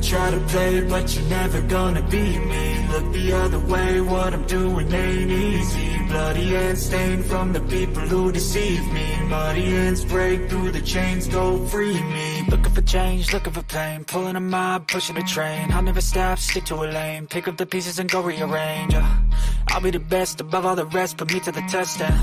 try to play, but you're never gonna beat me. Look the other way, what I'm doing ain't easy. Bloody hands stained from the people who deceive me. Muddy hands break through the chains, go free me. Looking for change, looking for pain, pulling a mob, pushing a train. I'll never stop, stick to a lane, pick up the pieces and go rearrange. I'll be the best above all the rest, put me to the test and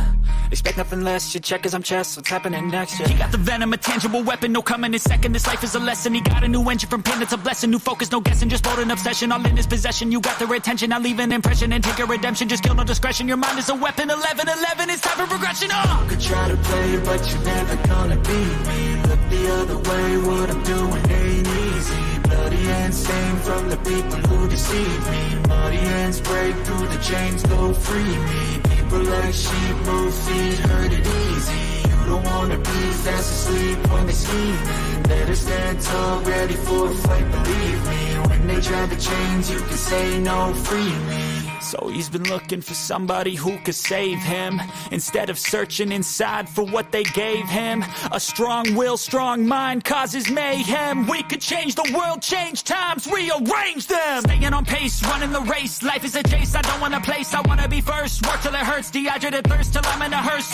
expect nothing less. You check as I'm chess, what's happening next? Yeah. He got the venom, a tangible weapon, no coming in second. This life is a lesson. He got a new engine from pain, it's a blessing. New focus, no guessing, just bold and obsession. All in his possession, you got their attention. I leave an impression and take a redemption. Just kill no discretion. Your mind is a weapon. 11-11, it's time for progression. You could try to play, but you're never gonna beat me. Look the other way, what I'm doing ain't easy. Bloody hands stained from the people who deceive me. Muddy hands break through the chains, go free me. People like sheep move feet, hurt it easy. You don't wanna be fast asleep when they scheming. Better stand tall, ready for a fight, believe me. When they try the chains, you can say no, free me. So he's been looking for somebody who could save him, instead of searching inside for what they gave him. A strong will, strong mind causes mayhem. We could change the world, change times, rearrange them. Staying on pace, running the race. Life is a chase, I don't want a place, I wanna be first. Work till it hurts, dehydrated thirst till I'm in a hearse.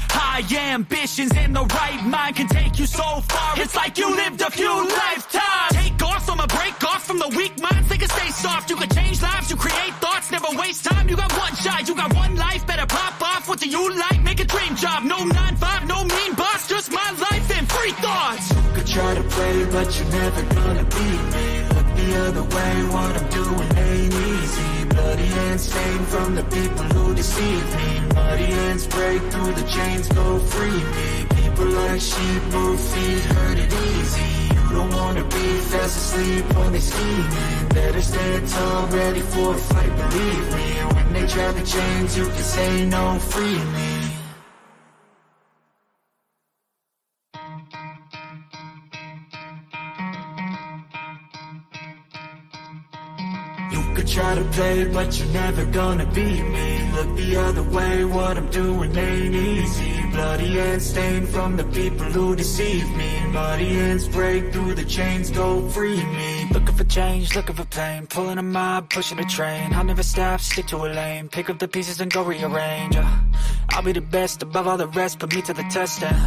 High ambitions and the right mind can take you so far. It's like you lived a few lifetimes. Take off, I'ma break off from the weak minds. They can stay soft, you can change lives, you create thoughts. Never waste time, you got one shot, you got one life. Better pop off, what do you like? Make a dream job, no 9-5, no mean boss. Just my life and free thoughts. You could try to play, but you're never gonna beat me. Look the other way, what I'm doing ain't easy. Bloody hands stained from the people who deceive me. Muddy hands break through the chains, go free me. People like sheep move feet, hurt it easy. You don't wanna be fast asleep when they scheming. Better stand tall, ready for a fight, believe me. When they try the chains, you can say no, free me. You could try to play, but you're never gonna beat me. Look the other way, what I'm doing ain't easy. Bloody hands stained from the people who deceive me. Muddy hands break through the chains, go free me. Looking for change, looking for pain, pulling a mob, pushing a train. I'll never stop, stick to a lane, pick up the pieces and go rearrange. I'll be the best above all the rest, put me to the test and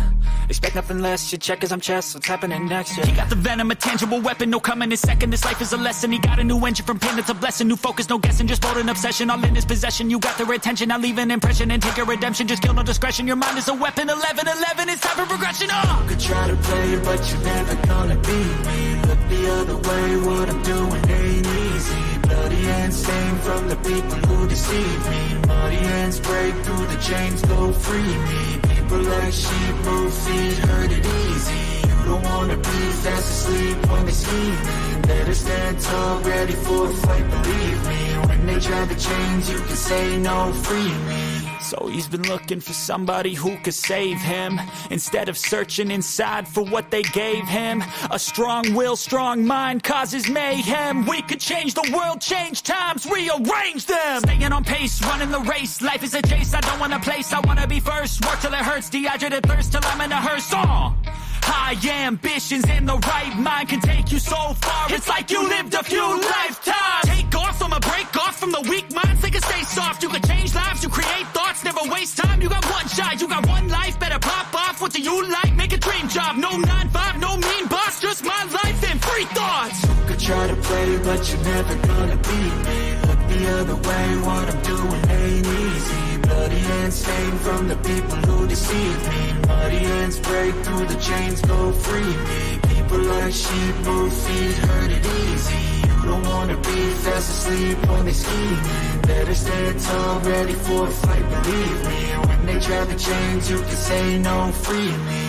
expect nothing less. You check as I'm chess, what's happening next? Yeah. He got the venom, a tangible weapon, no coming in second. This life is a lesson. He got a new engine from pain, it's a blessing. New focus, no guessing, just bold and obsession. All in his possession, you got their attention. I leave an impression and take a redemption. Just kill no discretion. Your mind is a weapon. 11-11, it's time for progression. You could try to play, but you're never gonna beat me. Look the other way, what I'm doing ain't easy. Bloody hands stained from the people who deceive me. Muddy hands break through the chains, go free me. People like sheep move feet, hurt it easy. You don't wanna be fast asleep when they scheming. Better stand tall, ready for a fight, believe me. When they try the chains, you can say no, free me. So he's been looking for somebody who could save him, instead of searching inside for what they gave him. A strong will, strong mind causes mayhem. We could change the world, change times, rearrange them. Staying on pace, running the race. Life is a chase, I don't want a place, I wanna be first. Work till it hurts, dehydrated thirst till I'm in a hearse. High ambitions and the right mind can take you so far. It's like you lived a few lifetimes. Take off, I'ma break off from the weak minds. They can stay soft, you can change lives, you create thoughts. Never waste time, you got one shot, you got one life. Better pop off, what do you like? Make a dream job, no 9-5, no mean boss. Just my life and free thoughts. You could try to play, but you're never gonna beat me. Look the other way, what I'm doing ain't easy. Bloody hands stained from the people who deceive me. Muddy hands break through the chains, go free me. People like sheep move feet, hurt it easy. You don't wanna be fast asleep when they scheming. Better stand tall, ready for a fight, believe me. When they try the chains, you can say no, free me.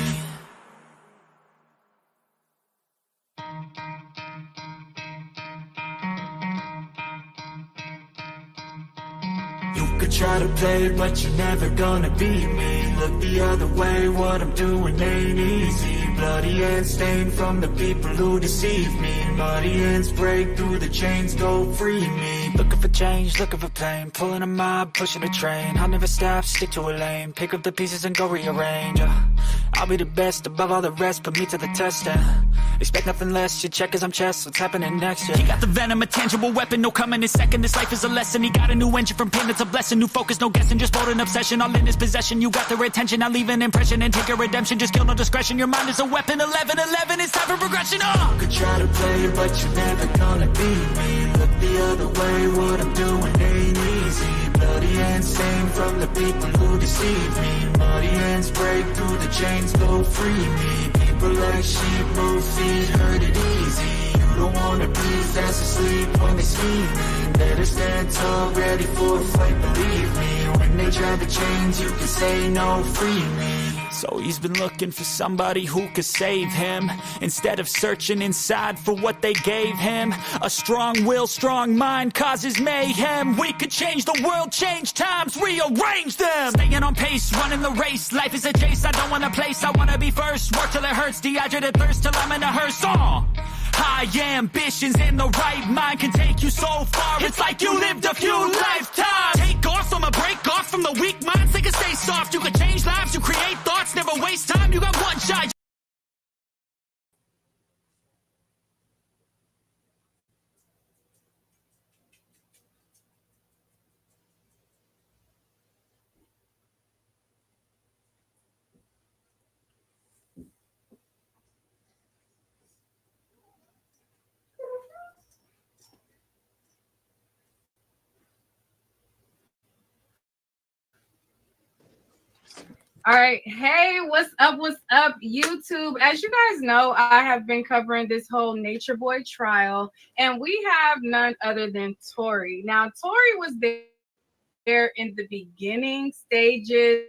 You could try to play, but you're never gonna beat me. Look the other way, what I'm doing ain't easy. Bloody hands stained from the people who deceive me. Muddy hands break through the chains, go free me. Looking for change, looking for pain, pulling a mob, pushing a train. I'll never stop, stick to a lane, pick up the pieces and go rearrange. I'll be the best above all the rest, put me to the test and expect nothing less. You check as I'm chess, what's happening next? Yeah. He got the venom, a tangible weapon, no coming in second. This life is a lesson. He got a new engine from pain, it's a blessing. New focus, no guessing, just bold and obsession. All in his possession, you got their attention. I leave an impression and take a redemption. Just kill no discretion. Your mind is a weapon. 11-11, it's time for progression. You could try to play, but you're never gonna beat me. Look the other way, what I'm doing ain't easy. Bloody hands stained from the people who deceive me. Muddy hands break through the chains, go free me. People like sheep move feet, hurt it easy. You don't wanna be fast asleep when they see me. Better stand tall, ready for a fight, believe me. When they try to change, you can say no, free me. So he's been looking for somebody who could save him, instead of searching inside for what they gave him. A strong will, strong mind causes mayhem. We could change the world, change times, rearrange them. Staying on pace, running the race. Life is a chase, I don't want a place. I wanna be first, work till it hurts. Dehydrated thirst till I'm in a hearse. High ambitions and the right mind can take you so far. It's like you lived a few lifetimes. Take off, I'ma break off from the weak minds. They can stay soft. You can change lives, you create thoughts. Never waste time, you got one shot. All right. Hey, what's up? What's up, YouTube? As you guys know, I have been covering this whole Nature Boy trial, and we have none other than Tori. Now, Tori was there in the beginning stages,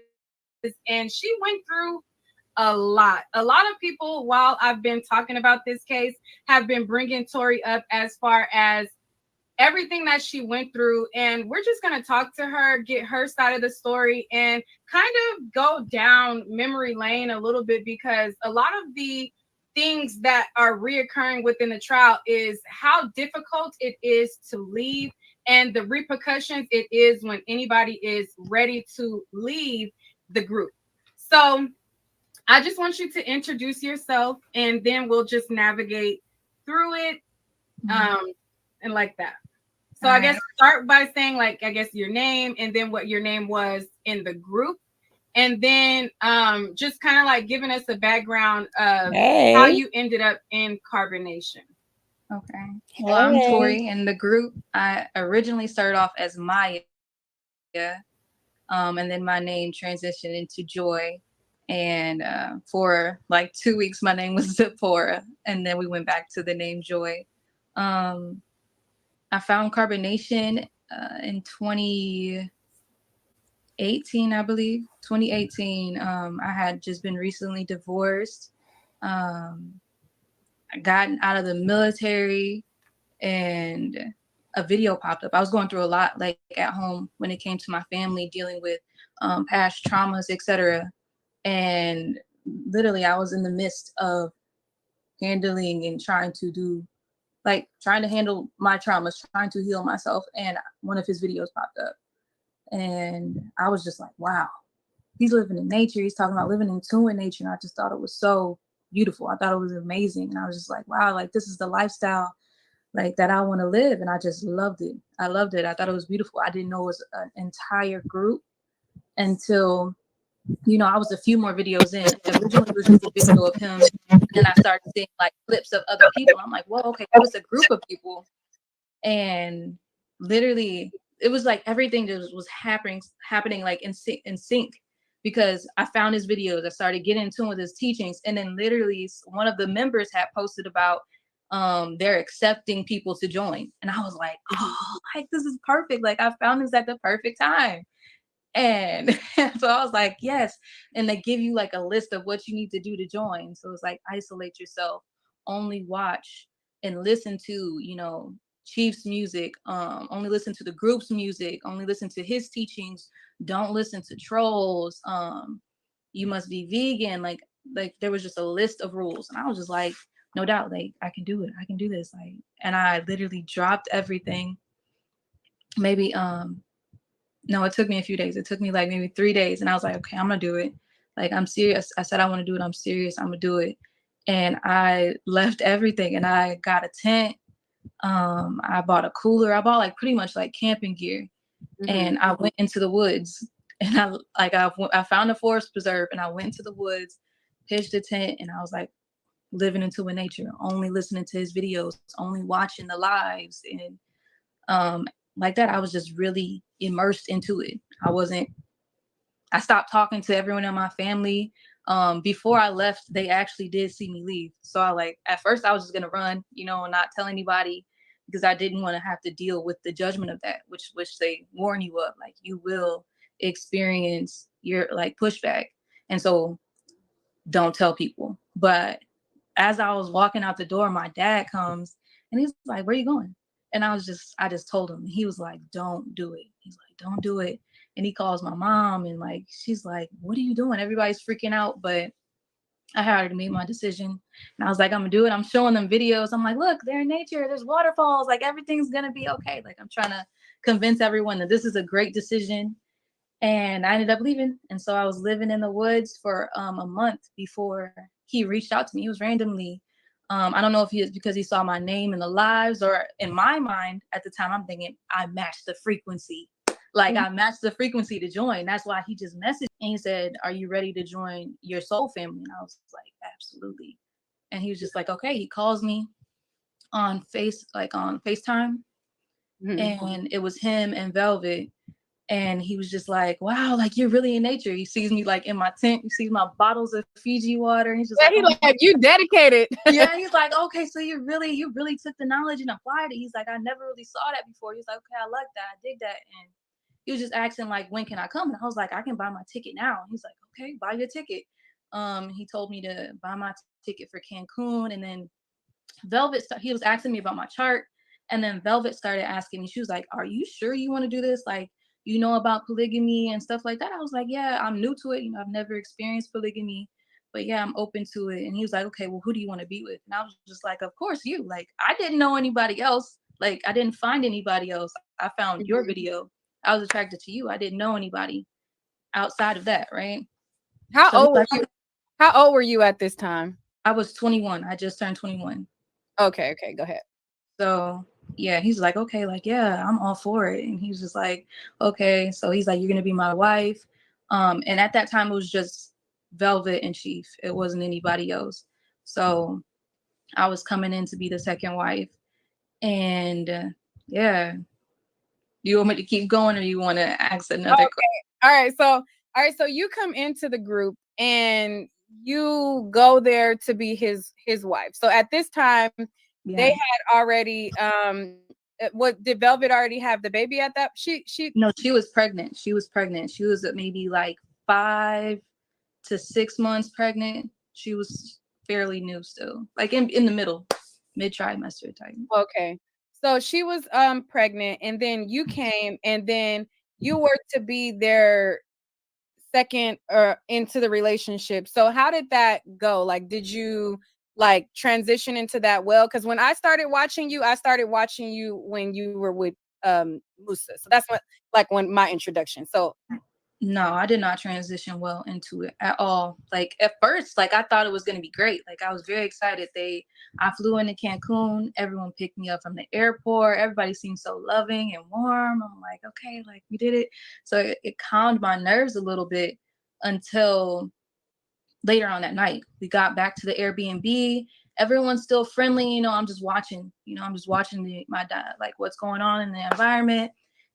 and she went through a lot. A lot of people, while I've been talking about this case, have been bringing Tori up as far as everything that she went through, and we're just going to talk to her, get her side of the story, and kind of go down memory lane a little bit, because a lot of the things that are reoccurring within the trial is how difficult it is to leave and the repercussions it is when anybody is ready to leave the group. So I just want you to introduce yourself, and then we'll just navigate through it and like that. So I guess start by saying, like, I guess your name, and then what your name was in the group, and then just kind of like giving us a background of how you ended up in Carbonation. Okay. Well, I'm Tori in the group. I originally started off as Maya, and then my name transitioned into Joy. And for like 2 weeks, my name was Zipporah, and then we went back to the name Joy. I found Carbonation in 2018, I believe. 2018. I had just been recently divorced. I gotten out of the military, and a video popped up. I was going through a lot, like at home, when it came to my family, dealing with past traumas, etc. And literally, I was in the midst of handling and trying to handle my traumas, trying to heal myself. And one of his videos popped up, and I was just like, wow, he's living in nature. He's talking about living in tune with nature. And I just thought it was so beautiful. I thought it was amazing. And I was just like, wow, like this is the lifestyle like that I want to live. And I just loved it. I loved it. I thought it was beautiful. I didn't know it was an entire group until, I was a few more videos in. Originally it was just a video of him, and I started seeing like clips of other people. I'm like, well, okay, it was a group of people, and literally it was like everything just was happening like in sync, because I found his videos. I started getting in tune with his teachings, and then literally one of the members had posted about they're accepting people to join, and I was like, oh, like this is perfect. Like I found this at the perfect time. And so I was like, yes. And they give you like a list of what you need to do to join. So it's like, isolate yourself, only watch and listen to, Chief's music, only listen to the group's music, only listen to his teachings. Don't listen to trolls. You must be vegan. Like like there was just a list of rules, and I was just like, no doubt, like I can do it, I can do this, like, and I literally dropped everything. Maybe no, it took me a few days. It took me like maybe 3 days, and I was like, okay, I'm gonna do it. Like, I'm serious. I said I want to do it. I'm serious. I'm gonna do it. And I left everything, and I got a tent. I bought a cooler. I bought like pretty much like camping gear, and I went into the woods. And I found a forest preserve, and I went into the woods, pitched a tent, and I was like living into a nature, only listening to his videos, only watching the lives, and like that. I was just really immersed into it. I stopped talking to everyone in my family. Before I left, they actually did see me leave. So at first I was just gonna run, and not tell anybody, because I didn't want to have to deal with the judgment of that, which they warn you of, like you will experience your like pushback. And so don't tell people. But as I was walking out the door, my dad comes and he's like, "Where are you going?" And I just told him. He was like, "Don't do it." He's like, "Don't do it." And he calls my mom, and like she's like, "What are you doing?" Everybody's freaking out, but I had already made my decision, and I was like, "I'm gonna do it." I'm showing them videos. I'm like, "Look, they're in nature. There's waterfalls. Like everything's gonna be okay." Like I'm trying to convince everyone that this is a great decision. And I ended up leaving. And so I was living in the woods for a month before he reached out to me. He was randomly, I don't know if he is because he saw my name in the lives, or in my mind at the time, I'm thinking I matched the frequency. Like I matched the frequency to join. That's why he just messaged and he said, "Are you ready to join your soul family?" And I was like, "Absolutely." And he was just like, "Okay." He calls me on FaceTime. And it was him and Velvet. And he was just like, "Wow, like you're really in nature." He sees me like in my tent. He sees my bottles of Fiji water. And he's just he like, "You dedicated." Yeah, he's like, "Okay, so you really took the knowledge and applied it." He's like, "I never really saw that before." He's like, "Okay, I like that. I dig that." And he was just asking like, "When can I come?" And I was like, "I can buy my ticket now." And he's like, "Okay, buy your ticket." He told me to buy my ticket for Cancun. And then he was asking me about my chart. And then Velvet started asking me, she was like, "Are you sure you want to do this? Like, about polygamy and stuff like that?" I was like, "Yeah, I'm new to it. I've never experienced polygamy, but yeah, I'm open to it." And he was like, "Okay, well, who do you want to be with?" And I was just like, "Of course you." Like, I didn't know anybody else. Like, I didn't find anybody else. I found your video. I was attracted to you. I didn't know anybody outside of that, right? How So old were you? How old were you at this time? I was 21. I just turned 21. Okay, go ahead. So yeah, he's like, "Okay, like, yeah, I'm all for it." And he was just like, "Okay." So he's like, "You're gonna be my wife." And at that time it was just Velvet and Chief. It wasn't anybody else. So I was coming in to be the second wife. And yeah. You want me to keep going, or you want to ask another question? All right, so you come into the group and you go there to be his wife. So at this time, they had already what did Velvet already have the baby at that? No, she was pregnant. She was maybe like 5 to 6 months pregnant. She was fairly new still, like in the middle, mid trimester type. Okay. So she was pregnant, and then you came, and then you were to be their second into the relationship. So how did that go? Like, did you like transition into that well? Because when I started watching you when you were with Musa. So that's when my introduction. So No, I did not transition well into it at all. Like at first, like I thought it was gonna be great. Like I was very excited. I flew into Cancun. Everyone picked me up from the airport. Everybody seemed so loving and warm. I'm like, okay, like we did it. So it calmed my nerves a little bit until later on that night. We got back to the Airbnb. Everyone's still friendly. I'm just watching. I'm just watching my dad, like what's going on in the environment.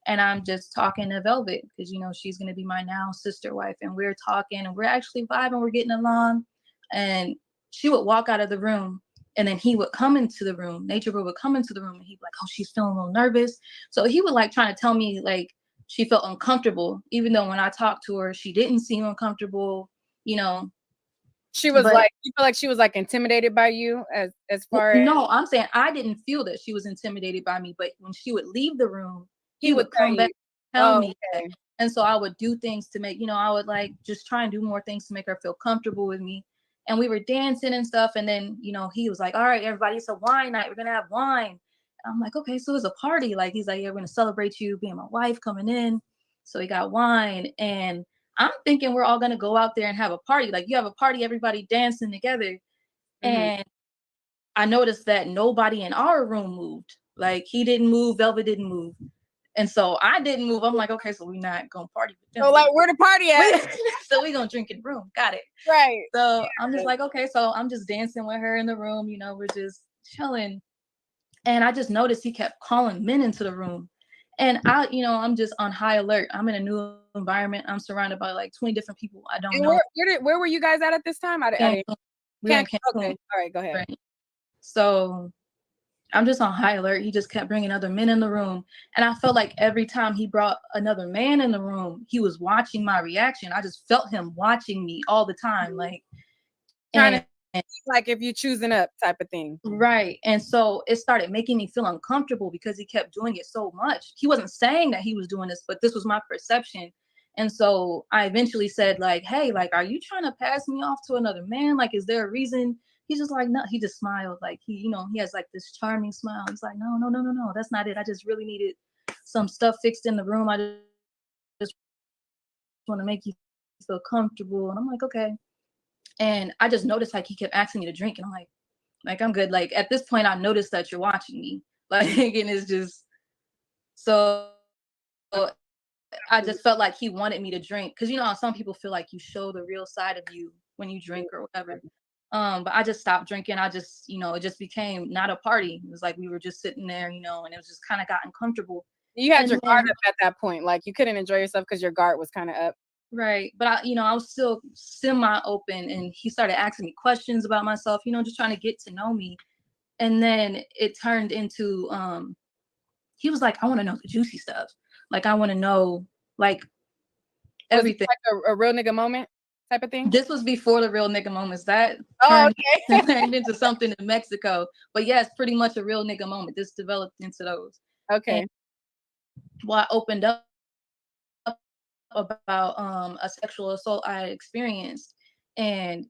And I'm just talking to Velvet because, she's going to be my now sister wife. And we're talking and we're actually vibing. We're getting along. And she would walk out of the room, and then he would come into the room. Nature Boy would come into the room, and he'd be like, "Oh, she's feeling a little nervous." So he would like trying to tell me like she felt uncomfortable, even though when I talked to her, she didn't seem uncomfortable. She was you feel like she was like intimidated by you as far as. No, I'm saying I didn't feel that she was intimidated by me, but when she would leave the room, he would come back and tell me that. And so I would do things to make, I would like just try and do more things to make her feel comfortable with me. and we were dancing and stuff. And then, you know, he was like, all right, everybody, it's a wine night. We're going to have wine. And I'm like, okay, so it's a party. Like, he's like, yeah, we're going to celebrate you being my wife coming in. So he got wine. And I'm thinking we're all going to go out there and have a party. Like, you have a party, everybody dancing together. And I noticed that nobody in our room moved. Like, he didn't move, Velvet didn't move. And so I didn't move. I'm like, okay, so we're not gonna party with them. So like, where the party at? So we're gonna drink in the room. Got it. Right. So I'm just like, okay, so I'm just dancing with her in the room, you know, we're just chilling. And I just noticed he kept calling men into the room. And I, you know, I'm just on high alert. I'm in a new environment. I'm surrounded by like 20 different people I don't know. Where were you guys at this time? I didn't. Okay, all right, go ahead. Right. So I'm just on high alert. He just kept bringing other men in the room. And I felt like every time he brought another man in the room, he was watching my reaction. I just felt him watching me all the time. Like, like if you're choosing up type of thing. Right. And so it started making me feel uncomfortable because he kept doing it so much. He wasn't saying that he was doing this, but this was my perception. And so I eventually said, like, hey, like, are you trying to pass me off to another man? Like, is there a reason? He's just like, no, he just smiled. Like, he, you know, he has like this charming smile. He's like, no, that's not it. I just really needed some stuff fixed in the room. I just want to make you feel comfortable. And I'm like, okay. And I just noticed like he kept asking me to drink. And I'm like, I'm good. Like, at this point, I noticed that you're watching me. Like, and it's just, so I just felt like he wanted me to drink. Cause you know, some people feel like you show the real side of you when you drink or whatever. But I just stopped drinking. I just, you know, it just became not a party. It was like we were just sitting there, you know, and it was just kind of gotten comfortable. You had your guard up at that point. Like, you couldn't enjoy yourself because your guard was kind of up. Right. But I, you know, I was still semi-open, and he started asking me questions about myself, you know, just trying to get to know me. And then it turned into, he was like, I want to know the juicy stuff. Like, I want to know, like, everything. Like a real nigga moment type of thing? This was before the real nigga moments. That turned into something in Mexico. But yeah, it's pretty much a real nigga moment. This developed into those. Okay. And, well, I opened up about a sexual assault I had experienced, and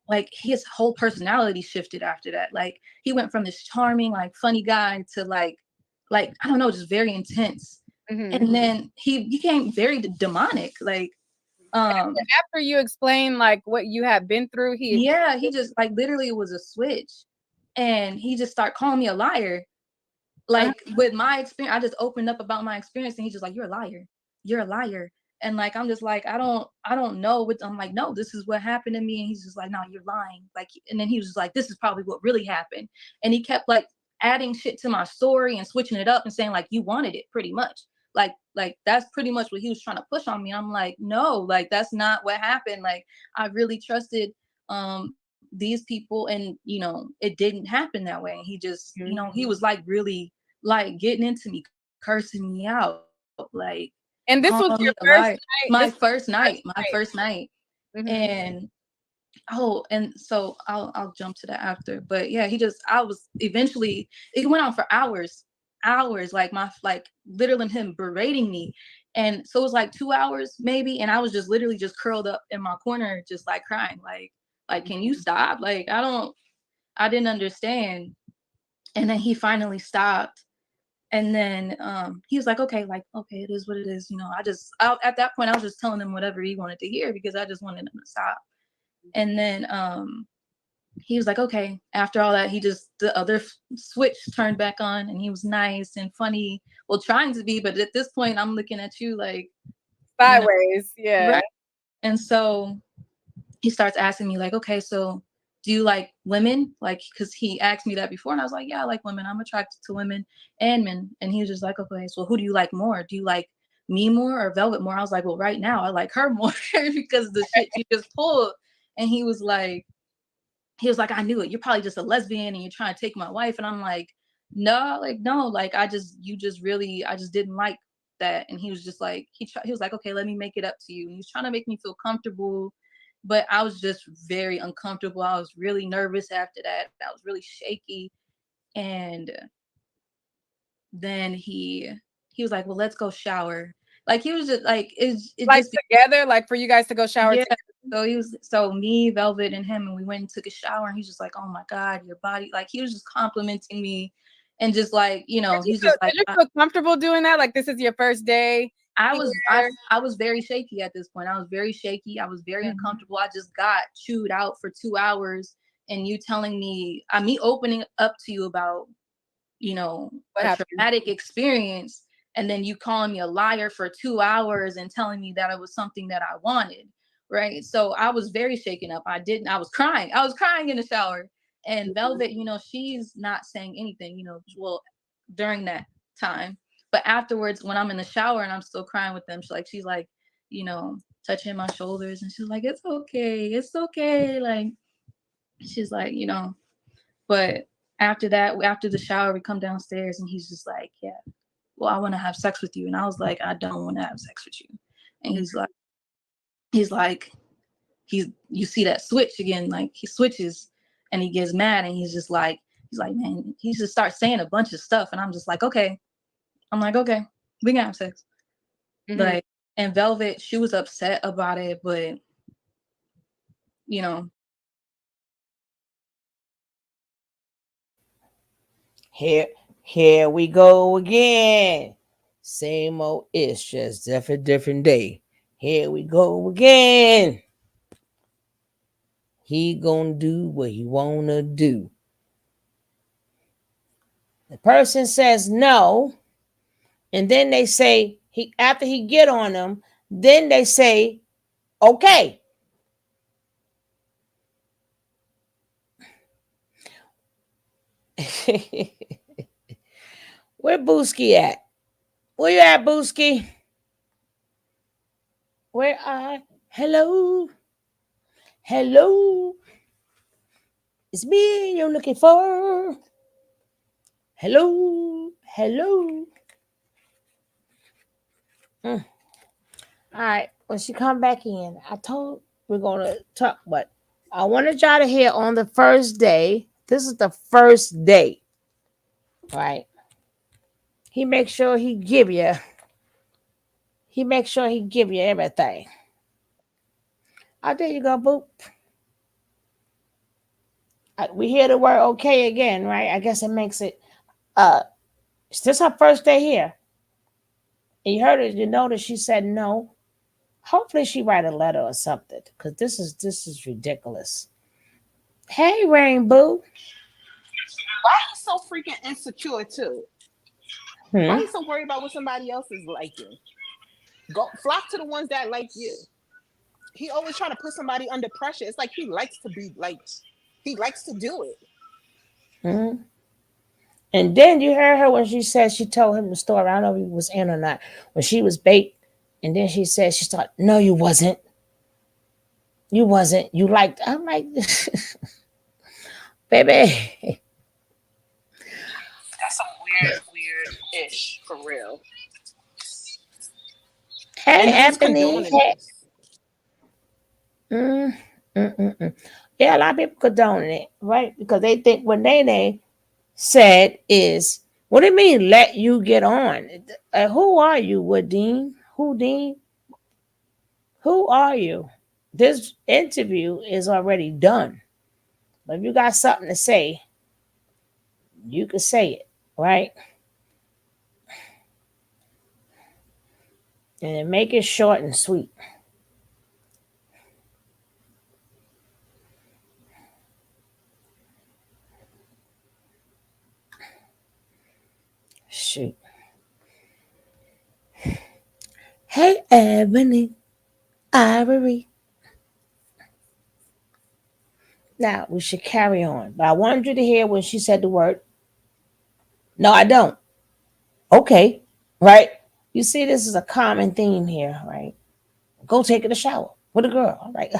like his whole personality shifted after that. Like, he went from this charming, like, funny guy to like I don't know, just very intense. And then he became very demonic. Like, after you explain like what you have been through, he just like literally it was a switch, and he just started calling me a liar. Like, with my experience, I just opened up about my experience, and he's just like, you're a liar. And like, I'm just like, I don't know what, I'm like, no, this is what happened to me. And he's just like, no, you're lying. Like, and then he was just like, this is probably what really happened. And he kept like adding shit to my story and switching it up and saying like, you wanted it pretty much. Like that's pretty much what he was trying to push on me. I'm like, no, like, that's not what happened. Like, I really trusted these people, and you know, it didn't happen that way. And he just, you know, he was like really like getting into me, cursing me out, like. And this was your first night? My first night. And and so I'll jump to that after. But yeah, eventually it went on for hours, like literally him berating me. And so it was like 2 hours maybe, and I was just literally just curled up in my corner, just like crying, like can you stop? Like, I didn't understand. And then he finally stopped. And then he was like, okay, it is what it is. You know, at that point, I was just telling him whatever he wanted to hear, because I just wanted him to stop. And then he was like, okay. After all that, the other switch turned back on, and he was nice and funny. Well, trying to be, but at this point, I'm looking at you like sideways. You know, yeah. Right? And so he starts asking me like, okay, so do you like women? Like, because he asked me that before, and I was like, yeah, I like women. I'm attracted to women and men. And he was just like, okay, so who do you like more? Do you like me more or Velvet more? I was like, well, right now I like her more because of the shit she just pulled. And he was like, I knew it. You're probably just a lesbian and you're trying to take my wife. And I'm like, no, like I just didn't like that. And he was just like, he was like, okay, let me make it up to you. And he was trying to make me feel comfortable. But I was just very uncomfortable. I was really nervous after that. I was really shaky. And then he was like, well, let's go shower. Like, he was just like, it's like just together, like for you guys to go shower together So me, Velvet, and him, and we went and took a shower, and he's just like, "Oh my God, your body!" Like he was just complimenting me, and just like, he's just like, did you feel comfortable doing that? Like this is your first day? I was very shaky at this point. I was very shaky. I was very uncomfortable. I just got chewed out for 2 hours, and you telling me, me opening up to you about, What a happened? traumatic experience, and then you calling me a liar for 2 hours and telling me that it was something that I wanted, right? So I was very shaken up. I was crying. I was crying in the shower. And Velvet, she's not saying anything, well, during that time. But afterwards, when I'm in the shower and I'm still crying with them, she's like, touching my shoulders, and she's like, it's okay. It's okay. Like, she's like, but after that, after the shower, we come downstairs and he's just like, yeah, well, I want to have sex with you. And I was like, I don't want to have sex with you. And you see that switch again, like he switches and he gets mad, and he's like, man, he just starts saying a bunch of stuff. And I'm just like, okay. I'm like, okay, we can have sex. Like, and Velvet, she was upset about it, but Here we go again. Same old ish, just different day. Here we go again. He gonna do what he wanna do. The person says no, and then they say after he get on them, then they say okay. Where Booski at? Where you at, Booski? Where I? Hello? It's me you're looking for. Hello? All right, when she come back in, I told we're gonna talk, but I wanted y'all to hear on the first day. This is the first day, right? He makes sure he give you everything. Oh, there you go, Boop. We hear the word okay again, right? I guess it makes it is this her first day here? And you heard it, you notice she said no. Hopefully she write a letter or something, because this is ridiculous. Hey, Rainbow. Why he so freaking insecure too? Why he so worried about what somebody else is liking? Go flock to the ones that like you. He always trying to put somebody under pressure. It's like he likes to be like, he likes to do it. Mm-hmm. And then you heard her when she said she told him the story. I don't know if he was in or not. When she was baked, and then she said she thought, no, you wasn't. You wasn't. You liked. I'm like, baby. That's some weird ish for real. Hey, Anthony. Hey. Yeah, a lot of people condone it, right? Because they think what Nene said is, what do you mean let you get on? Who are you, Wadeen? Who, Dean? Who are you? This interview is already done. But if you got something to say, you can say it, right? And make it short and sweet. Shoot. Hey, Ebony, Ivory. Now, we should carry on. But I wanted you to hear when she said the word. No, I don't. Okay. Right? You see, this is a common theme here, right? Go take a shower with a girl. All right.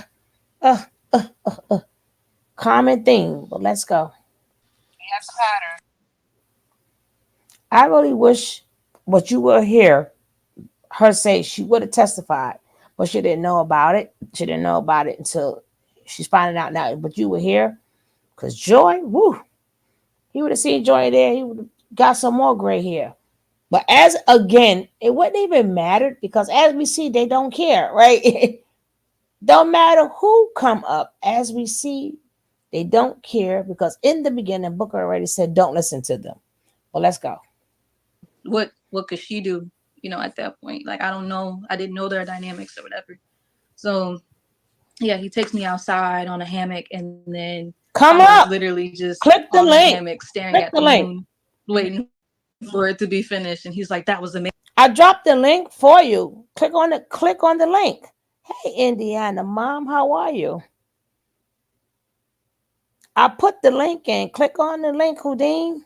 Common theme. But let's go. He has a pattern. I really wish what you will hear her say she would have testified, but she didn't know about it. She didn't know about it until she's finding out now. But you were here, because Joy, woo, he would have seen Joy there. He would have got some more gray hair. But as again, it wouldn't even matter, because as we see, they don't care, right? Don't matter who come up, as we see, they don't care because in the beginning, Booker already said, "Don't listen to them." Well, let's go. What could she do? You know, at that point, like I don't know, I didn't know their dynamics or whatever. So yeah, he takes me outside on a hammock, and then Come I was up. literally just Click the on the link. hammock staring Click at the the link. moon, waiting for it to be finished. And he's like, "That was amazing." I dropped the link for you. Click on it. Click on the link. Hey, Indiana mom, how are you? I put the link in. Click on the link, Houdini.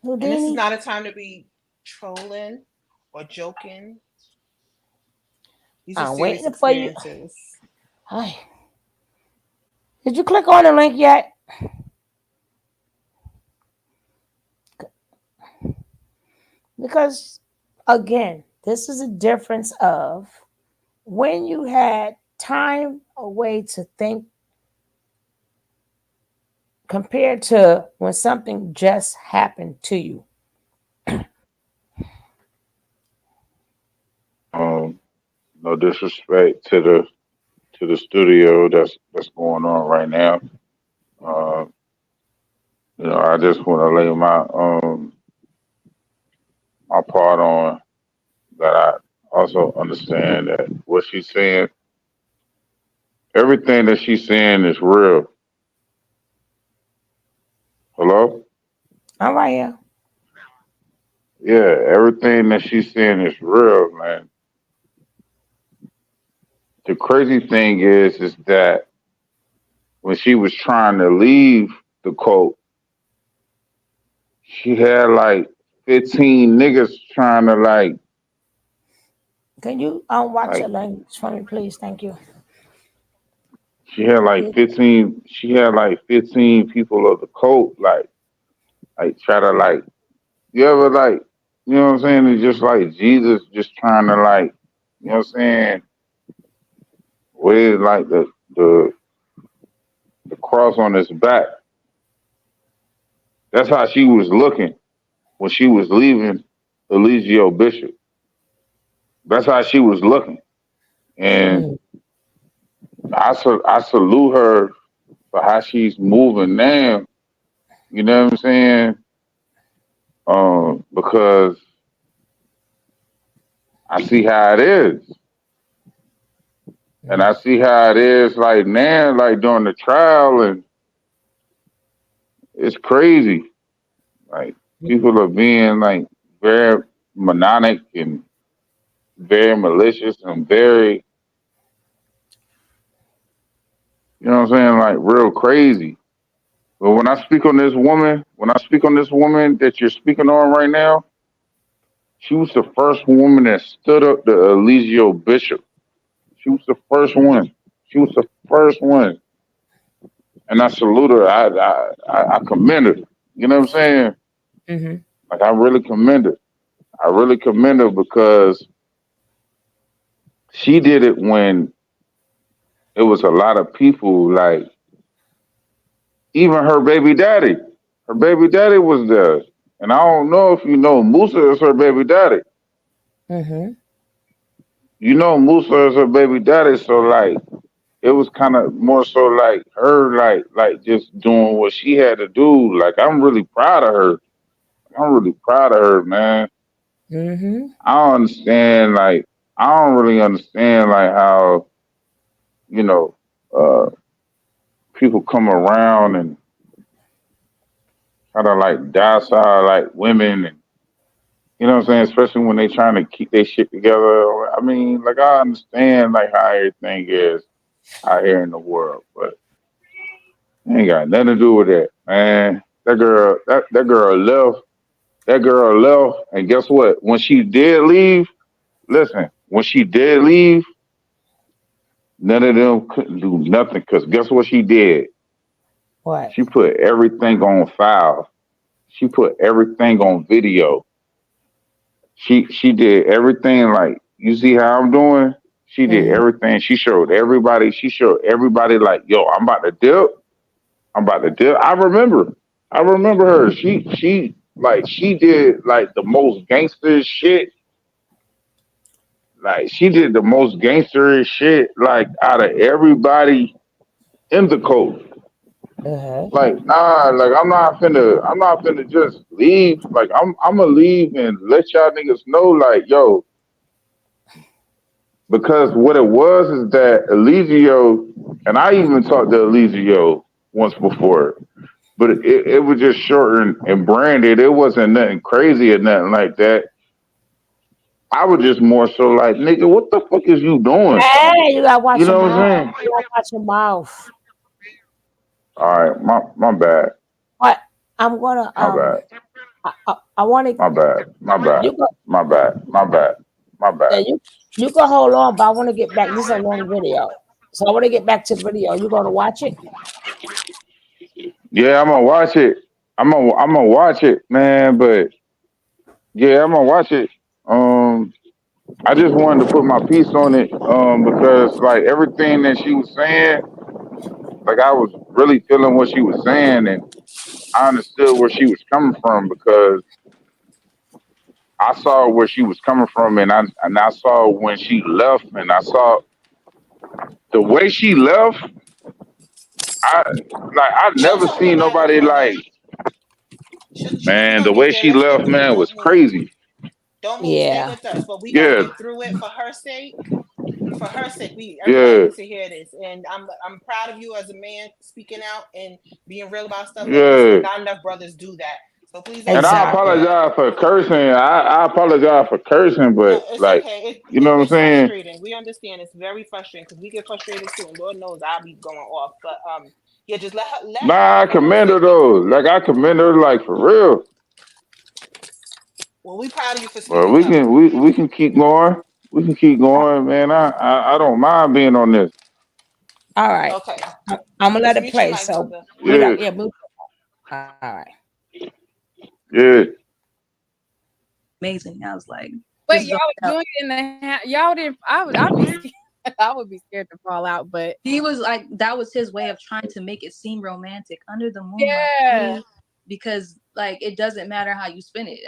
And this is Houdini. not a time to be trolling or joking. These are I'm serious waiting for you. experiences. Hi. Did you click on the link yet? Because again, this is a difference of when you had time away to think compared to when something just happened to you. No disrespect to the studio that's going on right now. Uh, I just want to lay my part on that. I also understand that what she's saying, everything that she's saying is real. Hello? All right, yeah. Yeah, everything that she's saying is real, man. The crazy thing is that when she was trying to leave the cult, she had like 15 niggas trying to Can you watch like your language for me, please? Thank you. she had like 15 people of the cult like try to you ever you know what I'm saying? It's just like Jesus just trying to you know what I'm saying, with the the cross on his back. That's how she was looking when she was leaving Eligio Bishop. That's how she was looking. And Mm. I salute her for how she's moving now. You know what I'm saying? Because I see how it is. And I see how it is like now, like during the trial, and it's crazy. Like people are being like very mononic and very malicious and very, you know what I'm saying, like real crazy. But when I speak on this woman, that you're speaking on right now, she was the first woman that stood up to Eligio Bishop. She was the first one. She was the first one. And I salute her. I commend her. You know what I'm saying? Mm-hmm. Like I really commend her. I really commend her because she did it when it was a lot of people. Like even her baby daddy. Her baby daddy was there. And I don't know if you know Musa is her baby daddy. Mm-hmm. You know Musa is her baby daddy, so it was kind of more so like her just doing what she had to do. Like I'm really proud of her. I'm really proud of her, man. Mm-hmm. I don't understand, I don't really understand, how, you know, uh, people come around and try to, docile, women and, you know what I'm saying? Especially when they trying to keep their shit together. I mean, I understand, how everything is out here in the world, but it ain't got nothing to do with that, man. That girl left. That girl left, and guess what? When she did leave, listen, when she did leave, none of them couldn't do nothing because guess what she did? What? She put everything on file. She put everything on video. She did everything like you see how I'm doing. She did Mm-hmm. everything. She showed everybody. She showed everybody like, yo, I'm about to dip. I'm about to dip. I remember. I remember her. She did like the most gangster shit. like she did the most gangster shit like out of everybody in the cult. Uh-huh. Like, nah, like I'm not finna just leave. Like I'm gonna leave and let y'all niggas know, like, yo, because what it was is that Eligio, and I even talked to Eligio once before, but it was just short and branded. It wasn't nothing crazy or nothing like that. I was just more so like, nigga, what the fuck is you doing? Hey, you gotta You watch your know what mouth. I'm saying? You gotta watch your mouth. All right, my bad, But I'm gonna my bad, I want to my bad, my bad, you go my bad, my bad, my yeah, bad. you can hold on, but I want to get back. This is a long video, so I want to get back to the video. You gonna watch it? Yeah, I'm gonna watch it. I'm gonna watch it, man. But yeah, I'm gonna watch it. Um, I just wanted to put my piece on it. Because like everything that she was saying, like I was really feeling what she was saying, and I understood where she was coming from because I saw where she was coming from, and I saw when she left, and I saw the way she left. I like I've She'll never tell her seen that in a nobody like, minute. She's man. The gonna way get there. she Let's get left, through. man, was Don't move. crazy. Don't move. Stay Yeah. with us. But we gotta Yeah, get through it for her sake. For her sake, everybody yeah, needs to hear this. And I'm proud of you as a man speaking out and being real about stuff like this because yeah. not enough brothers do that. So please And I understand Exactly. that. apologize for cursing. I apologize for cursing, No, but it's like, okay. you know what I'm It's saying? frustrating. We understand. It's very frustrating because we get frustrated too. And Lord knows I'll be going off. But yeah, just let Nah, I for her commend her sake get though. through it. Like I commend her, like for real. Well, we proud of you for But speaking up. we can keep going. We can keep going, man. I don't mind being on this. All right. Okay, I'm gonna let just it mute your play. mic, So brother. mute up. Yeah, Yeah, mute. All right. yeah. Amazing. I was like, But this is y'all all was about. doing it in the y'all didn't. I'd be scared. I would be scared to fall out. But He was like, that was his way of trying to make it seem romantic under the moonlight. yeah, Because like it doesn't matter how you spin it.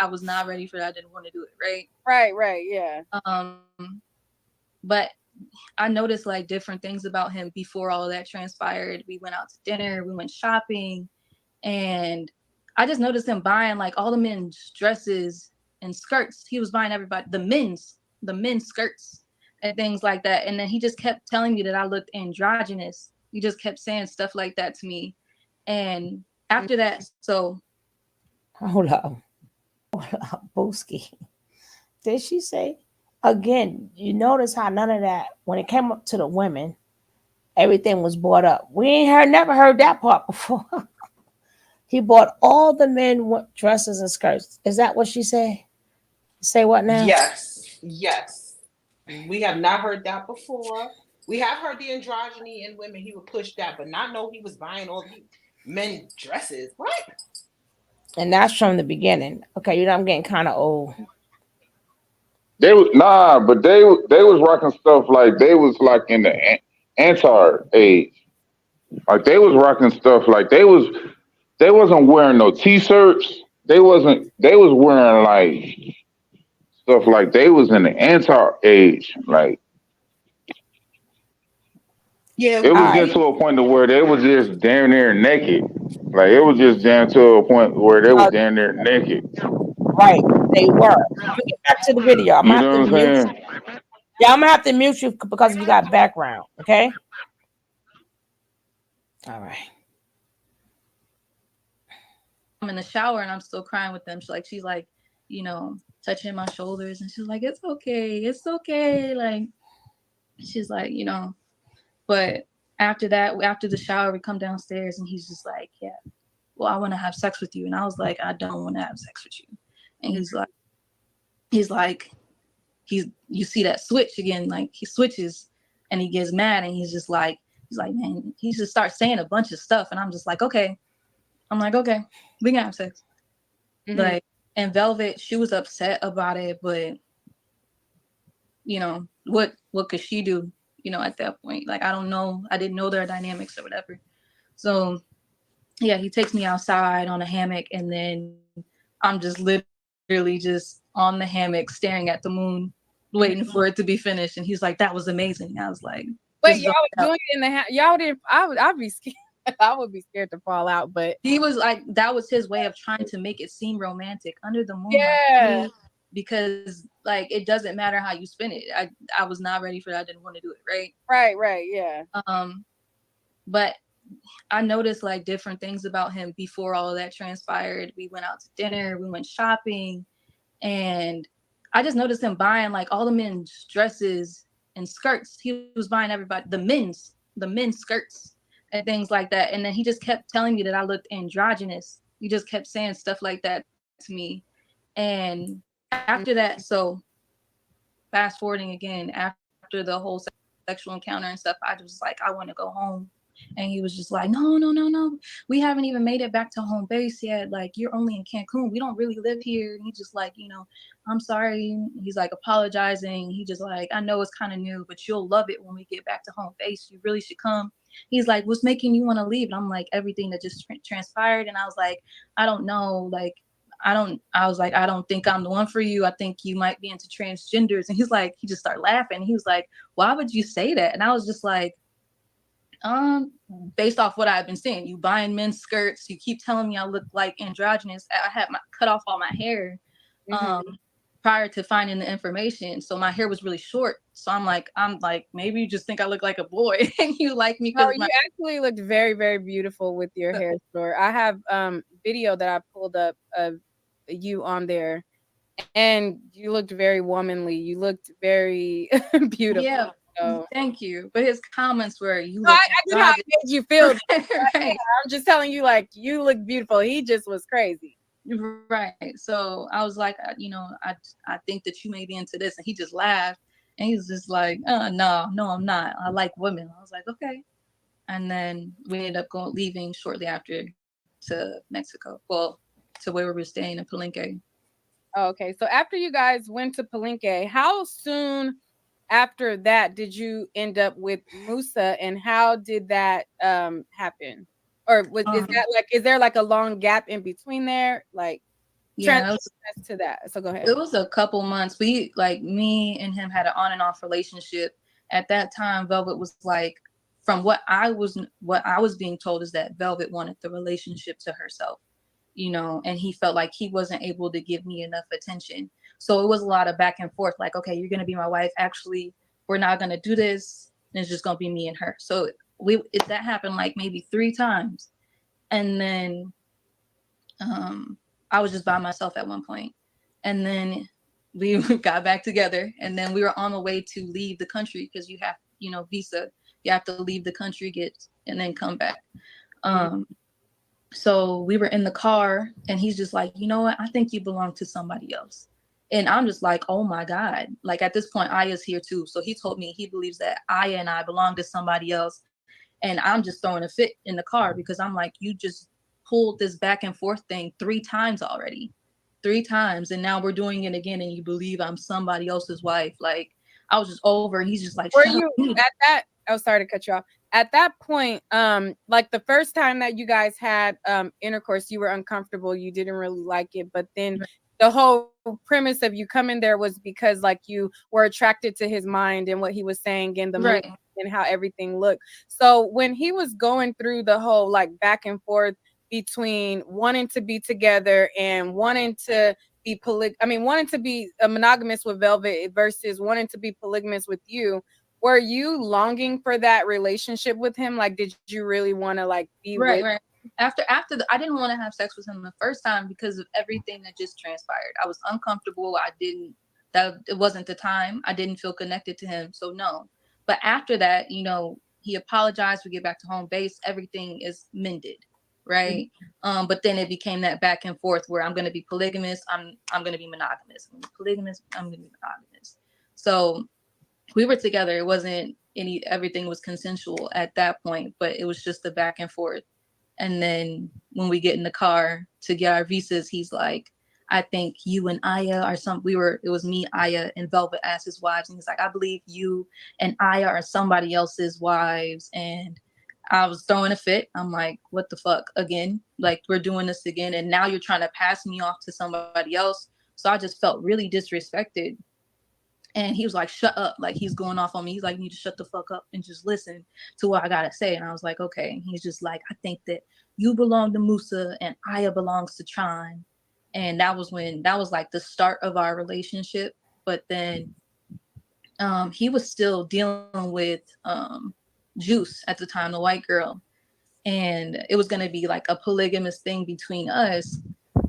I was not ready for that. I didn't want to do it, right, yeah. right? But I noticed like different things about him before all of that transpired. We went out to dinner, we went shopping, and I just noticed him buying like all the men's dresses and skirts. He was buying everybody the men's skirts and things like that. And then he just kept telling me that I looked androgynous. He just kept saying stuff like that to me. And after that, so Hold up. Booski. Did she say again? You notice how none of that when it came up to the women, everything was brought up. We ain't never heard that part before. He bought all the men dresses and skirts. Is that what she said? Say what now? Yes. We have not heard that before. We have heard the androgyny in women. He would push that, but not know he was buying all the men dresses. What? And that's from the beginning. Okay, I'm getting kind of old. They was nah, but they was rocking stuff like they was like in the antar age. Like they was rocking stuff like they wasn't wearing no t-shirts. They was wearing like stuff like they was in the antar age. Like Yeah. it All was right. getting to a point to where they was just damn near naked. Like it was just down to a point where they was damn near naked. Right. They were. I'm gonna get back to the video. I'm You gonna have to know what I'm mute. saying? Yeah, I'm gonna have to mute you because you got background. Okay. All right. I'm in the shower and I'm still crying with them. She's like, touching my shoulders and she's like, it's okay. Like she's like, but after that, after the shower, we come downstairs and he's just like, yeah, well, I want to have sex with you. And I was like, I don't want to have sex with you. And you see that switch again, like he switches and he gets mad and he's like, man, he just starts saying a bunch of stuff. And I'm just like, okay. I'm like, okay, we can have sex. Mm-hmm. Like, and Velvet, she was upset about it, but what could she do, at that point? Like, I don't know. I didn't know their dynamics or whatever. So yeah, he takes me outside on a hammock and then I'm just literally just on the hammock staring at the moon waiting for it to be finished. And he's like, that was amazing. I was like, Wait, y'all was doing it in the house. Y'all didn't. I'd be scared. I would be scared to fall out. But he was like, that was his way of trying to make it seem romantic under the moon. Yeah. Because like it doesn't matter how you spin it. I was not ready for that. I didn't want to do it. Right. Yeah. But I noticed like different things about him before all of that transpired. We went out to dinner, we went shopping, and I just noticed him buying like all the men's dresses and skirts. He was buying everybody the men's skirts and things like that. And then he just kept telling me that I looked androgynous. He just kept saying stuff like that to me. And after that, so fast forwarding again, after the whole sexual encounter and stuff, I was like, I want to go home. And he was just like, no. We haven't even made it back to home base yet. Like, you're only in Cancun. We don't really live here. And he just like, I'm sorry. He's like apologizing. He just like, I know it's kind of new, but you'll love it when we get back to home base. You really should come. He's like, what's making you want to leave? And I'm like, everything that just transpired. And I was like, I don't know. Like, I don't think I'm the one for you. I think you might be into transgenders. And he's like, he just started laughing. He was like, why would you say that? And I was just like, based off what I've been seeing, you buying men's skirts, you keep telling me I look like androgynous. I had cut off all my hair prior to finding the information, so my hair was really short. So I'm like, maybe you just think I look like a boy and you like me because you actually looked very, very beautiful with your hair short. I have video that I pulled up of you on there, and you looked very womanly. You looked very beautiful. Yeah. So. Thank you. But his comments were, you look I did not make you feel right. I'm just telling you, like, you look beautiful. He just was crazy. Right. So I was like, I think that you may be into this. And he just laughed. And he was just like, no, I'm not. I like women. I was like, okay. And then we ended up leaving shortly after to Mexico. Well, to where we were staying in Palenque. Oh, okay. So after you guys went to Palenque, how soon after that did you end up with Musa, and how did that happen? Or is there like a long gap in between there? Like, to that. So go ahead. It was a couple months. We me and him had an on and off relationship. At that time, Velvet was like, from what I was being told is that Velvet wanted the relationship to herself, and he felt like he wasn't able to give me enough attention. So it was a lot of back and forth, like, okay, you're going to be my wife. Actually, we're not going to do this. And it's just going to be me and her. So that happened like maybe 3 times. And then I was just by myself at one point. And then we got back together. And then we were on the way to leave the country because you have, visa. You have to leave the country, and then come back. So we were in the car and he's just like, you know what? I think you belong to somebody else. And I'm just like, oh my God. Like at this point, Aya's here too. So he told me he believes that Aya and I belong to somebody else. And I'm just throwing a fit in the car because I'm like, you just pulled this back and forth thing 3 times already. 3 times. And now we're doing it again. And you believe I'm somebody else's wife. Like I was just over. He's just like, were you at that? Oh, sorry to cut you off. At that point, like the first time that you guys had intercourse, you were uncomfortable. You didn't really like it. But then the whole premise of you coming there was because like you were attracted to his mind and what he was saying and the movie and how everything looked. So when he was going through the whole like back and forth between wanting to be together and wanting to be wanting to be a monogamous with Velvet versus wanting to be polygamous with you, were you longing for that relationship with him? Like, did you really want to like be with? Right. After I didn't want to have sex with him the first time because of everything that just transpired. I was uncomfortable. It wasn't the time. I didn't feel connected to him. So no. But after that, he apologized. We get back to home base. Everything is mended. Right. Mm-hmm. But then it became that back and forth where I'm going to be polygamous. I'm going to be monogamous. I'm going to be polygamous. I'm going to be monogamous. So we were together. It wasn't everything was consensual at that point, but it was just the back and forth. And then when we get in the car to get our visas, he's like, I think you and Aya are it was me, Aya, and Velvet as his wives. And he's like, I believe you and Aya are somebody else's wives. And I was throwing a fit. I'm like, what the fuck again? Like, we're doing this again. And now you're trying to pass me off to somebody else. So I just felt really disrespected. And he was like, shut up. Like, he's going off on me. He's like, you need to shut the fuck up and just listen to what I gotta say. And I was like, okay. And he's just like, I think that you belong to Musa and Aya belongs to Tron. And that was like the start of our relationship. But then he was still dealing with Juice at the time, the white girl. And it was gonna be like a polygamous thing between us.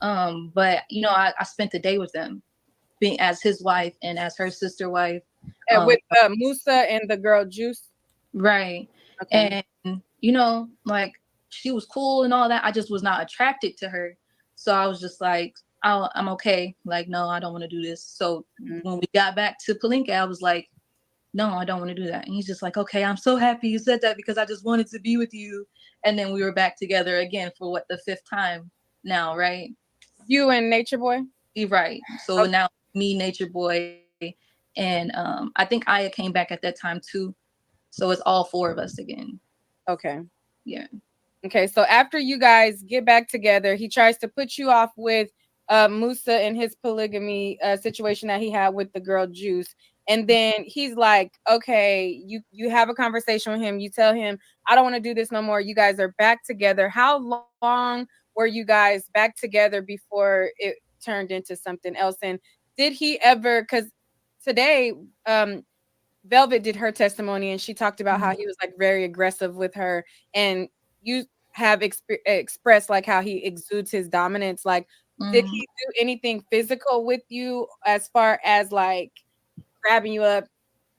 But you know, I spent the day with them, being as his wife and as her sister wife. With Musa and the girl Juice. Right. Okay. And you know, like, she was cool and all that. I just was not attracted to her. So I was just like, I'm okay. Like, no, I don't want to do this. So when we got back to Palenque, I was like, no, I don't want to do that. And he's just like, okay, I'm so happy you said that because I just wanted to be with you. And then we were back together again for what, the 5th time now, right? You and Nature Boy? Right. So now me, Nature Boy, and I think Aya came back at that time too. So it's all 4 of us again. Okay. Yeah. Okay, so after you guys get back together, he tries to put you off with Musa and his polygamy situation that he had with the girl Juice. And then he's like, okay, you have a conversation with him. You tell him, I don't want to do this no more. You guys are back together. How long were you guys back together before it turned into something else? And did he ever, because today, Velvet did her testimony and she talked about how he was like very aggressive with her, and you have expressed like how he exudes his dominance. Like, did he do anything physical with you as far as like grabbing you up,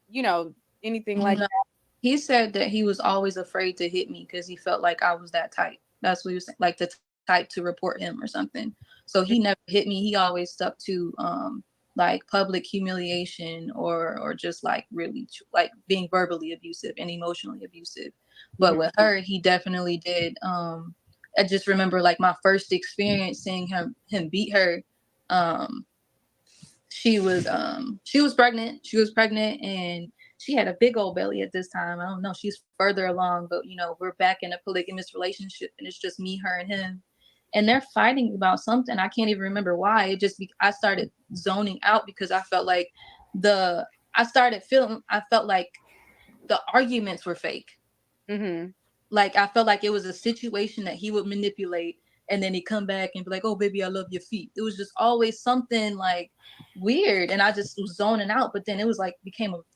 you know, anything like that? He said that he was always afraid to hit me because he felt like I was that type. That's what he was saying, like the type to report him or something. So he never hit me. He always stuck to like public humiliation or just like really like being verbally abusive and emotionally abusive. But with her, he definitely did. I just remember like my first experience seeing him beat her. She was pregnant. She was pregnant and she had a big old belly at this time. I don't know. She's further along, but you know, we're back in a polygamous relationship and it's just me, her, and him. And they're fighting about something. I can't even remember why. It just I started zoning out because I felt like I felt like the arguments were fake. Like I felt like it was a situation that he would manipulate and then he'd come back and be like, oh baby, I love your feet. It was just always something like weird. And I just was zoning out. But then it was like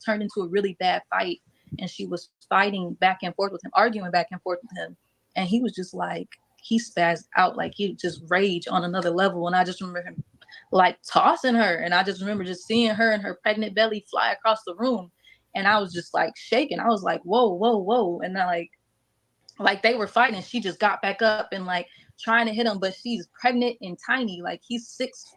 turned into a really bad fight. And she was fighting back and forth with him, arguing back and forth with him. And he was just like, he spazzed out, like he just rage on another level. And I just remember him like tossing her. And I just remember just seeing her and her pregnant belly fly across the room. And I was just like shaking. I was like, whoa, whoa, whoa. And then like they were fighting. She just got back up and like trying to hit him. But she's pregnant and tiny. Like he's 6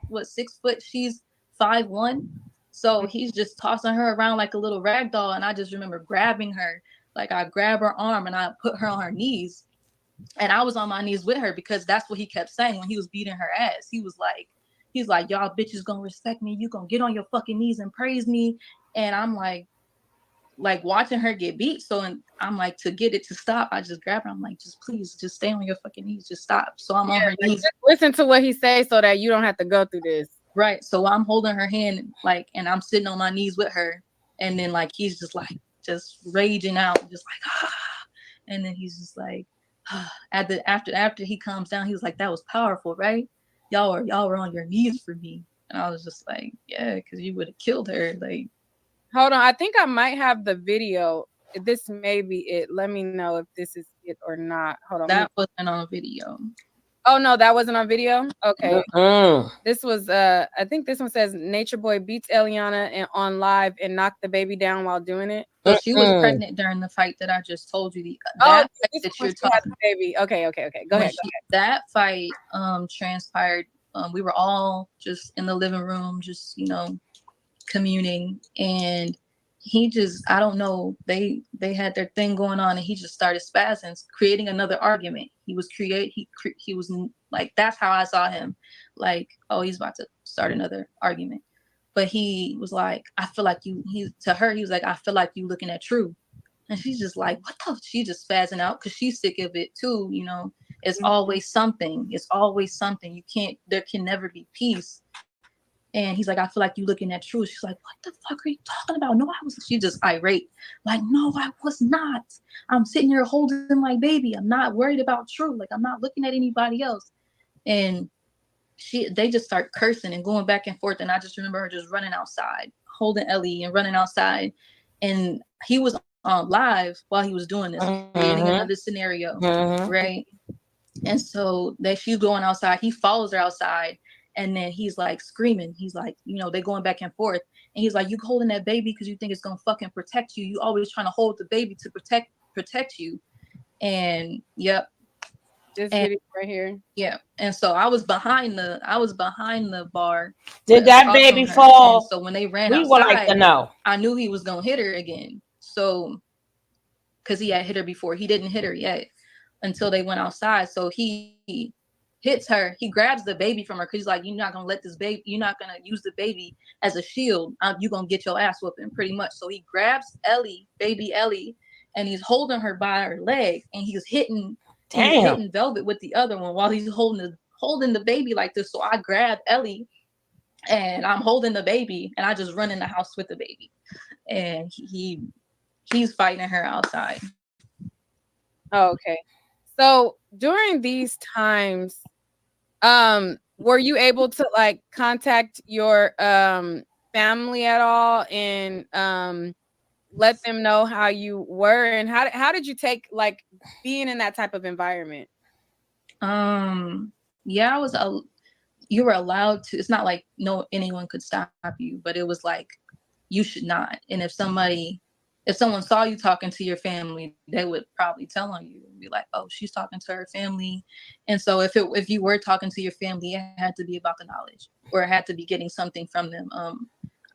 foot. She's 5'1". So he's just tossing her around like a little rag doll. And I just remember grabbing her. Like I grab her arm and I put her on her knees. And I was on my knees with her because that's what he kept saying when he was beating her ass. He's like, y'all bitches gonna respect me. You gonna get on your fucking knees and praise me. And I'm like watching her get beat. So I'm like, to get it to stop, I just grab her. I'm like, just please, just stay on your fucking knees. Just stop. So I'm on her knees. Just listen to what he says so that you don't have to go through this. Right. So I'm holding her hand, like, and I'm sitting on my knees with her. And then like, he's just like, just raging out, just like, ah. And then he's just like, after he calms down, he was like, that was powerful, right? Y'all were on your knees for me. And I was just like, yeah, because you would have killed her. Like, hold on, I think I might have the video. This may be it. Let me know if this is it or not. Hold on. That wasn't on video. Oh no, that wasn't on video. Okay. This was I think this one says Nature Boy beats Eliana and on live and knocked the baby down while doing it. So she was pregnant during the fight that I just told you. That fight that you're talking about. Baby. Okay. Go ahead. That fight transpired. We were all just in the living room, just, you know, communing, and he just, I don't know, they had their thing going on and he just started spazzing, creating another argument. He was like, that's how I saw him, like, oh, he's about to start another argument. But he was like, I feel like to her, he was like, I feel like you looking at True. And she's just like, what the? She just spazzing out because she's sick of it too, you know. It's always something. It's always something. There can never be peace. And he's like, I feel like you looking at truth. She's like, what the fuck are you talking about? No, I was. She just irate. Like, no, I was not. I'm sitting here holding my baby. I'm not worried about truth. Like, I'm not looking at anybody else. And they just start cursing and going back and forth. And I just remember her just running outside, holding Ellie and running outside. And he was on live while he was doing this, creating another scenario, right? And so she's going outside. He follows her outside. And then he's like screaming. He's like, you know, they're going back and forth. And he's like, you holding that baby because you think it's going to fucking protect you. You always trying to hold the baby to protect you. And yep. This video right here. Yeah. And so I was behind the bar. Did that baby fall? And so when they ran we outside, would like to know. I knew he was going to hit her again. So, because he had hit her before. He didn't hit her yet until they went outside. So he hits her. He grabs the baby from her because he's like, you're not gonna let this baby, you're not gonna use the baby as a shield. You're gonna get your ass whooping pretty much. So he grabs baby Ellie, and he's holding her by her leg, and he's hitting Velvet with the other one while he's holding the baby like this. So I grab Ellie and I'm holding the baby, and I just run in the house with the baby, and he's fighting her outside. Oh, okay. So during these times, were you able to like contact your family at all and let them know how you were, and how did you take like being in that type of environment? Yeah, you were allowed to. It's not like anyone could stop you, but it was like you should not. And if someone saw you talking to your family, they would probably tell on you and be like, oh, she's talking to her family. And so if you were talking to your family, it had to be about the knowledge, or it had to be getting something from them.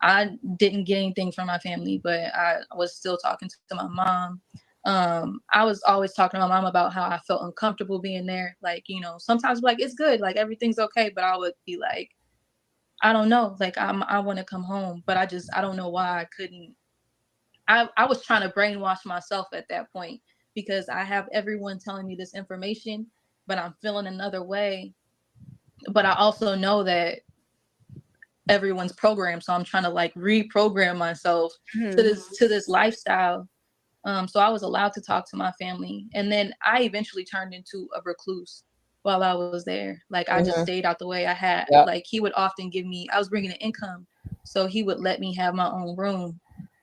I didn't get anything from my family, but I was still talking to my mom. I was always talking to my mom about how I felt uncomfortable being there. Like, you know, sometimes like, it's good, like everything's okay. But I would be like, I don't know, like I want to come home, but I don't know why I couldn't. I was trying to brainwash myself at that point, because I have everyone telling me this information, but I'm feeling another way. But I also know that everyone's programmed, so I'm trying to like reprogram myself to this lifestyle. So I was allowed to talk to my family, and then I eventually turned into a recluse while I was there. Like I just stayed out the way. I had like he would often give me. I was bringing an income, so he would let me have my own room.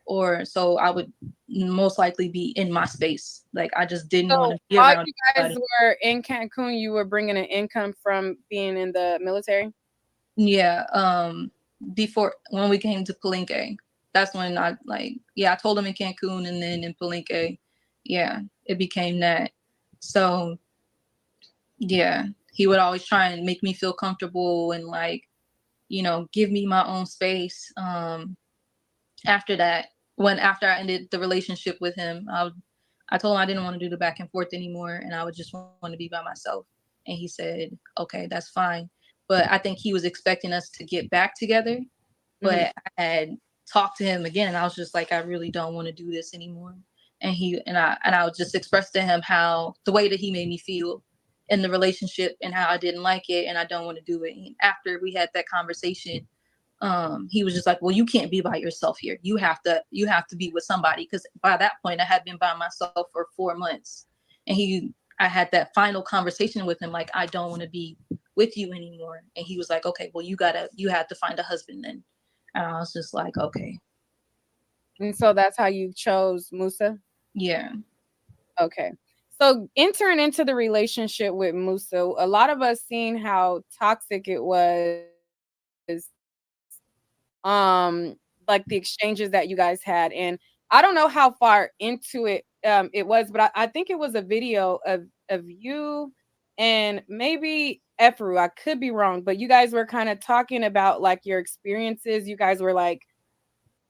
Or so I would most likely be in my space. Like I just didn't want to be around. You guys were in Cancun. You were bringing an income from being in the military. Yeah. Before, when we came to Palenque, that's when I told him in Cancun, and then in Palenque, yeah, it became that. So yeah, he would always try and make me feel comfortable and like, you know, give me my own space. After that. After I ended the relationship with him, I told him I didn't want to do the back and forth anymore, and I would just want to be by myself. And he said, okay, that's fine. But I think he was expecting us to get back together. But I had talked to him again, and I was just like, I really don't want to do this anymore. And I would just express to him how the way that he made me feel in the relationship and how I didn't like it and I don't want to do it. And after we had that conversation, he was just like, well, you can't be by yourself here. You have to be with somebody. Because by that point I had been by myself for 4 months, and I had that final conversation with him, like, I don't want to be with you anymore. And he was like, okay, well, you have to find a husband then. And I was just like, okay. And so that's how you chose Musa? Yeah. Okay. So entering into the relationship with Musa, a lot of us seen how toxic it was. Like the exchanges that you guys had, and I don't know how far into it it was, but I think it was a video of you and maybe Efru. I could be wrong, but you guys were kind of talking about like your experiences. You guys were like,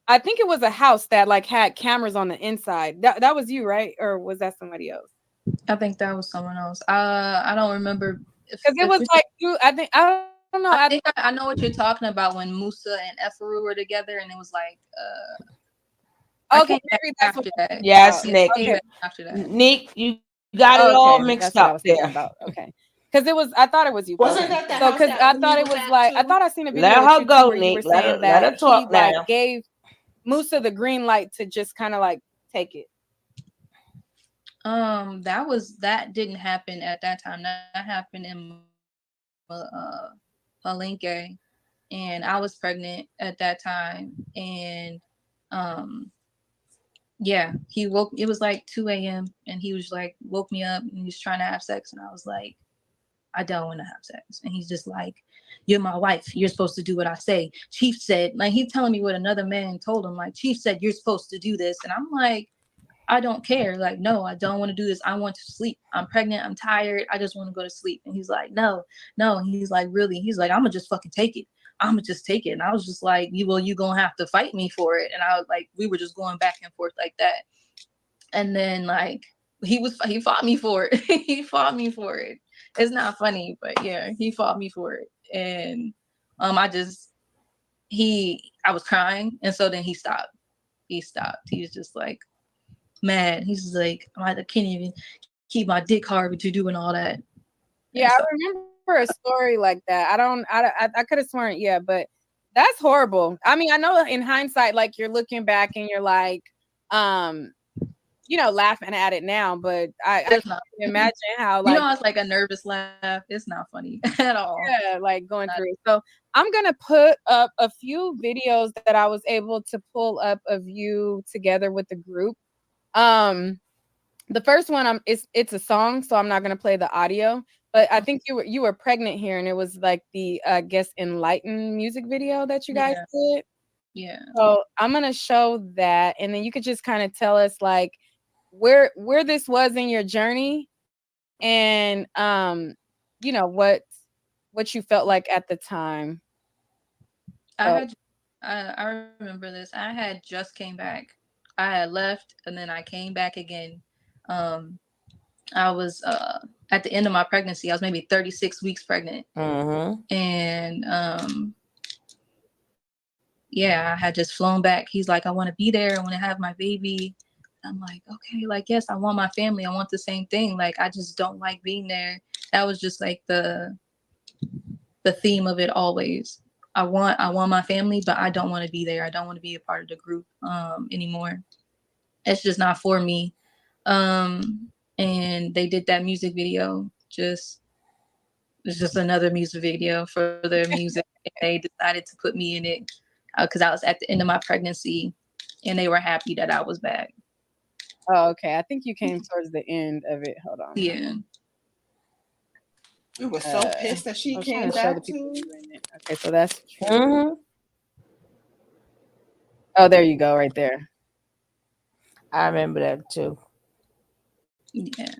I think it was a house that like had cameras on the inside. That was you, right? Or was that somebody else? I think that was someone else. I don't remember. Because it was like you. I don't know. I think I know what you're talking about, when Musa and Efru were together, and it was like okay, maybe that's after that. Yes, Nick. Okay. After that. Nick, you got it all mixed up there. Okay. Because I thought it was you. Wasn't that the So house because that I we thought it moved was back like I to? thought I seen a video Let with her you go, where you were Nick. Let saying her that talk he like now. gave Musa the green light to just kind of like take it. That didn't happen at that time. That happened in Palenque, and I was pregnant at that time. And yeah, he woke. It was like 2 a.m. and he was like woke me up and he was trying to have sex, and I was like, I don't want to have sex. And he's just like, you're my wife. You're supposed to do what I say. Chief said, like, he's telling me what another man told him. Like, Chief said, you're supposed to do this. And I'm like, I don't care. Like, no, I don't want to do this. I want to sleep. I'm pregnant. I'm tired. I just want to go to sleep. And he's like, no. And he's like, really? He's like, I'm going to just fucking take it. I'm going to just take it. And I was just like, you going to have to fight me for it. And I was like, we were just going back and forth like that. And then like, he fought me for it. He fought me for it. It's not funny, but yeah, he fought me for it. And I was crying. And so then he stopped. He was just like mad. He's just like, I can't even keep my dick hard with you doing all that. Yeah, so, I remember a story like that. I could have sworn, yeah, but that's horrible. I mean, I know in hindsight, like you're looking back and you're like, laughing at it now, but I can't imagine how like it's like a nervous laugh. It's not funny at all. Yeah, like going through. So I'm gonna put up a few videos that I was able to pull up of you together with the group. The first one it's a song, so I'm not gonna play the audio, but I think you were pregnant here, and it was like the I guess Enlighten music video that you guys did. Yeah. So I'm gonna show that, and then you could just kind of tell us like where this was in your journey, and what you felt like at the time. I remember this. I had just came back. I had left and then I came back again. I was at the end of my pregnancy. I was maybe 36 weeks pregnant. Mm-hmm. And yeah, I had just flown back. He's like, I want to be there. I want to have my baby. I'm like, okay, like, yes, I want my family. I want the same thing. Like, I just don't like being there. That was just like the theme of it always. I want my family, but I don't want to be there. I don't want to be a part of the group anymore. It's just not for me. And they did that music video. It's just another music video for their music. They decided to put me in it because I was at the end of my pregnancy, and they were happy that I was back. Oh, okay. I think you came towards the end of it. Hold on. Yeah. We were so pissed that she came back to. Okay, so that's true. Mm-hmm. Oh, there you go, right there. I remember that too. Yeah.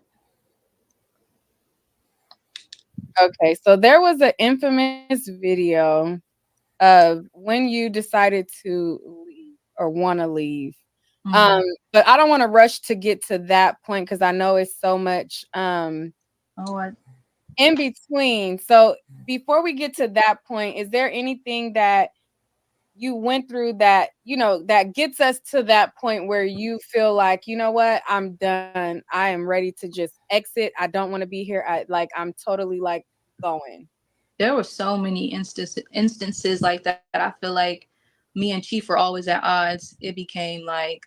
Okay, so there was an infamous video of when you decided to leave or want to leave. Mm-hmm. But I don't want to rush to get to that point because I know it's so much in between. So before we get to that point, is there anything that you went through that, that gets us to that point where you feel like, you know what, I'm done. I am ready to just exit. I don't want to be here. I'm totally like going. There were so many instances like that I feel like me and Chief were always at odds. It became like,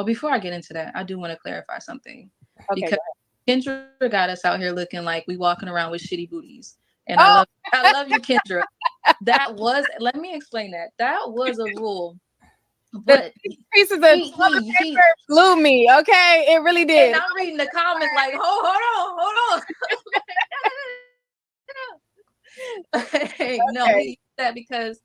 before I get into that, I do want to clarify something. Okay, because Kendra got us out here looking like we walking around with shitty booties. And I love you, Kendra. Let me explain that. That was a rule. But pieces of paper blew me. Okay, it really did. And I'm reading the comments like, hold on. No, we did that because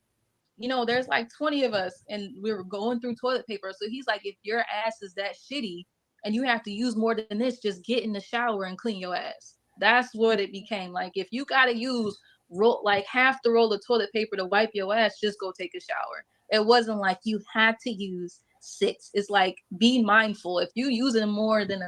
there's like 20 of us and we were going through toilet paper. So he's like, if your ass is that shitty and you have to use more than this, just get in the shower and clean your ass. That's what it became. Like, if you got to use half the roll of toilet paper to wipe your ass, just go take a shower. It wasn't like you had to use 6. It's like, be mindful. If you using more than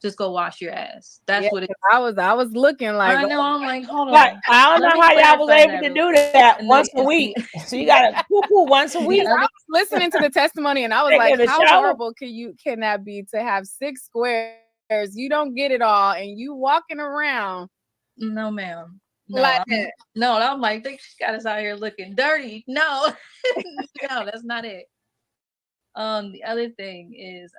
just go wash your ass. That's what it is. I was looking like, I know. I'm like, hold on. But I don't know how y'all was able to do that once a week. So you got to poo once a week. I was listening to the testimony and I was like, how horrible can that be to have 6 squares you don't get it all, and you walking around. No, ma'am. No, Like no, I'm like, think she got us out here looking dirty. No, no, that's not it. The other thing is,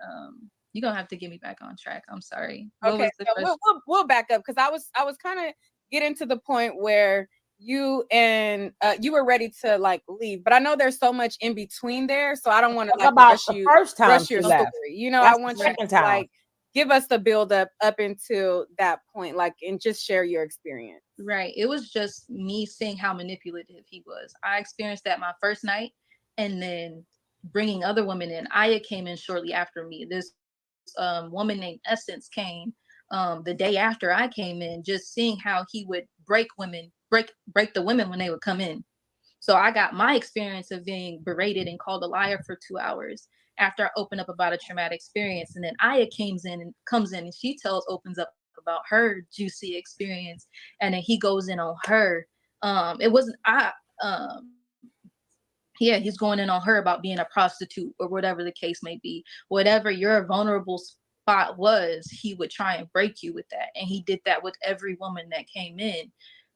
you're gonna have to get me back on track. I'm sorry. What okay, was the so we'll back up, because I was kind of getting to the point where you were ready to like leave, but I know there's so much in between there, so I don't want to like about rush the you, first time rush she your left. story. You know, That's I want the you second to time. like give us the build up into that point, like, and just share your experience. Right. It was just me seeing how manipulative he was. I experienced that my first night, and then bringing other women in. Aya came in shortly after me. This woman named Essence came the day after I came in. Just seeing how he would break the women when they would come in. So I got my experience of being berated and called a liar for 2 hours after I opened up about a traumatic experience. And then Aya comes in and she opens up about her juicy experience. And then he goes in on her. It wasn't he's going in on her about being a prostitute or whatever the case may be. Whatever your vulnerable spot was, he would try and break you with that. And he did that with every woman that came in.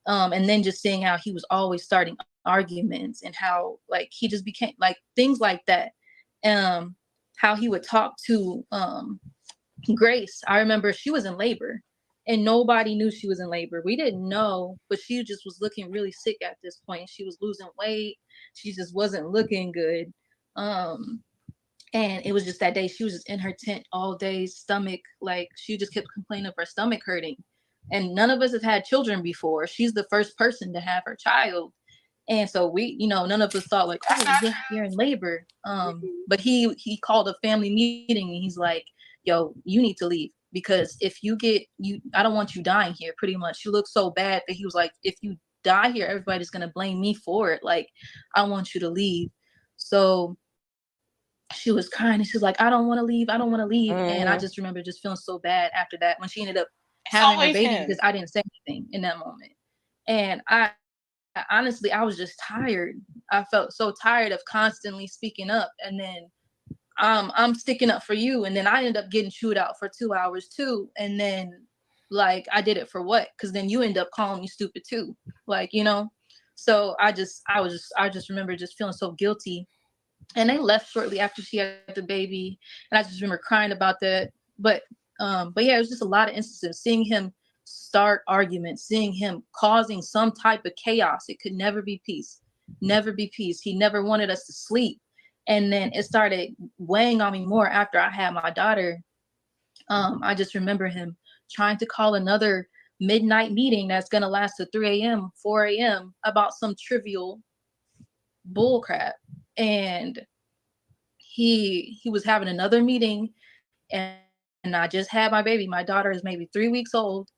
And then just seeing how he was always starting arguments, and how like he just became like things like that. How he would talk to Grace. I remember she was in labor, and nobody knew she was in labor. We didn't know, but she just was looking really sick at this point. She was losing weight. She just wasn't looking good. And it was just that day she was just in her tent all day, stomach, like she just kept complaining of her stomach hurting. And none of us have had children before. She's the first person to have her child. And so we, none of us thought like, oh, you're in labor. But he called a family meeting, and he's like, yo, you need to leave, because if I don't want you dying here, pretty much. She looked so bad that he was like, if you die here, everybody's going to blame me for it. Like, I want you to leave. So she was crying, and she's like, I don't want to leave. I don't want to leave. And I just remember just feeling so bad after that when she ended up having her baby, because I didn't say anything in that moment. And honestly, I was just tired. I felt so tired of constantly speaking up, and then I'm sticking up for you, and then I ended up getting chewed out for 2 hours too. And then like, I did it for what? Because then you end up calling me stupid too, like, so I just remember just feeling so guilty. And they left shortly after she had the baby, and I just remember crying about that. But yeah, it was just a lot of instances, seeing him start arguments, seeing him causing some type of chaos. It could never be peace. He never wanted us to sleep. And then it started weighing on me more after I had my daughter. I just remember him trying to call another midnight meeting that's going to last to 3 a.m., 4 a.m. about some trivial bull crap. And he was having another meeting, and I just had my baby. My daughter is maybe 3 weeks old,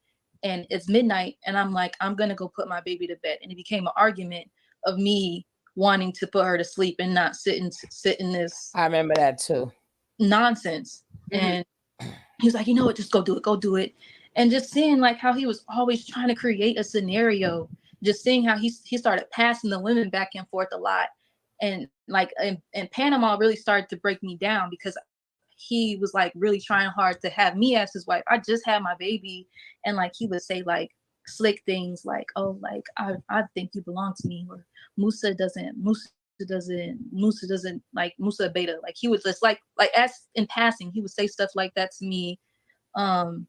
and it's midnight, and I'm like, I'm gonna go put my baby to bed. And it became an argument of me wanting to put her to sleep and not sit in this. I remember that too. Nonsense. Mm-hmm. And he was like, you know what, just go do it. And just seeing like how he was always trying to create a scenario, just seeing how he started passing the women back and forth a lot. And like, and Panama really started to break me down, because he was like really trying hard to have me as his wife. I just had my baby, and like he would say like slick things like, oh, like I think you belong to me, or Musa doesn't like Musa Beta. Like he would just like as in passing, he would say stuff like that to me. And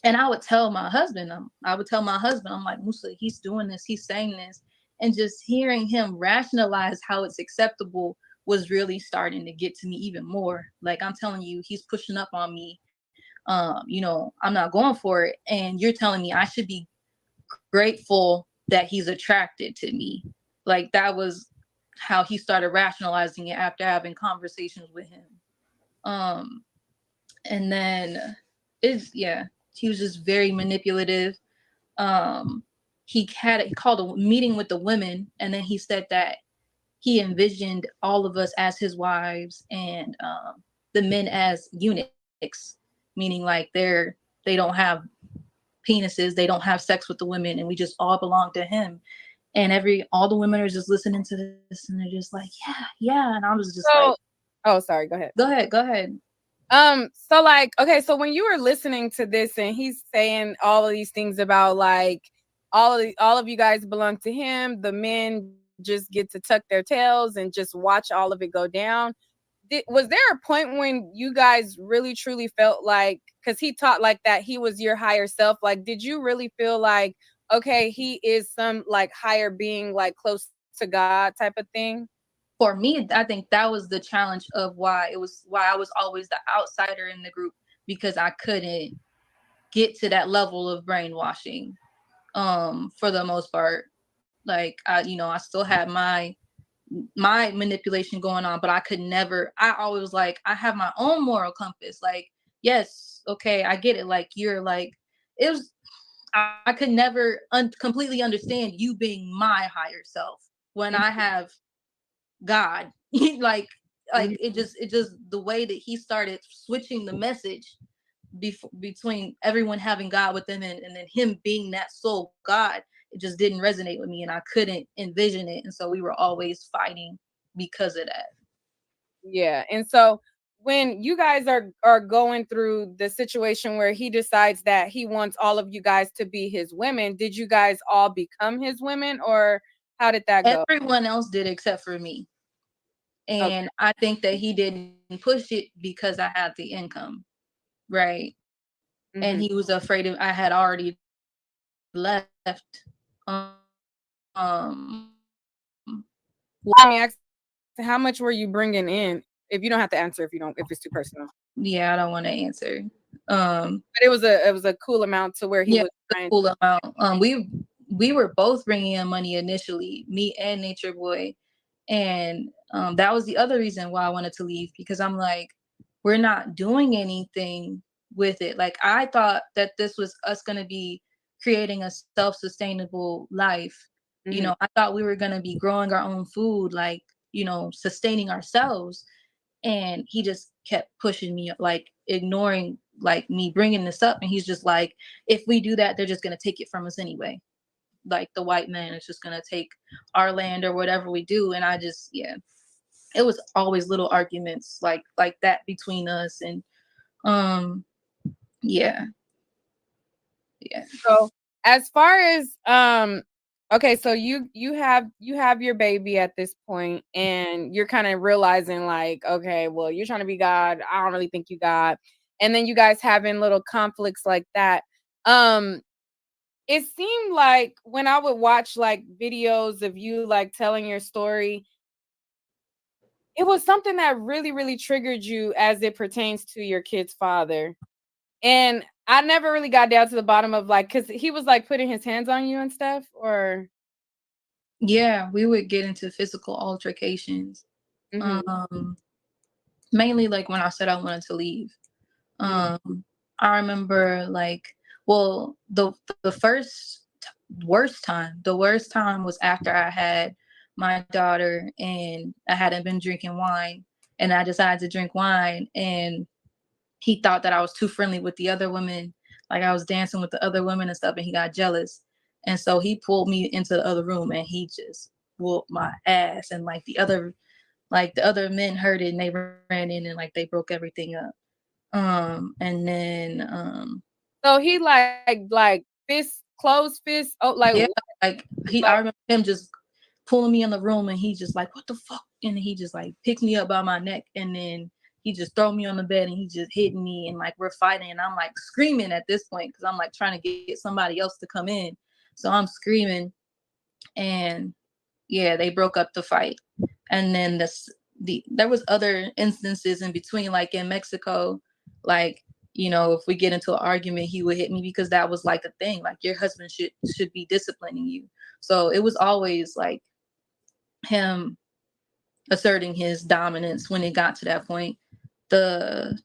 I would tell my husband, I'm like, Musa, he's doing this, he's saying this. And just hearing him rationalize how it's acceptable was really starting to get to me even more. Like, I'm telling you, he's pushing up on me. I'm not going for it. And you're telling me I should be grateful that he's attracted to me. Like, that was how he started rationalizing it after having conversations with him. And then he was just very manipulative. He called a meeting with the women, and then he said that he envisioned all of us as his wives, and the men as eunuchs, meaning like they don't have penises, they don't have sex with the women, and we just all belong to him. And all the women are just listening to this, and they're just like, yeah. And I was just like, oh, sorry, go ahead. Go ahead. So like, okay, so when you were listening to this and he's saying all of these things about like all of you guys belong to him, the men just get to tuck their tails and just watch all of it go down. Was there a point when you guys really truly felt like, because he taught like that he was your higher self, like did you really feel like, okay, he is some like higher being, like close to God type of thing? For me, I think that was the challenge of why I was always the outsider in the group, because I couldn't get to that level of brainwashing. For the most part, like I still had my manipulation going on, but I always was like, I have my own moral compass. Like, yes, okay, I get it. Like, you're like, it was, I could never completely understand you being my higher self when I have God. like it just the way that he started switching the message between everyone having God within and then him being that sole God, it just didn't resonate with me and I couldn't envision it. And so we were always fighting because of that. Yeah. And so when you guys are going through the situation where he decides that he wants all of you guys to be his women, did you guys all become his women, or how did that go? Everyone else did except for me. And I think that he didn't push it because I had the income, right? Mm-hmm. And he was afraid of I had already left. Let me ask, how much were you bringing in? If you don't have to answer, if it's too personal. Yeah, I don't want to answer. But it was a cool amount to where he was trying. Cool amount. We were both bringing in money initially, me and Nature Boy, and that was the other reason why I wanted to leave, because I'm like, we're not doing anything with it. Like, I thought that this was us going to be creating a self-sustainable life. Mm-hmm. I thought we were going to be growing our own food, like, sustaining ourselves. And he just kept pushing me, like ignoring like me bringing this up, and he's just like, if we do that, they're just going to take it from us anyway. Like, the white man is just going to take our land or whatever we do. And I just, yeah, it was always little arguments like that between us. And yeah. So as far as okay, so you have your baby at this point, and you're kind of realizing like, okay, well, you're trying to be God, I don't really think you God. And then you guys having little conflicts like that. It seemed like when I would watch like videos of you like telling your story, it was something that really, really triggered you as it pertains to your kid's father. And I never really got down to the bottom of like, because he was like putting his hands on you and stuff, or Yeah, we would get into physical altercations. mm-hmm. Mainly like when I said I wanted to leave. I remember like, well, the worst time was after I had my daughter and I hadn't been drinking wine, and I decided to drink wine, and he thought that I was too friendly with the other women, like I was dancing with the other women and stuff, and he got jealous. And so he pulled me into the other room and he just whooped my ass, and the other men heard it and they ran in and like they broke everything up. And then So he like fist, closed fist. Oh, like yeah, I remember him just pulling me in the room, and he just like, what the fuck? And he just like picked me up by my neck, and then he just throw me on the bed and he just hit me, and like we're fighting, and I'm like screaming at this point because I'm like trying to get somebody else to come in. So I'm screaming, and yeah, they broke up the fight. And then there was other instances in between, like in Mexico, like, if we get into an argument, he would hit me because that was like a thing, like your husband should be disciplining you. So it was always like him asserting his dominance when it got to that point. The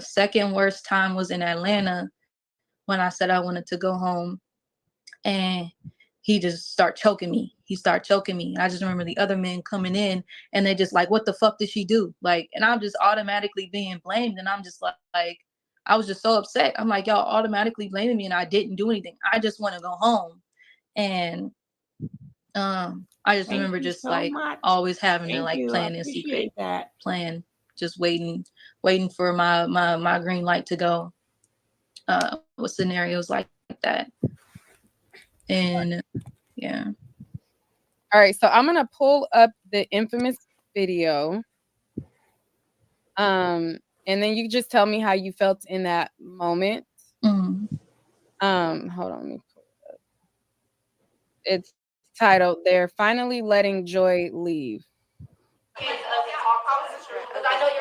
second worst time was in Atlanta when I said I wanted to go home, and he just started choking me. I just remember the other men coming in and they just like, what the fuck did she do? Like, and I'm just automatically being blamed. And I'm just like, I was just so upset. I'm like, y'all automatically blaming me and I didn't do anything. I just want to go home. And I just remember just so like much. Always having to like plan in secret, plan just waiting for my green light to go. With scenarios like that. And yeah. All right, so I'm gonna pull up the infamous video. And then you just tell me how you felt in that moment. Mm. Hold on, let me pull it up. It's titled "They're Finally Letting Joy Leave."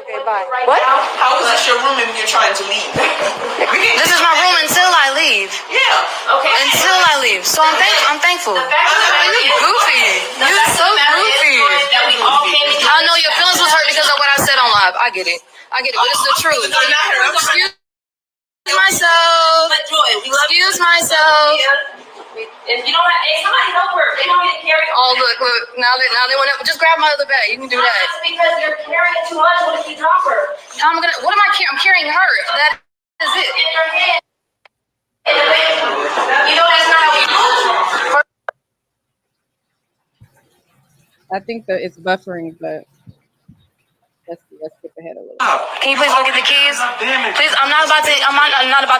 Okay, bye. What? How is this your room if you're trying to leave? This is my room until I leave. Yeah. Okay. Until I leave. So I'm thankful. You goofy. You're so goofy. I know your feelings was hurt because of what I said on live. I get it, but it's the truth. Excuse myself. Excuse myself. If you don't have, hey, somebody help her. They want me to carry. Oh look. Now they want to just grab my other bag. You can do that. That's because you're carrying too much. What if you drop her? What am I carrying? I'm carrying her. That is it. In your hand. In the bed. You know that's not how we move. I think that it's buffering, but let's skip ahead a little. Can you please go get the keys? Please, I'm not about to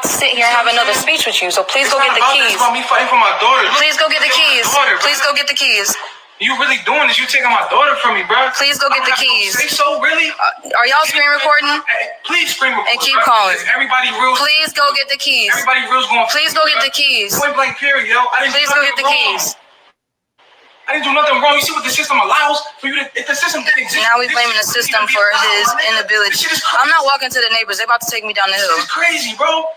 sit here and have another speech with you. So please go get the keys. It's about me fighting for my daughter. Please go get the keys. Please go get the keys. You really doing this? You taking my daughter from me, bro? Please go get the keys. Say so, really? Are y'all screen recording? Please screen record. And keep calling. Everybody real. Please go get the keys. Everybody real's going. Please go get the keys. Point blank period, yo. Please go get the keys. I didn't do nothing wrong. You see what the system allows for you to, if the system didn't exist. Now we blaming the system for his inability. I'm not walking to the neighbors. They're about to take me down the hill. This is crazy, bro.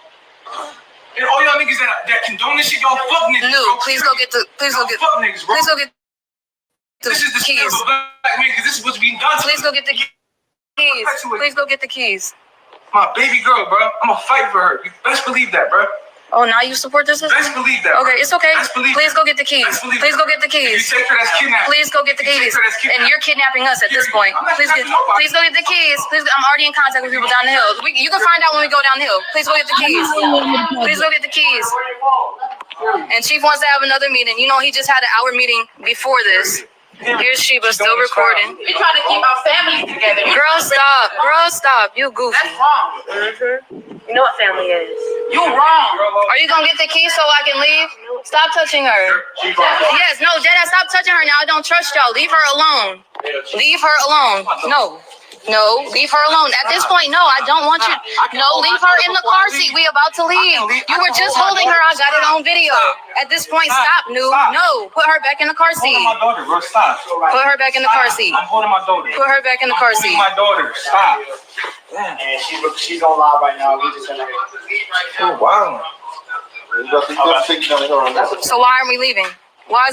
And all y'all niggas that condone this shit, y'all fuck niggas. No, please go get the keys. This is the keys. Of a black man, because this is what's being done. Please go get the keys. Please go get the keys. My baby girl, bro. I'm gonna fight for her. You best believe that, bro. Oh, now you support this system? Best believe that. Okay, it's okay. Please go get the keys. Please go get the keys. If you take her, that's kidnapping. Please go get the keys. And you're kidnapping us at this point. Please go get the keys. Please, I'm already in contact with people down the hill. You can find out when we go down the hill. Please go get the keys. Please go get the keys. And Chief wants to have another meeting. You know, he just had an hour meeting before this. Here's Sheba still recording. We trying to keep our families together. Girl, stop. You goofy. That's wrong. You know what family is. You wrong. Are you gonna get the keys so I can leave? Stop touching her. Yes, no, Jada, stop touching her now. I don't trust y'all. Leave her alone. Leave her alone. No, leave her alone. At this point, no, I don't want you. No, leave her in the car seat. We about to leave. You were just holding her. I got it on video. At this point, stop, No, put her back in the car seat. My daughter, bro, stop. Put her back in the car seat. I'm holding my daughter. Put her back in the car seat. My daughter, stop. And she's on live right now. We just gonna. Oh wow. So why aren't we leaving? Why are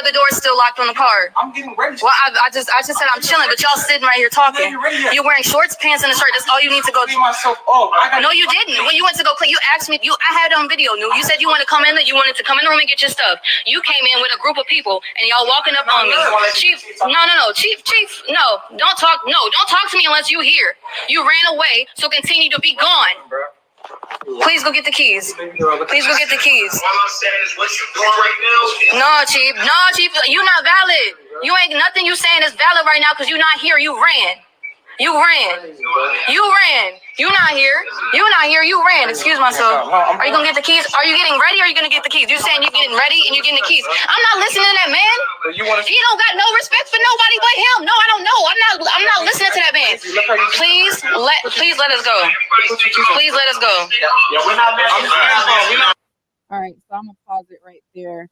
the doors still locked on the car? I'm getting ready. Well, I just said I'm chilling, but y'all sitting right here talking. You're wearing shorts, pants, and a shirt. That's all you need to go. Myself off. No, you didn't. When you went to go clean, you asked me. I had it on video. You said you wanted to come in. You wanted to come in the room and get your stuff. You came in with a group of people, and y'all walking up on me. Chief, no, Chief, no, don't talk. No, don't talk to me unless you here. You ran away, so continue to be gone. Please go get the keys. Please go get the keys. All I'm saying is what you doing right now. No, Chief, you not valid. You ain't nothing you saying is valid right now because you not here. You ran. You not here. You ran. Excuse myself. Are you gonna get the keys? Are you getting ready or are you gonna get the keys? You saying you're getting ready and you're getting the keys. I'm not listening to that man. He don't got no respect for nobody but him. No, I don't know. I'm not listening to that man. Please let us go. Please let us go. All right, so I'm gonna pause it right there.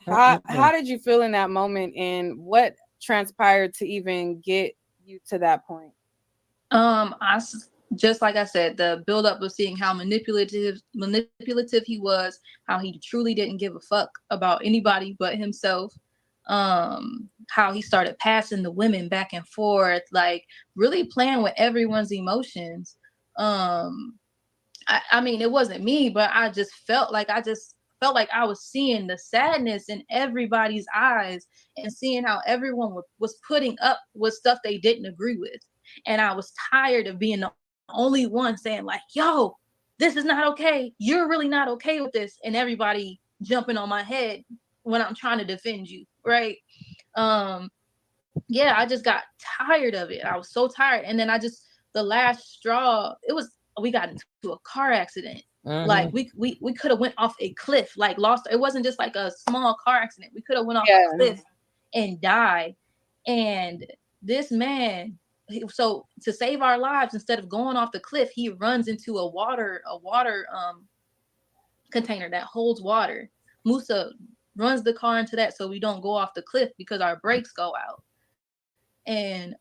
How did you feel in that moment, and what transpired to even get you to that point? Just like I said, the buildup of seeing how manipulative he was, how he truly didn't give a fuck about anybody but himself. How he started passing the women back and forth, like really playing with everyone's emotions. I mean, it wasn't me, but I just felt like I was seeing the sadness in everybody's eyes and seeing how everyone was putting up with stuff they didn't agree with. And I was tired of being the only one saying like, yo, this is not okay. You're really not okay with this. And everybody jumping on my head when I'm trying to defend you. Right. yeah, I just got tired of it. I was so tired. And then the last straw, we got into a car accident. Like we could have went off a cliff, like lost. It wasn't just like a small car accident. We could have went off a cliff and died. And this man, so to save our lives, instead of going off the cliff, he runs into a water container that holds water. Musa runs the car into that so we don't go off the cliff because our brakes go out. And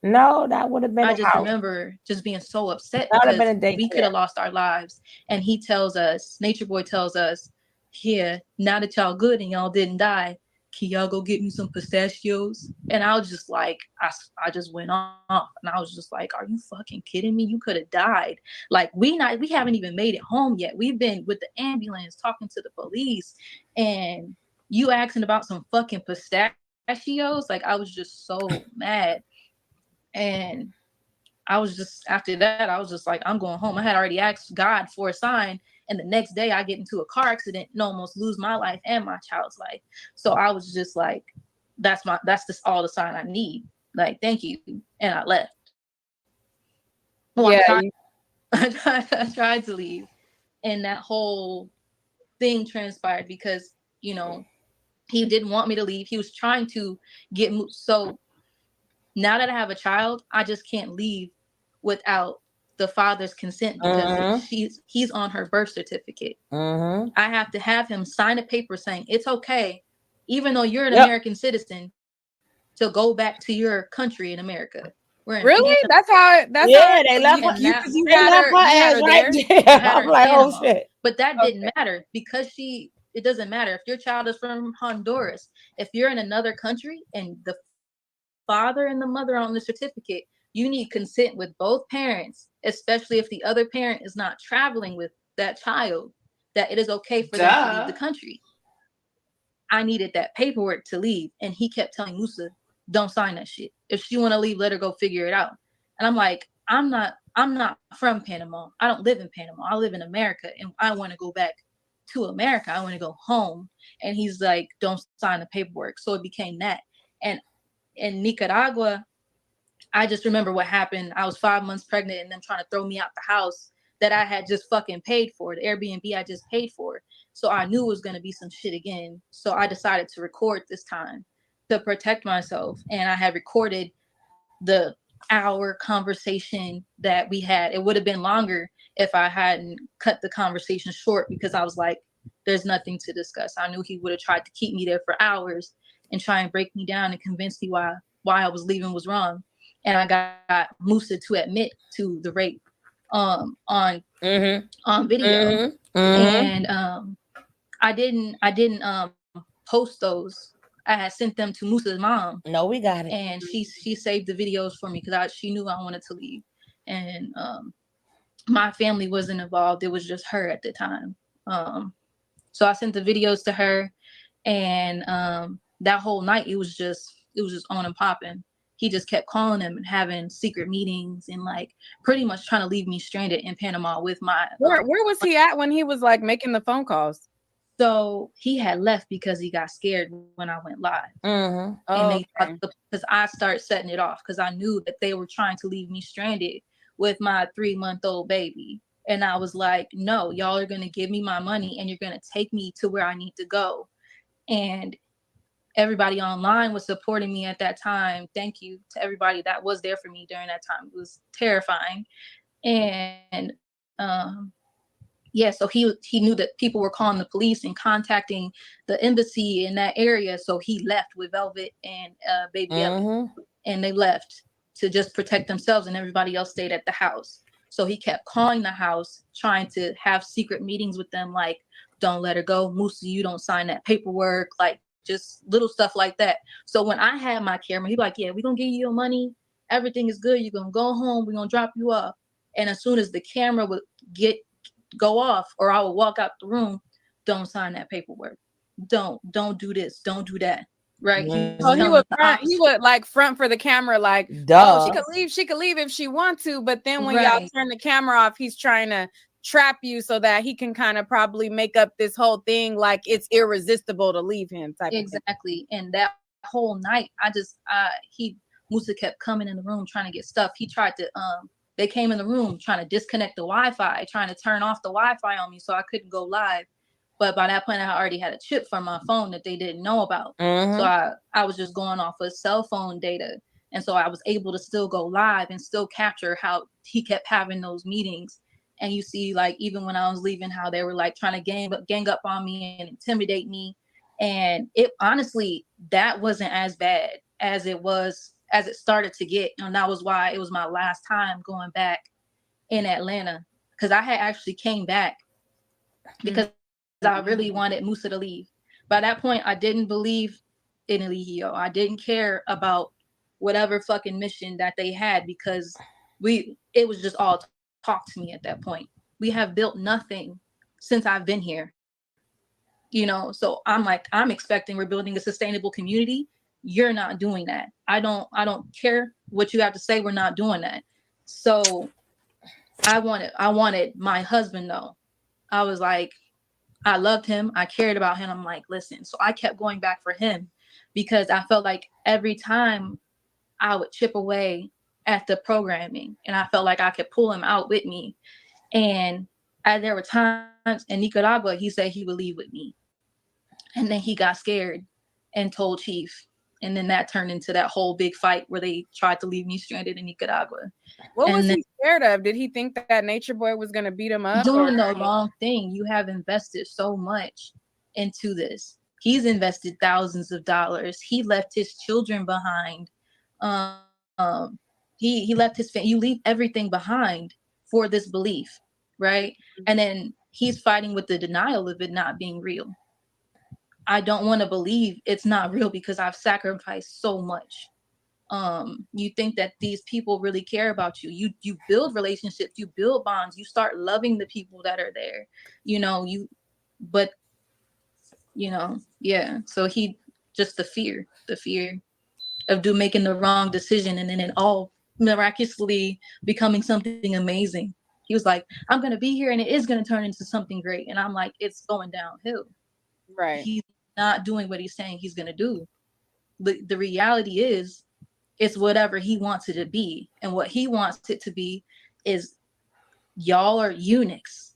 no, that would have been. I just remember just being so upset because we could have lost our lives. And he tells us, Nature Boy tells us, here, now that y'all good and y'all didn't die, can y'all go get me some pistachios? And I was just like, I just went off, and I was just like, are you fucking kidding me? You could have died. Like we haven't even made it home yet. We've been with the ambulance talking to the police, and you asking about some fucking pistachios. Like I was just so mad. And I was just, after that, I was just like, I'm going home. I had already asked God for a sign, and the next day I get into a car accident and almost lose my life and my child's life. So I was just like, that's just all the sign I need. Like, thank you. And I left. Well, yeah, I tried to leave, and that whole thing transpired because, you know, he didn't want me to leave. He was trying to get moved. So now that I have a child, I just can't leave without the father's consent because he's on her birth certificate. I have to have him sign a paper saying it's okay, even though you're an American citizen, to go back to your country in America. Really? That's how they left her ass right there. I'm like, oh shit. But that didn't matter because it doesn't matter if your child is from Honduras. If you're in another country and the father and the mother on the certificate, you need consent with both parents, especially if the other parent is not traveling with that child, that it is okay for them to leave the country. I needed that paperwork to leave, and he kept telling Musa, don't sign that shit. If she want to leave, let her go figure it out. And I'm like, I'm not from Panama. I don't live in Panama. I live in America, and I want to go back to America. I want to go home. And he's like, don't sign the paperwork. So it became that. And in Nicaragua, I just remember what happened. I was 5 months pregnant and them trying to throw me out the house that I had just fucking paid for, the Airbnb I just paid for. So I knew it was going to be some shit again. So I decided to record this time to protect myself. And I had recorded the hour conversation that we had. It would have been longer if I hadn't cut the conversation short because I was like, there's nothing to discuss. I knew he would have tried to keep me there for hours and try and break me down and convince me why I was leaving was wrong. And I got Musa to admit to the rape on video. And I didn't post those. I had sent them to Musa's mom. No, we got it. And she saved the videos for me because she knew I wanted to leave. And my family wasn't involved. It was just her at the time. So I sent the videos to her, and that whole night it was just on and popping. He just kept calling him and having secret meetings and like pretty much trying to leave me stranded in Panama with my. Where was he at when he was like making the phone calls? So he had left because he got scared when I went live. Because I started setting it off because I knew that they were trying to leave me stranded with my 3-month-old baby. And I was like, no, y'all are going to give me my money and you're going to take me to where I need to go. And everybody online was supporting me at that time. Thank you to everybody that was there for me during that time. It was terrifying. And so he knew that people were calling the police and contacting the embassy in that area. So he left with Velvet and baby Evan, and they left to just protect themselves, and everybody else stayed at the house. So he kept calling the house, trying to have secret meetings with them, like, don't let her go. Musa, you don't sign that paperwork, like just little stuff like that. So when I had my camera, he'd be like, yeah, we're going to give you your money. Everything is good. You're going to go home. We're going to drop you off. And as soon as the camera would go off, or I would walk out the room, don't sign that paperwork. Don't do this. Don't do that. Right. So he would like front for the camera, like, oh, she could leave if she wants to. But then when y'all turn the camera off, he's trying to trap you so that he can kind of probably make up this whole thing like it's irresistible to leave him. Exactly. And that whole night, Musa kept coming in the room trying to get stuff. He tried to, they came in the room trying to disconnect the Wi-Fi, trying to turn off the Wi-Fi on me so I couldn't go live. But by that point, I already had a chip for my phone that they didn't know about. So I was just going off of cell phone data. And so I was able to still go live and still capture how he kept having those meetings. And you see, like, even when I was leaving, how they were like trying to gang up on me and intimidate me. And it honestly, that wasn't as bad as it started to get. And that was why it was my last time going back in Atlanta, because I had actually came back because I really wanted Musa to leave. By that point, I didn't believe in Eligio. I didn't care about whatever fucking mission that they had, because it was just all talk to me at that point. We have built nothing since I've been here. So I'm expecting we're building a sustainable community. You're not doing that. I don't care what you have to say. We're not doing that. So I wanted my husband though. I was like, I loved him. I cared about him. I'm like, listen. So I kept going back for him because I felt like every time I would chip away at the programming and I felt like I could pull him out with me. And there were times in Nicaragua, he said he would leave with me. And then he got scared and told Chief. And then that turned into that whole big fight where they tried to leave me stranded in Nicaragua. What was he scared of? Did he think that Nature Boy was going to beat him up? Doing the wrong thing. You have invested so much into this. He's invested thousands of dollars. He left his children behind. He left his family. You leave everything behind for this belief, right? And then he's fighting with the denial of it not being real. I don't want to believe it's not real because I've sacrificed so much. You think that these people really care about you. You build relationships, you build bonds, you start loving the people that are there. So he just the fear of making the wrong decision and then it all miraculously becoming something amazing. He was like, I'm gonna be here and it is gonna turn into something great. And I'm like, it's going downhill. Right. He's not doing what he's saying he's gonna do. The reality is it's whatever he wants it to be. And what he wants it to be is y'all are eunuchs.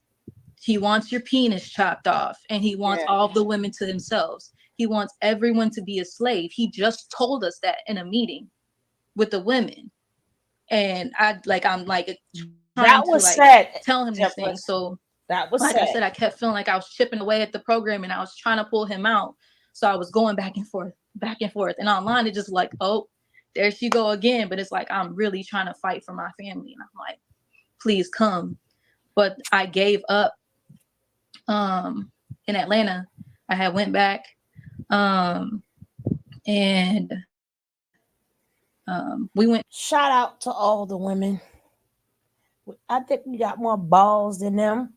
He wants your penis chopped off and he wants all the women to themselves. He wants everyone to be a slave. He just told us that in a meeting with the women. And I'm that was sad. Tell him these things. So that was like sad. I said, I kept feeling like I was chipping away at the program and I was trying to pull him out. So I was going back and forth. And online, it's just like, oh, there she go again. But it's like, I'm really trying to fight for my family. And I'm like, please come. But I gave up in Atlanta. I had went back we went. Shout out to all the women. I think we got more balls than them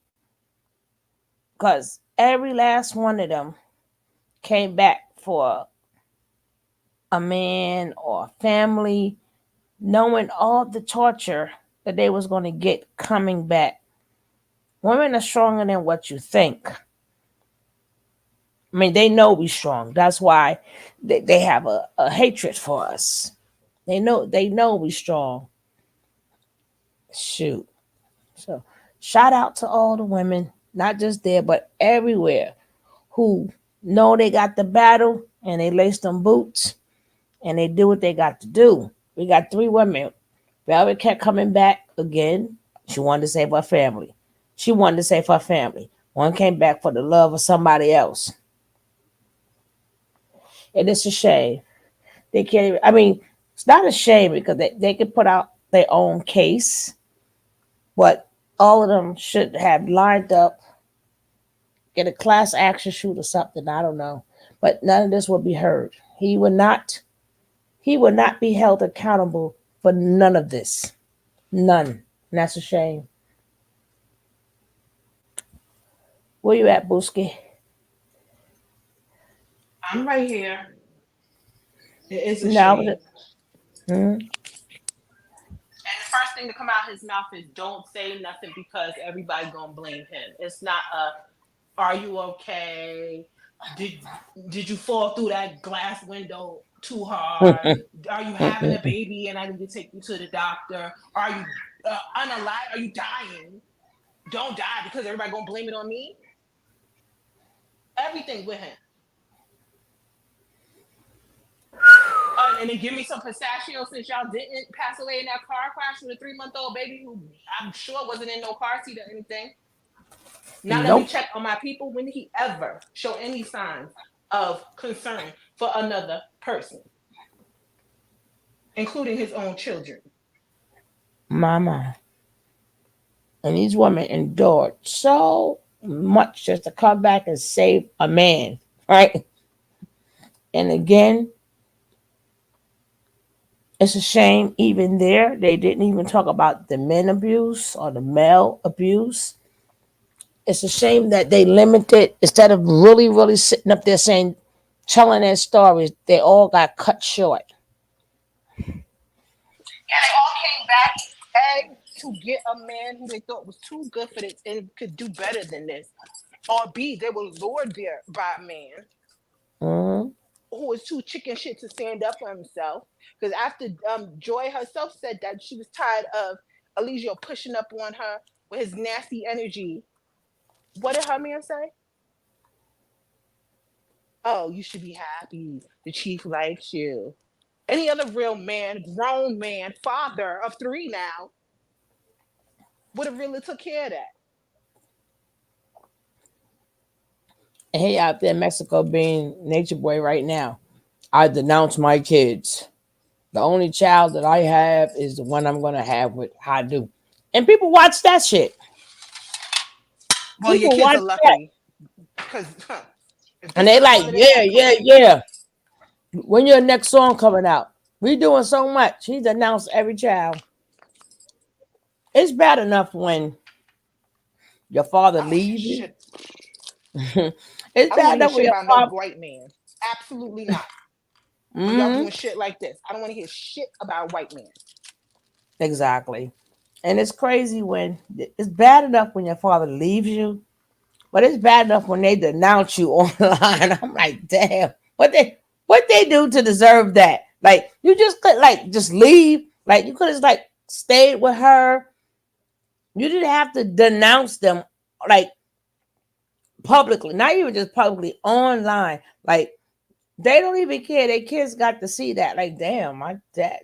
because every last one of them came back for a man or family, knowing all the torture that they was going to get coming back. Women are stronger than what you think. I mean, they know we strong. That's why they have a hatred for us. They know we strong. Shoot. So shout out to all the women, not just there, but everywhere, who know they got the battle and they lace them boots and they do what they got to do. We got 3 women. Velvet kept coming back again. She wanted to save her family. One came back for the love of somebody else. And it's a shame. They can't even, I mean, it's not a shame because they can put out their own case, but all of them should have lined up, get a class action suit or something. I don't know. But none of this will be heard. He will not be held accountable for none of this. None. And that's a shame. Where you at, Booski? I'm right here. It is a shame. And the first thing to come out his mouth is don't say nothing because everybody gonna blame him. It's not are you okay? Did you fall through that glass window too hard? Are you having a baby and I need to take you to the doctor? Are you unalive? Are you dying? Don't die because everybody gonna blame it on me. Everything with him. And then give me some pistachio since y'all didn't pass away in that car crash with a 3-month-old baby who I'm sure wasn't in no car seat or anything. Now let me check on my people. When did he ever show any signs of concern for another person, including his own children? Mama. And these women endured so much just to come back and save a man, right? And again, it's a shame even there, they didn't even talk about the men abuse or the male abuse. It's a shame that they limited, instead of really, really sitting up there saying, telling their stories, they all got cut short. And they all came back A, to get a man who they thought was too good for this and could do better than this. Or B, they were lured there by a man who was too chicken shit to stand up for himself. Because after Joy herself said that she was tired of Eligio pushing up on her with his nasty energy, what did her man say? Oh, you should be happy. The chief likes you. Any other real man, grown man, father of 3 now, would have really took care of that. And he out there in Mexico being nature boy right now. I denounce my kids. The only child that I have is the one I'm going to have with Hadu. And people watch that shit. Well, people your kids are lucky. And they like, yeah. When your next song coming out? We doing so much. He's announced every child. It's bad enough when your father leaves you. It's bad enough when your father... no white man. Absolutely not. When y'all doing shit like this, I don't want to hear shit about a white man. Exactly. And it's crazy when it's bad enough when your father leaves you, but it's bad enough when they denounce you online. I'm like, damn, what they do to deserve that? Like, you just could just leave. Like, you could have like stayed with her. You didn't have to denounce them like publicly, not even just publicly, online. Like, they don't even care. Their kids got to see that. Like, damn, my dad.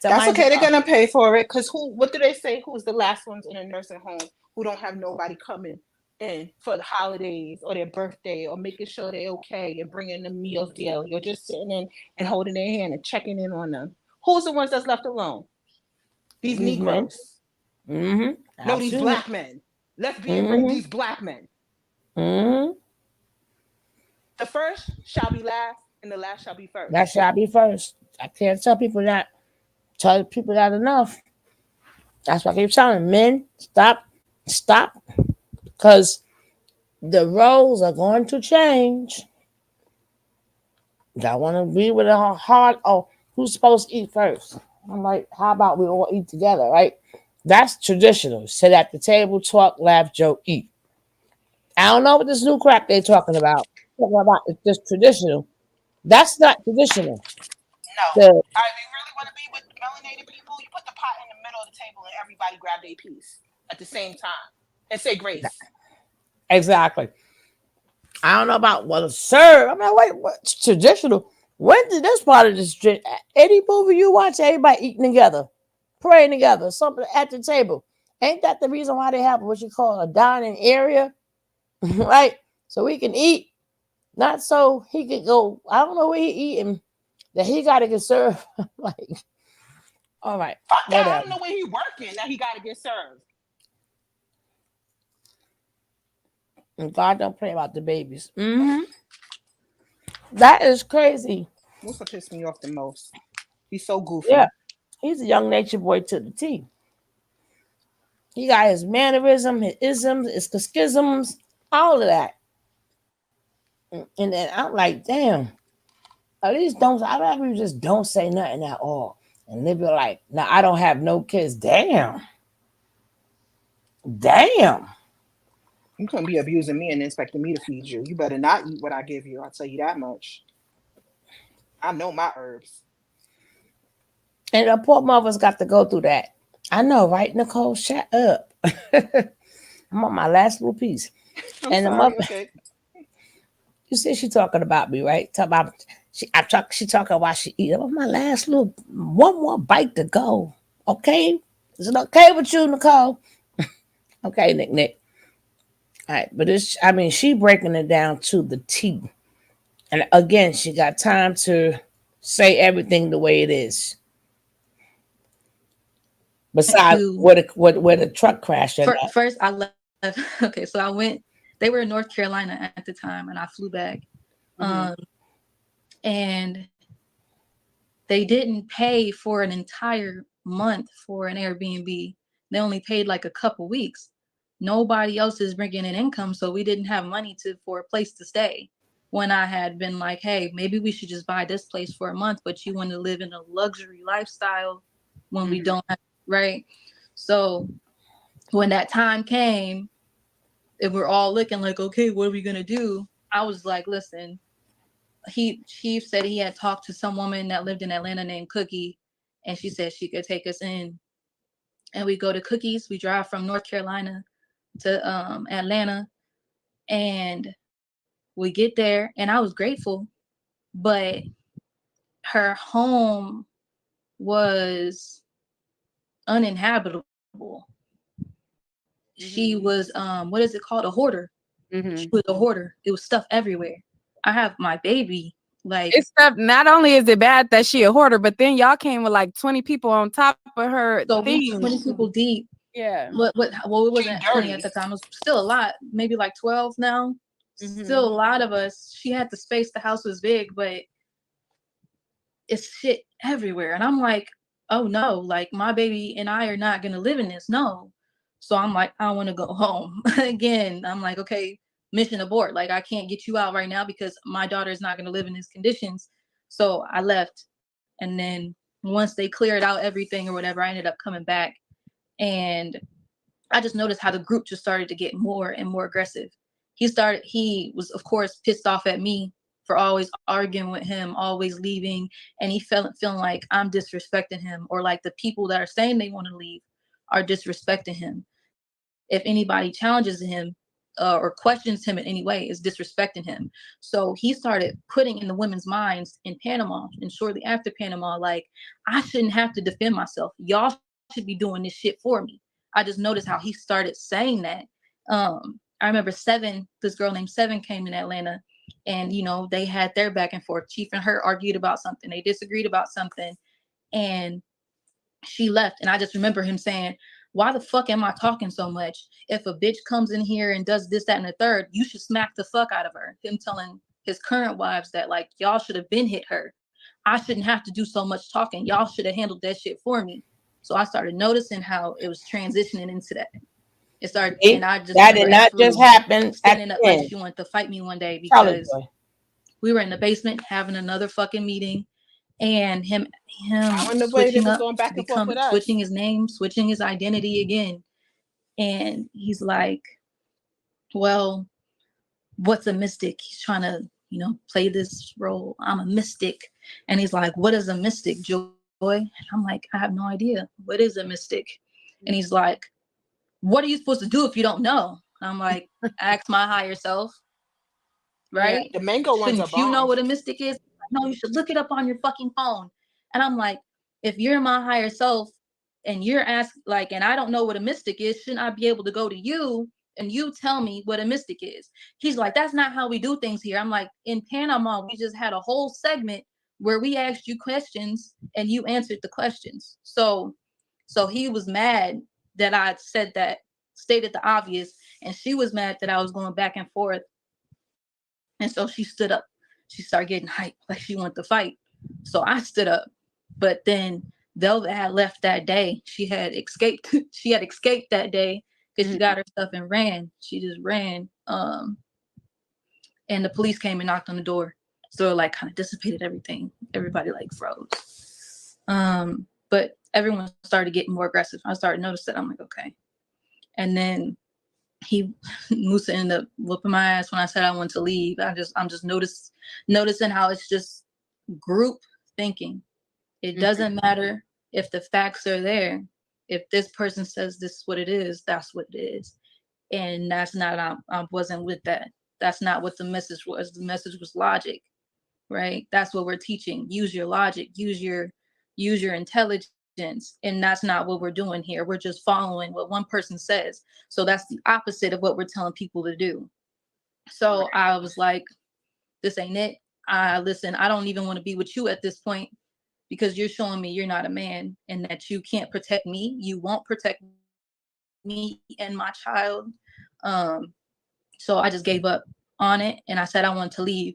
That's okay. They're gonna pay for it because what do they say? Who's the last ones in a nursing home who don't have nobody coming in for the holidays or their birthday or making sure they're okay and bringing them meals there? You're just sitting in and holding their hand and checking in on them. Who's the ones that's left alone? These Negroes. No, these black men. Let's be real. These black men. The first shall be last, and the last shall be first. That shall be first. I can't tell people that. Tell people that enough. That's why I keep telling them, men, stop, because the roles are going to change. I want to be with a heart. Oh, who's supposed to eat first? I'm like, how about we all eat together, right? That's traditional. Sit at the table, talk, laugh, joke, eat. I don't know what this new crap they're talking about. It's just traditional. That's not traditional. No. All right, we really want to be with melanated people. You put the pot in the middle of the table and everybody grab their piece at the same time and say grace. Exactly. I don't know about serve. I'm like, wait, what's traditional? When did this part of this? Any movie you watch, everybody eating together, praying together, something at the table. Ain't that the reason why they have what you call a dining area, right? So we can eat, not so he could go. I don't know where he eating. That he got to get served. Like, all right. I don't know where he working that he got to get served. And God don't play about the babies. That is crazy. What's what pissed me off the most? He's so goofy. Yeah, he's a young nature boy to the T. He got his mannerism, his isms, his schisms, all of that. And then I'm like, damn. At least I'd rather you just don't say nothing at all. And they be like, no, I don't have no kids. Damn. You couldn't be abusing me and expecting me to feed you. You better not eat what I give you. I'll tell you that much. I know my herbs. And the poor mother's got to go through that. I know, right, Nicole? Shut up. I'm on my last little piece. I'm And the sorry. mother, Okay. you see, she talking about me, right? She talking while she eat. I'm on my last little, one more bite to go. Okay, is it okay with you, Nicole? Okay, Nick. All right, but she breaking it down to the T. And again, she got time to say everything the way it is. Besides where the truck crashed. First, I left. Okay, so I went. They were in North Carolina at the time, and I flew back. And they didn't pay for an entire month for an Airbnb. They only paid like a couple weeks. Nobody else is bringing in income, so we didn't have money for a place to stay. When I had been like, hey, maybe we should just buy this place for a month, but you want to live in a luxury lifestyle when we don't have, right? So when that time came, if we're all looking like, okay, what are we gonna do? I was like, listen, Chief said he had talked to some woman that lived in Atlanta named Cookie, and she said she could take us in. And we go to Cookie's. We drive from North Carolina to Atlanta, and we get there, and I was grateful, but her home was uninhabitable. She was what is it called? A hoarder. She was a hoarder. It was stuff everywhere. I have my baby. Like, it's stuff. Not only is it bad that she a hoarder, but then y'all came with like 20 people on top of her. So 20 people deep. Yeah. Well, it wasn't 20 at the time. It was still a lot. Maybe like 12 now. Still a lot of us. She had the space. The house was big, but it's shit everywhere. And I'm like, oh no, like my baby and I are not gonna live in this. No. So I'm like, I want to go home. Again, I'm like, okay, mission abort. Like, I can't get you out right now because my daughter is not going to live in these conditions. So I left. And then once they cleared out everything or whatever, I ended up coming back. And I just noticed how the group just started to get more and more aggressive. He was, of course, pissed off at me for always arguing with him, always leaving. And he feeling like I'm disrespecting him, or like the people that are saying they want to leave are disrespecting him. If anybody challenges him or questions him in any way, is disrespecting him. So he started putting in the women's minds in Panama and shortly after Panama, like, I shouldn't have to defend myself. Y'all should be doing this shit for me. I just noticed how he started saying that. I remember this girl named Seven came in Atlanta, and, you know, they had their back and forth. Chief and her argued about something. They disagreed about something. And she left. And I just remember him saying, why the fuck am I talking so much? If a bitch comes in here and does this, that, and the third, you should smack the fuck out of her. Him telling his current wives that, like, y'all should have been hit her. I shouldn't have to do so much talking. Y'all should have handled that shit for me. So I started noticing how it was transitioning into that. It started, and I just that did not just happen. Standing up like she wanted to fight me one day because we were in the basement having another fucking meeting, and him switching up, switching his name, switching his identity again, and he's like, "Well, what's a mystic?" He's trying to, you know, play this role. I'm a mystic, and he's like, "What is a mystic, Joy?" And I'm like, "I have no idea. What is a mystic?" And he's like, "What are you supposed to do if you don't know?" And I'm like, "Ask my higher self." Right? Yeah, the mango ones are bomb. You know what a mystic is? No, you should look it up on your fucking phone. And I'm like, if you're my higher self and you're asked, like, and I don't know what a mystic is, shouldn't I be able to go to you and you tell me what a mystic is? He's like, that's not how we do things here. I'm like, in Panama, we just had a whole segment where we asked you questions and you answered the questions. So he was mad that I said that, stated the obvious, and she was mad that I was going back and forth. And so she stood up. She started getting hyped, like she wanted to fight. So I stood up. But then Velvet had left that day. She had escaped. She had escaped that day because she got her stuff and ran. She just ran. And the police came and knocked on the door. So it like kind of dissipated everything. Everybody like froze. But everyone started getting more aggressive. I started noticing that. I'm like, okay. And then Musa ended up whooping my ass when I said I wanted to leave. I'm just noticing how it's just group thinking. It doesn't matter if the facts are there. If this person says this is what it is, that's what it is. And that's not, I wasn't with that. That's not what the message was. The message was logic, right? That's what we're teaching. Use your logic, use your intelligence. And that's not what we're doing here. We're just following what one person says. So that's the opposite of what we're telling people to do. So I was like, this ain't it. Listen, I don't even want to be with you at this point, because you're showing me you're not a man and that you can't protect me. You won't protect me and my child. So I just gave up on it and I said I wanted to leave.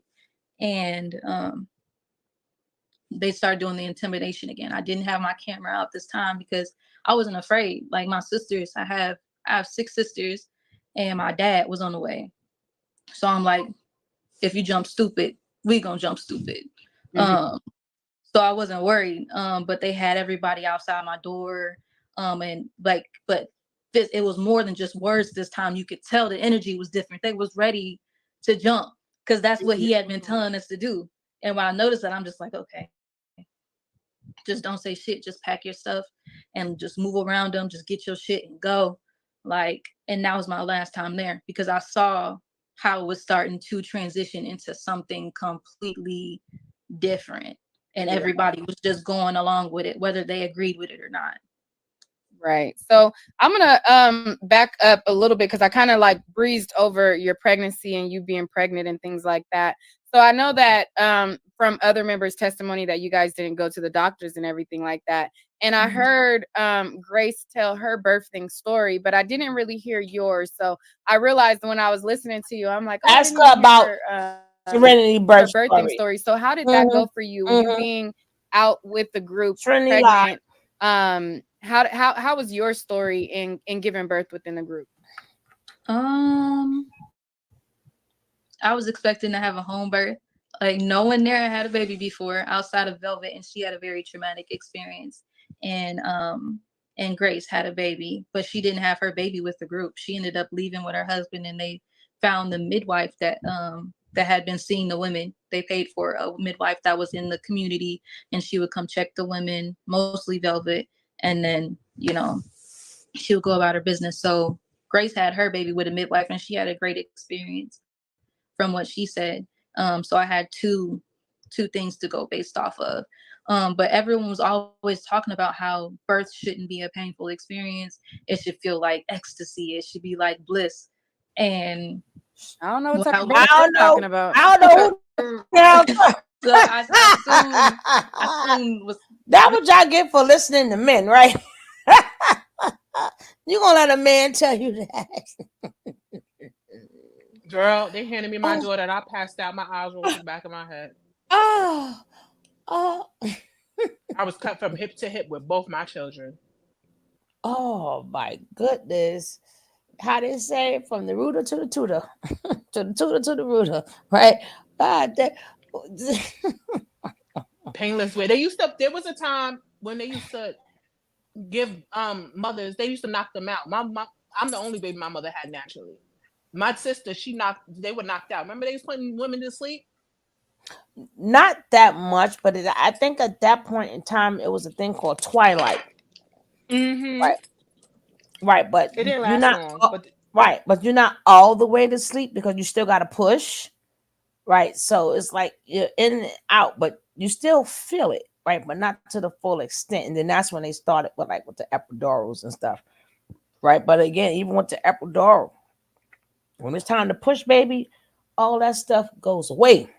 And they started doing the intimidation again. I didn't have my camera out this time because I wasn't afraid. Like my sisters, I have 6 sisters and my dad was on the way. So I'm like, if you jump stupid, we gonna jump stupid. So I wasn't worried. But they had everybody outside my door. And like, but it was more than just words this time. You could tell the energy was different. They was ready to jump because that's what he had been telling us to do. And when I noticed that, I'm just like, okay, just don't say shit. Just pack your stuff and just move around them. Just get your shit and go. Like, and that was my last time there because I saw how it was starting to transition into something completely different. And everybody was just going along with it, whether they agreed with it or not. Right. So I'm gonna back up a little bit because I kind of like breezed over your pregnancy and you being pregnant and things like that. So I know that from other members' testimony that you guys didn't go to the doctors and everything like that. And I heard Grace tell her birthing story, but I didn't really hear yours. So I realized when I was listening to you, I'm like, oh, ask her about Serenity birthing story. So how did that go for you? You being out with the group, Serenity pregnant? How was your story in giving birth within the group? I was expecting to have a home birth. Like no one there had a baby before outside of Velvet, and she had a very traumatic experience. And Grace had a baby, but she didn't have her baby with the group. She ended up leaving with her husband, and they found the midwife that had been seeing the women. They paid for a midwife that was in the community, and she would come check the women, mostly Velvet, and then, you know, she would go about her business. So Grace had her baby with a midwife, and she had a great experience from what she said. So I had two things to go based off of. But everyone was always talking about how birth shouldn't be a painful experience. It should feel like ecstasy. It should be like bliss. And I don't know what I don't know. talking about. I don't know. So I assumed was that what y'all get for listening to men, right? You gonna let a man tell you that? Girl, they handed me my daughter and I passed out. My eyes rolled to the back of my head. Oh. I was cut from hip to hip with both my children. Oh my goodness. How they say, from the rooter to the tutor, to the tutor to the rooter, right? Painless way. There was a time when they used to give mothers, they used to knock them out. I'm the only baby my mother had naturally. My sister, they were knocked out. Remember they was putting women to sleep? Not that much, but I think at that point in time it was a thing called twilight. Right, but it didn't you're last not long. But you're not all the way to sleep because you still got to push, right? So it's like you're in and out, but you still feel it, right? But not to the full extent. And then that's when they started with the epidurals and stuff, right? But again, even with the epidural, when it's time to push, baby, all that stuff goes away.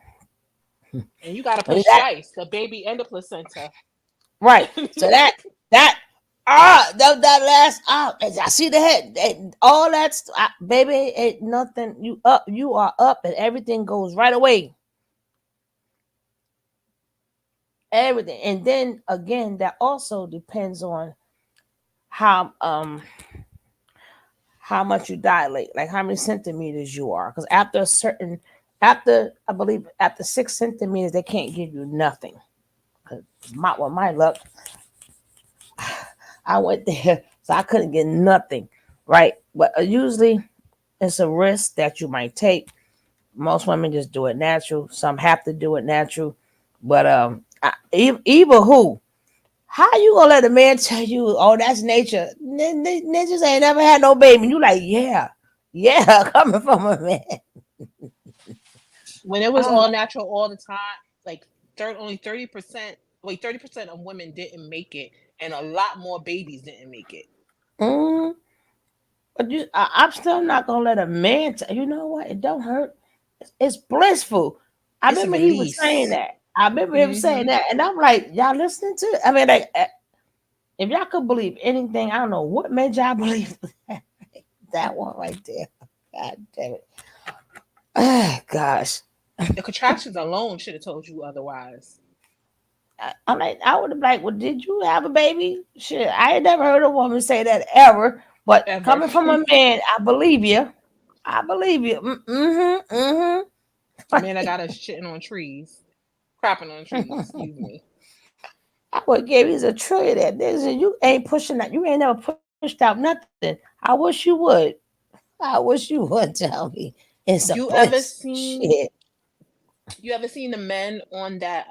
And you got to push twice, the baby and the placenta. Right. So that last I see the head, all that's baby, ain't nothing. You are up, and everything goes right away. Everything, and then again, that also depends on how much you dilate, like how many centimeters you are. Because after I believe after 6 centimeters, they can't give you nothing. Because my luck, I went there, so I couldn't get nothing, right? But usually it's a risk that you might take. Most women just do it natural. Some have to do it natural. But even who? How you gonna let a man tell you, oh, that's nature? Ninjas ain't never had no baby. You like, yeah, coming from a man. When it was all natural all the time, like only 30%, 30% of women didn't make it, and a lot more babies didn't make it. But I'm still not gonna let a man tell you know what? It don't hurt. It's blissful. I It's a remember he was saying release. that. I remember him saying that, and I'm like, y'all listening to it? I mean, like, if y'all could believe anything, I don't know what made y'all believe that one right there. God damn it. Ah, gosh. The contractions alone should have told you otherwise. I'm like, I would have been like, well, did you have a baby? Shit, I ain't never heard a woman say that ever. But Ever. coming from a man, I believe you. I believe you. A man that got us shitting on trees, crapping on trees. Excuse me. I would give you a trillion that you ain't pushing that. You ain't never pushed out nothing. I wish you would. I wish you would tell me. It's a You ever seen the men on that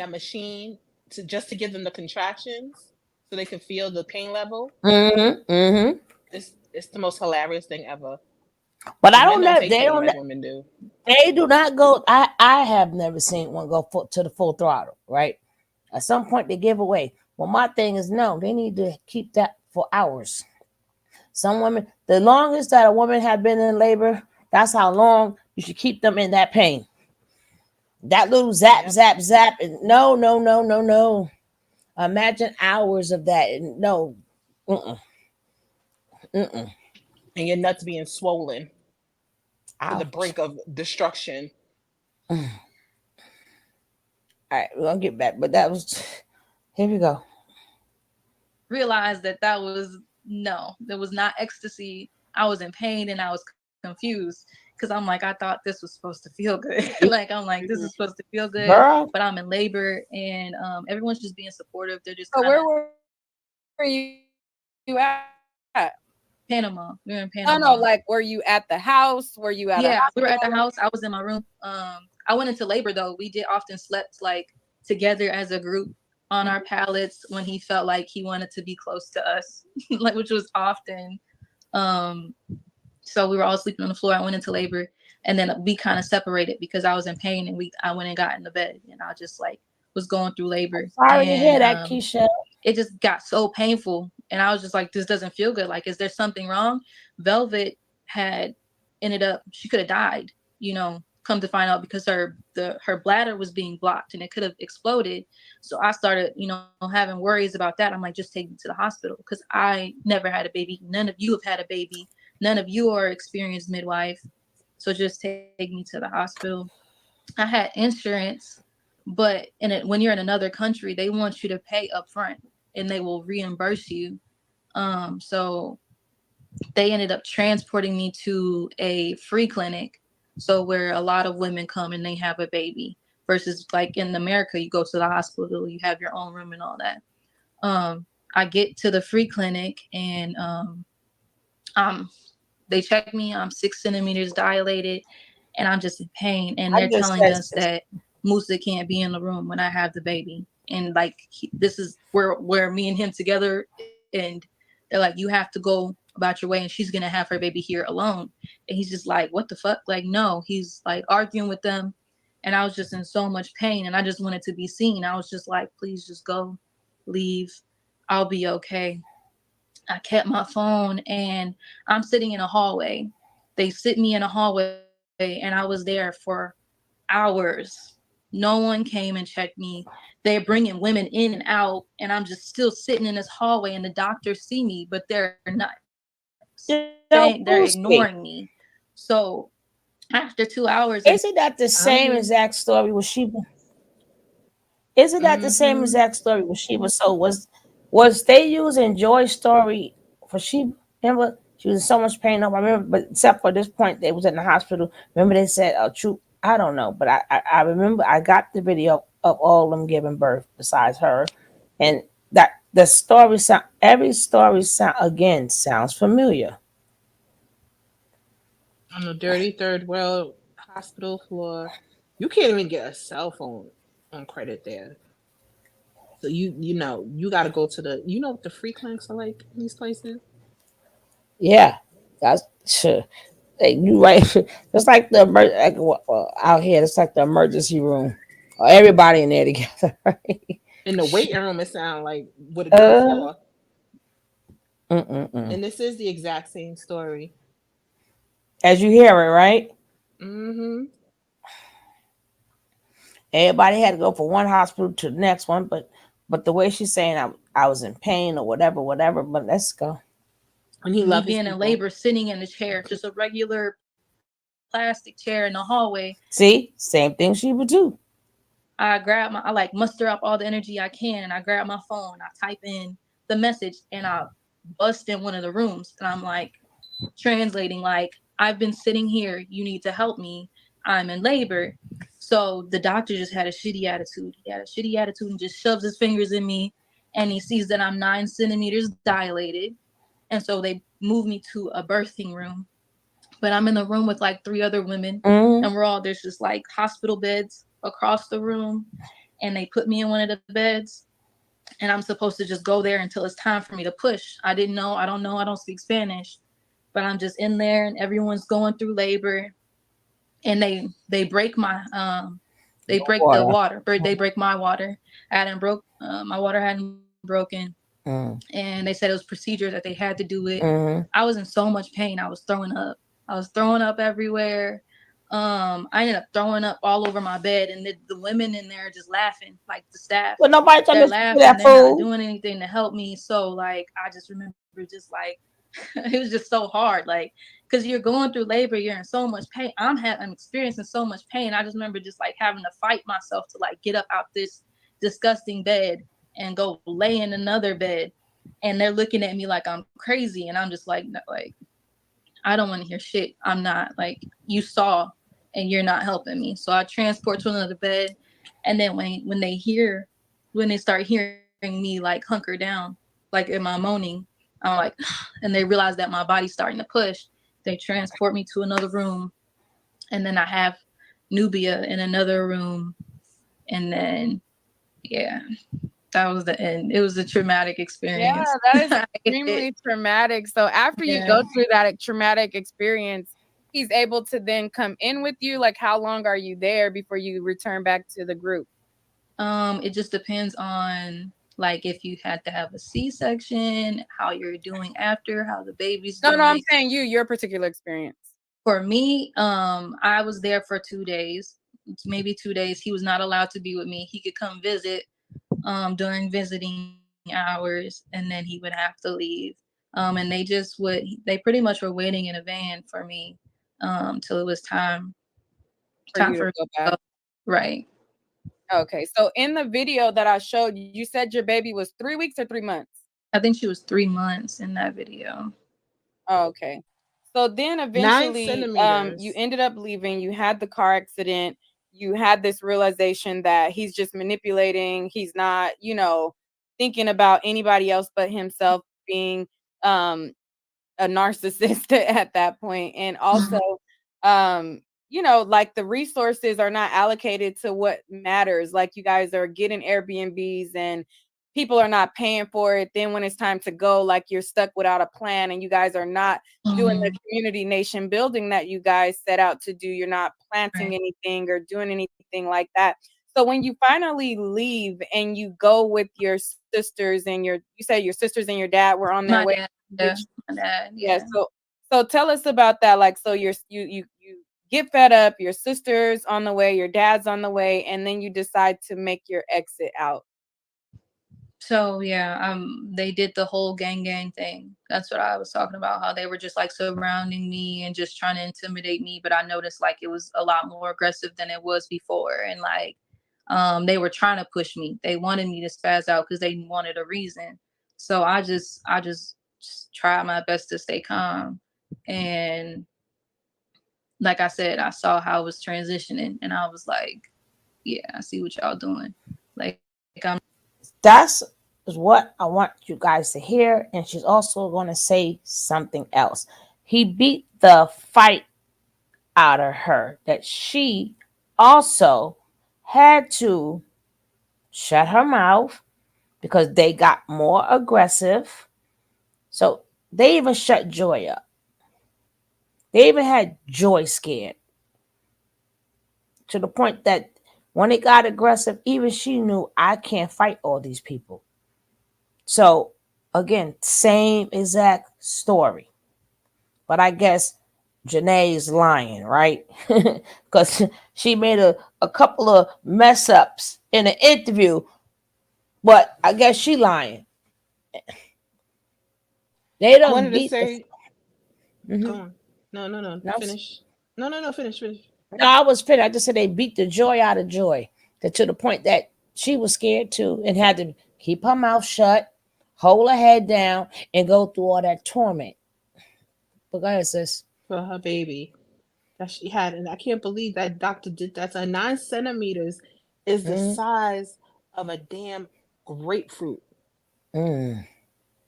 machine just to give them the contractions so they can feel the pain level? It's the most hilarious thing ever. But I don't men know. take pain like women do. They do not go. I have never seen one go to the full throttle. Right. At some point they give away. Well, my thing is no. They need to keep that for hours. Some women, the longest that a woman had been in labor, that's how long you should keep them in that pain. That little zap, zap, zap, and no. Imagine hours of that, and no, and your nuts being swollen to the brink of destruction. All right, we're gonna get back, but that was. Here we go. Realized that was there was not ecstasy. I was in pain and I was confused because I'm like, I thought this was supposed to feel good. Like, I'm like, this is supposed to feel good, but I'm in labor and everyone's just being supportive. They're just where were you at? Panama. We were in Panama. No, like, were you at the house? Were you at we were at the house. I was in my room. I went into labor though. We did often slept like together as a group on our pallets when he felt like he wanted to be close to us, like, which was often. So we were all sleeping on the floor. I went into labor and then we kind of separated because I was in pain and I went and got in the bed and I just like was going through labor. Sorry to hear that, Keisha. It just got so painful. And I was just like, this doesn't feel good. Like, is there something wrong? Velvet had ended up, she could have died, come to find out because her bladder was being blocked and it could have exploded. So I started, having worries about that. I'm like, just take me to the hospital because I never had a baby. None of you have had a baby. None of you are experienced midwife. So just take me to the hospital. I had insurance, but when you're in another country, they want you to pay up front and they will reimburse you. So they ended up transporting me to a free clinic. So where a lot of women come and they have a baby versus like in America, you go to the hospital, you have your own room and all that. I get to the free clinic and they check me. I'm 6 centimeters dilated and I'm just in pain. And they're telling us that Musa can't be in the room when I have the baby. And like, this is where me and him together. And they're like, you have to go about your way and she's going to have her baby here alone. And he's just like, what the fuck? Like, no, he's like arguing with them. And I was just in so much pain and I just wanted to be seen. I was just like, please just go, leave. I'll be okay. I kept my phone and I'm sitting in a hallway. They sit me in a hallway and I was there for hours. No one came and checked me. They're bringing women in and out and I'm just still sitting in this hallway and the doctors see me, but they're not. They're ignoring me. So after 2 hours. Isn't that the same exact story with Sheba? Isn't that the same exact story with Sheba? So was they using Joy's story for Sheba? Remember, she was in so much pain. I remember, but except for this point, they was in the hospital. Remember, they said, "True." I don't know, but I remember I got the video of all of them giving birth besides her, and that the story every story sounds familiar. On the dirty third world hospital floor. You can't even get a cell phone on credit there. So you know you got to go to the what the free clinics are like in these places. Yeah, that's sure. Like, you right. It's like the out here. It's like the emergency room. Everybody in there together. Right? In the waiting room, it sounds like with a dirt Uh, floor. mm-mm-mm. And this is the exact same story. As you hear it, right? Mm-hmm. Everybody had to go from one hospital to the next one, but the way she's saying I was in pain or whatever. But let's go. And he Me loved his being in people. labor, sitting in the chair, just a regular plastic chair in the hallway. See, same thing she would do. I like muster up all the energy I can. I grab my phone, I type in the message, and I bust in one of the rooms. And I'm like translating, like, I've been sitting here. You need to help me. I'm in labor. So the doctor just had a shitty attitude. He had a shitty attitude and just shoves his fingers in me. And he sees that I'm 9 centimeters dilated. And so they move me to a birthing room. But I'm in the room with like 3 other women, Mm. and there's just like hospital beds across the room, and they put me in one of the beds, and I'm supposed to just go there until it's time for me to push. I don't know, I don't speak Spanish, but I'm just in there, and everyone's going through labor, and they break my they break the water, but they break my water. My water hadn't broken. And they said it was procedure that they had to do it. I was in so much pain. I was throwing up. Everywhere. I ended up throwing up all over my bed, and the women in there just laughing, like the staff. Well, nobody trying They're to laughing. that They're not food. doing anything to help me. So like, I just remember just like it was just so hard, like, because you're going through labor, you're in so much pain. I'm experiencing so much pain. I just remember just like having to fight myself to like get up out this disgusting bed and go lay in another bed, and they're looking at me like I'm crazy, and I'm just like, no, like, I don't want to hear shit. I'm not, like, you saw, and you're not helping me. So I transport to another bed, and then when they start hearing me like hunker down, like in my moaning, I'm like, and they realize that my body's starting to push. They transport me to another room, and then I have Nubia in another room, and then yeah, that was the end. It was a traumatic experience. Yeah, that is extremely traumatic. So after you go through that traumatic experience, he's able to then come in with you. Like, how long are you there before you return back to the group? It just depends on like if you had to have a C-section, how you're doing after, how the baby's doing. No, I'm saying your particular experience. For me, I was there for 2 days, maybe 2 days. He was not allowed to be with me. He could come visit during visiting hours, and then he would have to leave. And they pretty much were waiting in a van for me till it was time for you to go back. Right. Okay, so in the video that I showed you, you said your baby was 3 weeks or 3 months? I think she was 3 months in that video. Oh, okay. So then eventually, you ended up leaving. You had the car accident. You had this realization that he's just manipulating. He's not, thinking about anybody else but himself, being a narcissist at that point. And also, like the resources are not allocated to what matters. Like you guys are getting Airbnbs and people are not paying for it. Then when it's time to go, like you're stuck without a plan, and you guys are not doing the community nation building that you guys set out to do. You're not planting anything or doing anything like that. So when you finally leave and you go with your sisters and you say your sisters and your dad were on their way. My dad. Yeah. So tell us about that. Like, so you get fed up, your sister's on the way, your dad's on the way, and then you decide to make your exit out. So yeah, they did the whole gang thing. That's what I was talking about, how they were just like surrounding me and just trying to intimidate me. But I noticed like it was a lot more aggressive than it was before. And like they were trying to push me. They wanted me to spaz out because they wanted a reason. So I just tried my best to stay calm. And like I said, I saw how it was transitioning, and I was like, yeah, I see what y'all doing. Like That's what I want you guys to hear. And she's also going to say something else. He beat the fight out of her that she also had to shut her mouth because they got more aggressive. So they even shut Joy up. They even had Joy scared to the point that when it got aggressive, even she knew I can't fight all these people. So again, same exact story. But I guess Janae's lying, right? Because she made a couple of mess ups in an interview, but I guess she lying. They I don't wanted to beat the. say, go on. No. No, Finish. No. Finish. no, I was finished. I just said they beat the joy out of Joy, that to the point that she was scared too and had to keep her mouth shut, hold her head down, and go through all that torment. But go ahead, sis. For her baby that she had, and I can't believe that doctor did that. So 9 centimeters is the Mm, size of a damn grapefruit. mm.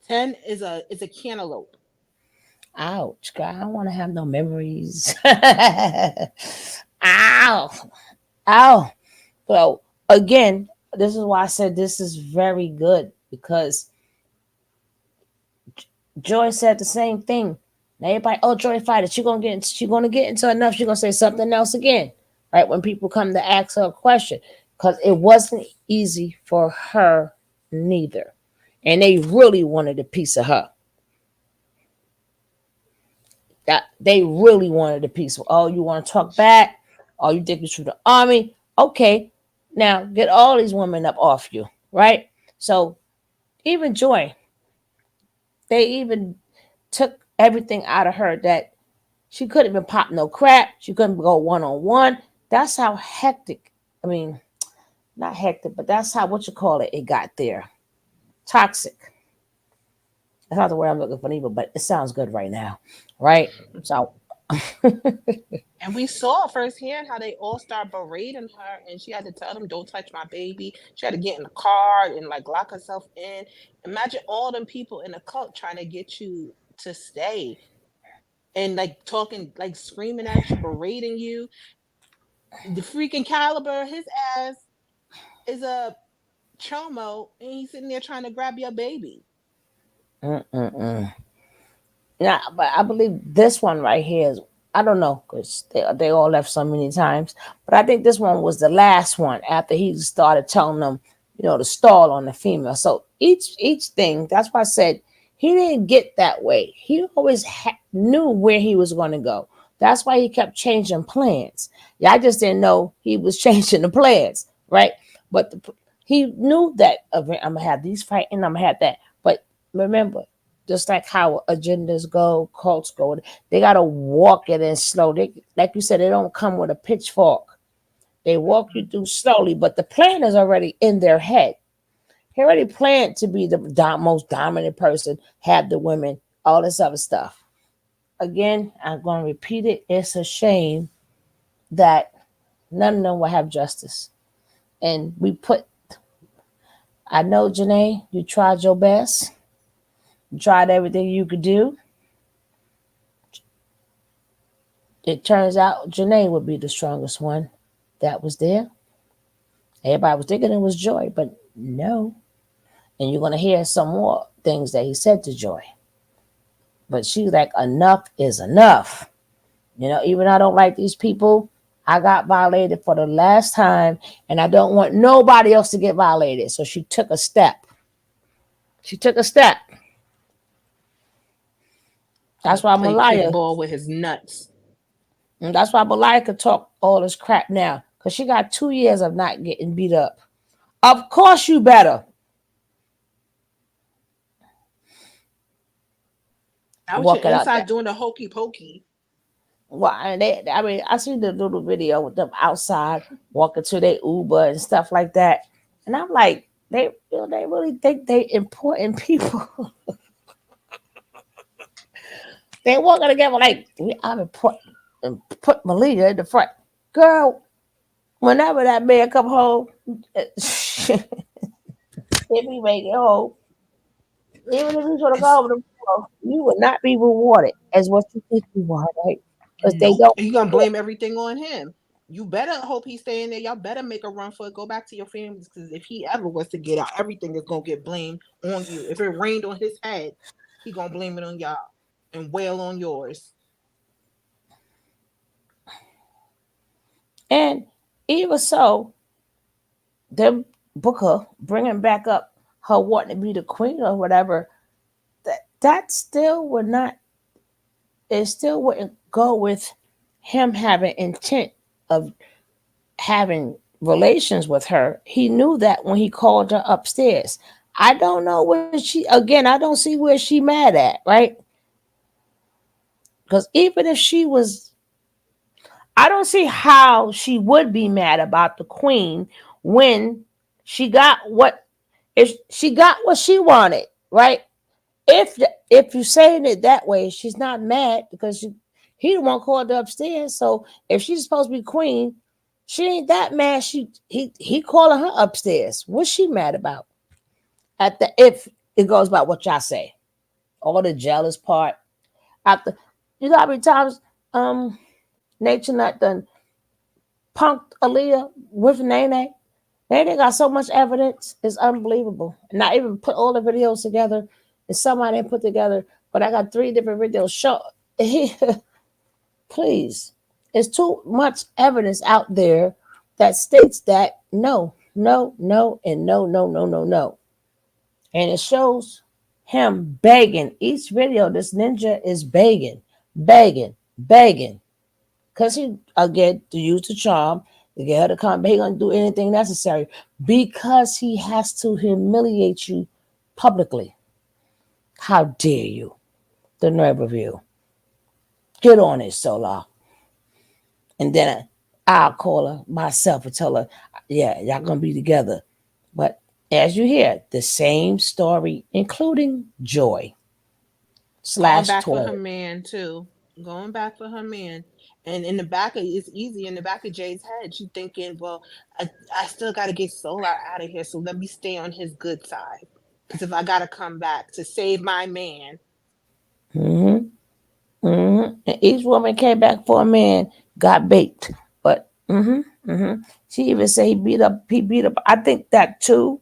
10 is a cantaloupe. Ouch, God, I don't want to have no memories. Ow, ow. So again, this is why I said this is very good because Joy said the same thing. Now everybody, oh, Joy fighter, she gonna get into enough. She gonna say something else again, right? When people come to ask her a question, because it wasn't easy for her neither, and they really wanted a piece of her. That they really wanted a piece of. Oh, you want to talk back? Oh, you think it's from the army? Okay, now get all these women up off you, right? So even Joy, they even took everything out of her that she couldn't even pop no crap. She couldn't go one on one. That's how hectic. I mean, not hectic, but that's how what you call it. It got there. Toxic. That's not the word I'm looking for either, but it sounds good right now, right? So, And we saw firsthand how they all start berating her, and she had to tell them, "Don't touch my baby." She had to get in the car and like lock herself in. Imagine all them people in the cult trying to get you to stay and like talking, like screaming at you, berating you. The freaking Caliber, his ass is a chomo, and he's sitting there trying to grab your baby. mm-mm-mm. Yeah, but I believe this one right here is, I don't know, because they all left so many times, but I think this one was the last one after he started telling them, to stall on the female. So each thing, that's why I said he didn't get that way. He always knew where he was going to go. That's why he kept changing plans. Yeah, I just didn't know he was changing the plans, right? But he knew that I'm gonna have these fighting, I'm gonna have that. But remember, just like how agendas go, cults go, they gotta walk it in slow. They, like you said, they don't come with a pitchfork. They walk you through slowly, but the plan is already in their head. He already planned to be the most dominant person, have the women, all this other stuff. Again, I'm going to repeat it. It's a shame that none of them will have justice. And I know, Janae, you tried your best. You tried everything you could do. It turns out Janae would be the strongest one that was there. Everybody was thinking it was Joy, but no. And you're going to hear some more things that he said to Joy. But she's like, enough is enough. Even I don't like these people. I got violated for the last time, and I don't want nobody else to get violated. So she took a step. She took a step. That's why Play Malaya. kickball with his nuts. And that's why Malaya could talk all this crap now. Because she got 2 years of not getting beat up. Of course you better. Now with Walk your it out inside there. doing the hokey pokey. Well, I seen the little video with them outside walking to their Uber and stuff like that. And I'm like, they really think they important people. They walking together like, I'm important. And put Malia in the front. Girl, whenever that man come home, if he make it home, even if he's gonna go over the floor, you will not be rewarded as what you think you are, right? because they Nope. don't. You gonna blame everything on him. You better hope he's staying there. Y'all better make a run for it. Go back to your families, because if he ever was to get out, everything is gonna get blamed on you. If it rained on his head, he gonna blame it on y'all and wail on yours. And even so, them Booker bringing back up her wanting to be the queen or whatever, that still would not. It still wouldn't go with him having intent of having relations with her. He knew that when he called her upstairs. I don't know where she, again, I don't see where she mad at, right? Because even if she was, I don't see how she would be mad about the queen when she got what, if she got what she wanted, right? If you're saying it that way, she's not mad because he the one called her upstairs. So if she's supposed to be queen, she ain't that mad. He calling her upstairs. What's she mad about? At the if it goes by what y'all say, all the jealous part. After you know how many times Nature Nut done punked Aaliyah with Nene. Nene got so much evidence, it's unbelievable. And I even put all the videos together. And some I didn't put together, but I got 3 different videos. Show please. There's too much evidence out there that states that no, no, no, and no, no, no, no, no. And it shows him begging. Each video, this ninja is begging, begging, begging. Because he, again, to use the charm, to get her to come, he's going to do anything necessary because he has to humiliate you publicly. How dare you? The nerve of you. Get on it, Solar. And then I'll call her myself and tell her, yeah, y'all going to be together. But as you hear, the same story, including Joy Going / back for her Tori. man too. Going back for her man. And in the back of it's easy in the back of Jay's head, she's thinking, well, I still got to get Solar out of here, so let me stay on his good side. Because if I got to come back to save my man, Mm-hmm. Mm-hmm. And each woman came back for a man, got baked. But she even said he beat up. I think that too.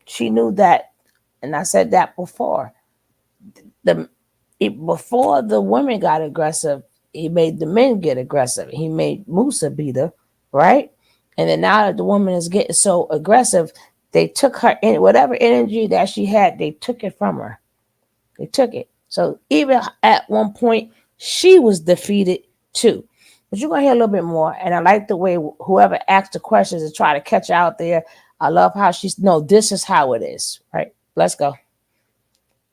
She knew that, and I said that before. Before the women got aggressive, he made the men get aggressive. He made Musa beat her, right? And then now that the woman is getting so aggressive, they took her in whatever energy that she had, they took it from her. They took it. So even at one point, she was defeated too. But you're gonna hear a little bit more. And I like the way whoever asked the questions and try to catch her out there. I love how she's no, this is how it is. Right. Let's go.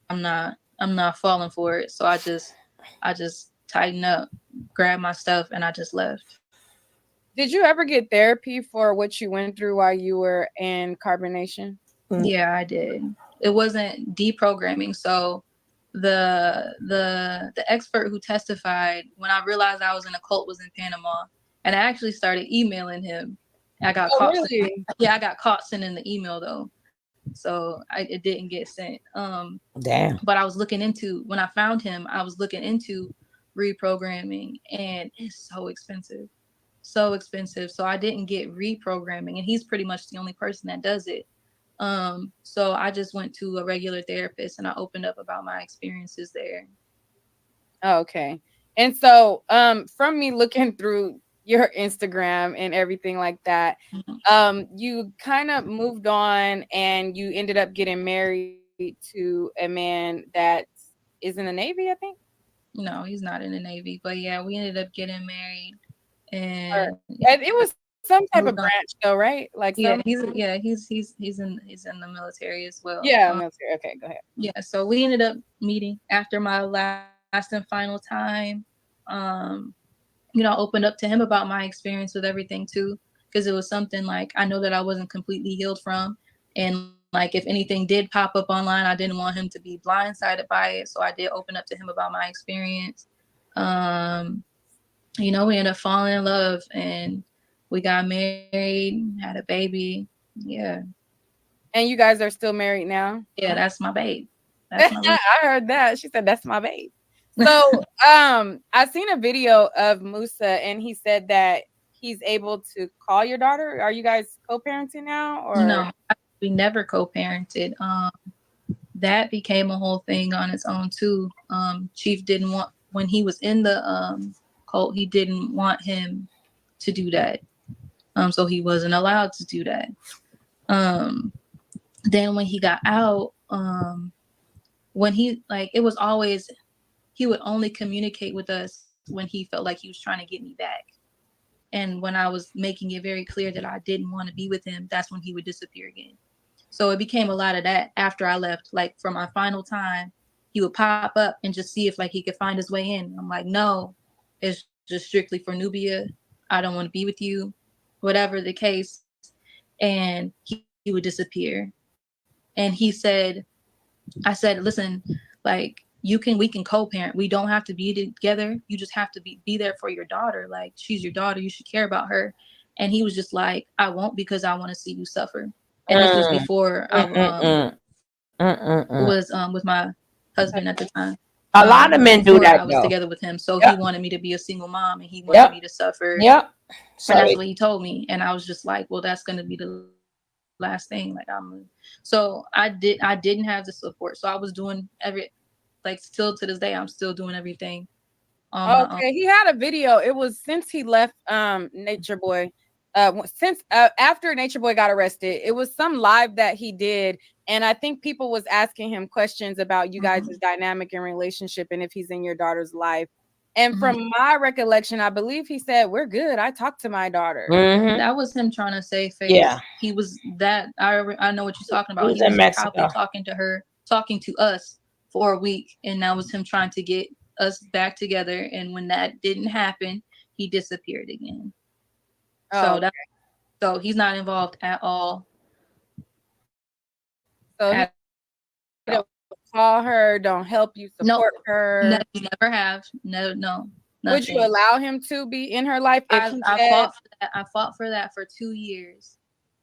I'm not falling for it. So I just tighten up, grab my stuff, and I just left. Did you ever get therapy for what you went through while you were in Carbonation? Yeah, I did. It wasn't deprogramming. So the expert who testified, when I realized I was in a cult, was in Panama, and I actually started emailing him. I got caught. Really? Yeah, I got caught sending the email though, so it didn't get sent. Damn. But I was looking into, when I found him, I was looking into reprogramming, and it's so expensive. So expensive. So I didn't get reprogramming, and he's pretty much the only person that does it. So I just went to a regular therapist and I opened up about my experiences there. Okay. And so from me looking through your Instagram and everything like that, you kind of moved on and you ended up getting married to a man that is in the Navy, I think. No, he's not in the Navy, but yeah, we ended up getting married, And and it was some type of branch though, right? Like yeah, some, he's in the military as well. yeah, military. Okay, go ahead. Yeah, so we ended up meeting after my last and final time. Opened up to him about my experience with everything too, because it was something like I know that I wasn't completely healed from, and like if anything did pop up online, I didn't want him to be blindsided by it. So I did open up to him about my experience. We ended up falling in love and we got married, had a baby. Yeah. And you guys are still married now? Yeah, that's my babe. That's my babe. I heard that. She said, that's my babe. So I seen a video of Musa, and he said that he's able to call your daughter. Are you guys co-parenting now, or No, we never co-parented. That became a whole thing on its own too. Chief didn't want, when he was in the cult, he didn't want him to do that. So he wasn't allowed to do that. Then when he got out, when he, like, it was always, he would only communicate with us when he felt like he was trying to get me back. And when I was making it very clear that I didn't want to be with him, that's when he would disappear again. So it became a lot of that after I left. Like, for my final time, he would pop up and just see if, like, he could find his way in. I'm like, no, it's just strictly for Nubia. I don't want to be with you, whatever the case. And he would disappear. And he said, I said, listen, like, we can co-parent. We don't have to be together. You just have to be there for your daughter. Like, she's your daughter. You should care about her. And he was just like, I won't, because I want to see you suffer. And this was before I was with my husband at the time. A lot of men do that. I was together with him, so Yep. he wanted me to be a single mom, and he wanted me to suffer. Yep. So that's what he told me, and I was just like, well, that's going to be the last thing. Like, so I didn't have the support, so I was doing still to this day, I'm still doing everything. Okay, he had a video. It was since he left Nature Boy. Since after Nature Boy got arrested, it was some live that he did, and I think people was asking him questions about you guys' dynamic and relationship, and if he's in your daughter's life. And from my recollection, I believe he said, "We're good. I talked to my daughter." That was him trying to save face. Yeah, he was that. I know what you're talking about. He was in Mexico. Probably talking to us for a week, and that was him trying to get us back together. And when that didn't happen, he disappeared again. So he's not involved at all. So he don't call her, don't help you support her. No, you never have. No. Nothing. Would you allow him to be in her life? I fought for that. I fought for that for 2 years.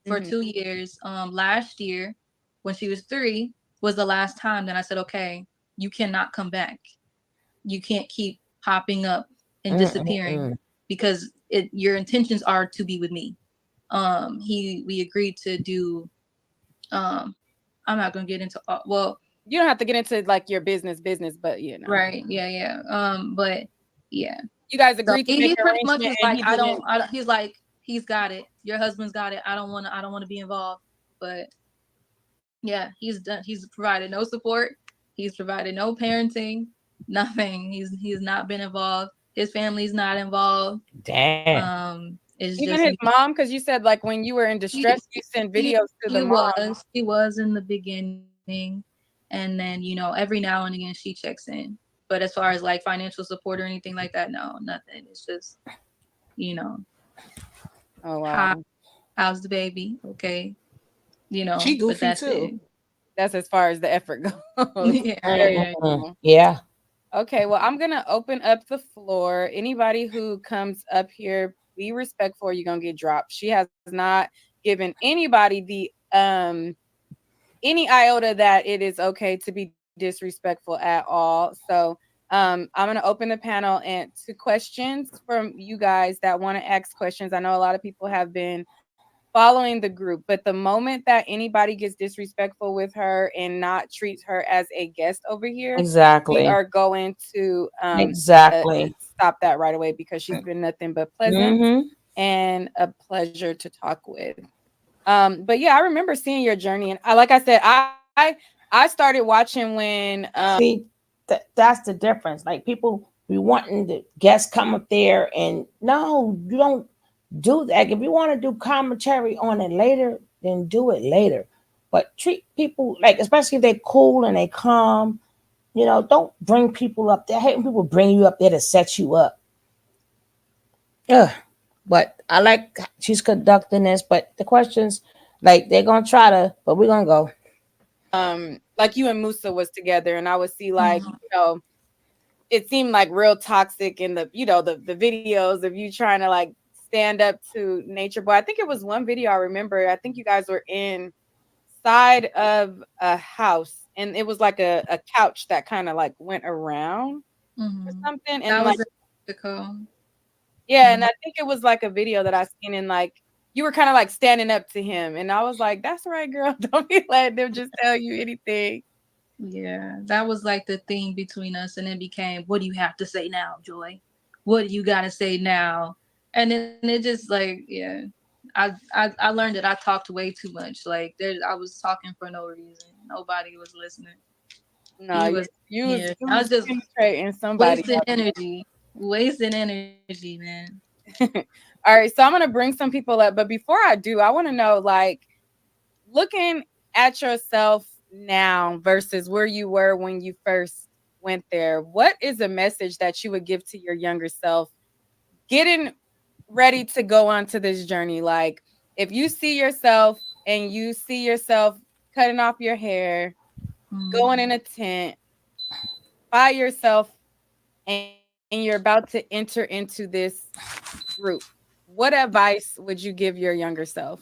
For 2 years. Last year, when she was 3, was the last time that I said, okay, you cannot come back. You can't keep popping up and disappearing because your intentions are to be with me. We agreed to do. I'm not gonna get into. Well, you don't have to get into like your business, but you know. Right. Yeah. But yeah. You guys agreed to make he pretty much arrangement, was like, I don't. He's like, he's got it. Your husband's got it. I don't want to be involved. But yeah, he's done. He's provided no support. He's provided no parenting. Nothing. He's not been involved. His family's not involved. Damn. It's even his mom, because you said like when you were in distress, you sent videos to the mom. He was in the beginning, and then every now and again she checks in. But as far as like financial support or anything like that, no, nothing. It's just, oh wow, how's the baby? Okay, she goofy too. That's as far as the effort goes. Yeah. Okay, well, I'm gonna open up the floor. Anybody who comes up here, be respectful, you're gonna get dropped. She has not given anybody the any iota that it is okay to be disrespectful at all. So I'm gonna open the panel and to questions from you guys that want to ask questions. I know a lot of people have been following the group, but the moment that anybody gets disrespectful with her and not treats her as a guest over here, we are going to stop that right away, because she's been nothing but pleasant and a pleasure to talk with. But yeah, I remember seeing your journey, and like I said, I started watching when see, that's the difference. Like, people be wanting the guests come up there, and no, you don't do that. If you want to do commentary on it later, then do it later. But treat people like, especially if they're cool and they calm, don't bring people up there. I hate when people bring you up there to set you up. But I like she's conducting this, but the questions, like, they're gonna try to, but we're gonna go. Like you and Musa was together, and I would see like, it seemed like real toxic in the, the videos of you trying to like stand up to Nature Boy. I think it was one video I remember. I think you guys were inside of a house, and it was like a couch that kind of like went around. something, That and was like, the call. yeah, and I think it was like a video that I seen, and like you were kind of like standing up to him, and I was like, "That's right, girl. Don't be letting them just tell you anything." Yeah, that was like the thing between us, and it became, "What do you have to say now, Joy? What do you got to say now?" And then it just like, yeah, I learned that I talked way too much. Like I was talking for no reason. Nobody was listening. No, He was, you yeah, I was was just penetrating somebody. wasting energy, man. All right, so I'm gonna bring some people up, but before I do, I want to know, like, looking at yourself now versus where you were when you first went there, what is a message that you would give to your younger self getting ready to go on to this journey? Like, if you see yourself and you see yourself cutting off your hair, going in a tent by yourself, and you're about to enter into this group, what advice would you give your younger self?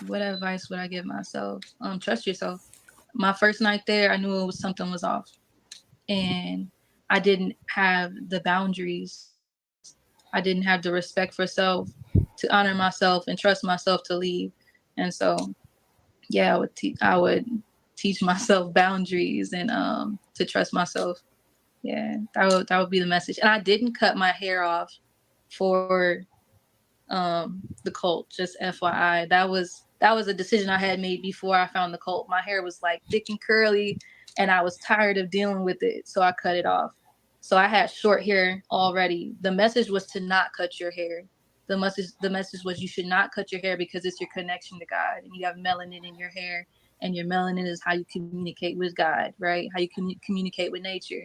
What advice would I give myself? Trust yourself. My first night there, I knew it was something was off, and I didn't have the boundaries. I didn't have the respect for self to honor myself and trust myself to leave. And so, yeah, I would teach myself boundaries and to trust myself. Yeah, that would be the message. And I didn't cut my hair off for the cult, just FYI. That was a decision I had made before I found the cult. My hair was like thick and curly, and I was tired of dealing with it, so I cut it off. So I had short hair already. The message was to not cut your hair. The message was you should not cut your hair because it's your connection to God, and you have melanin in your hair, and your melanin is how you communicate with God, right? How you communicate with nature.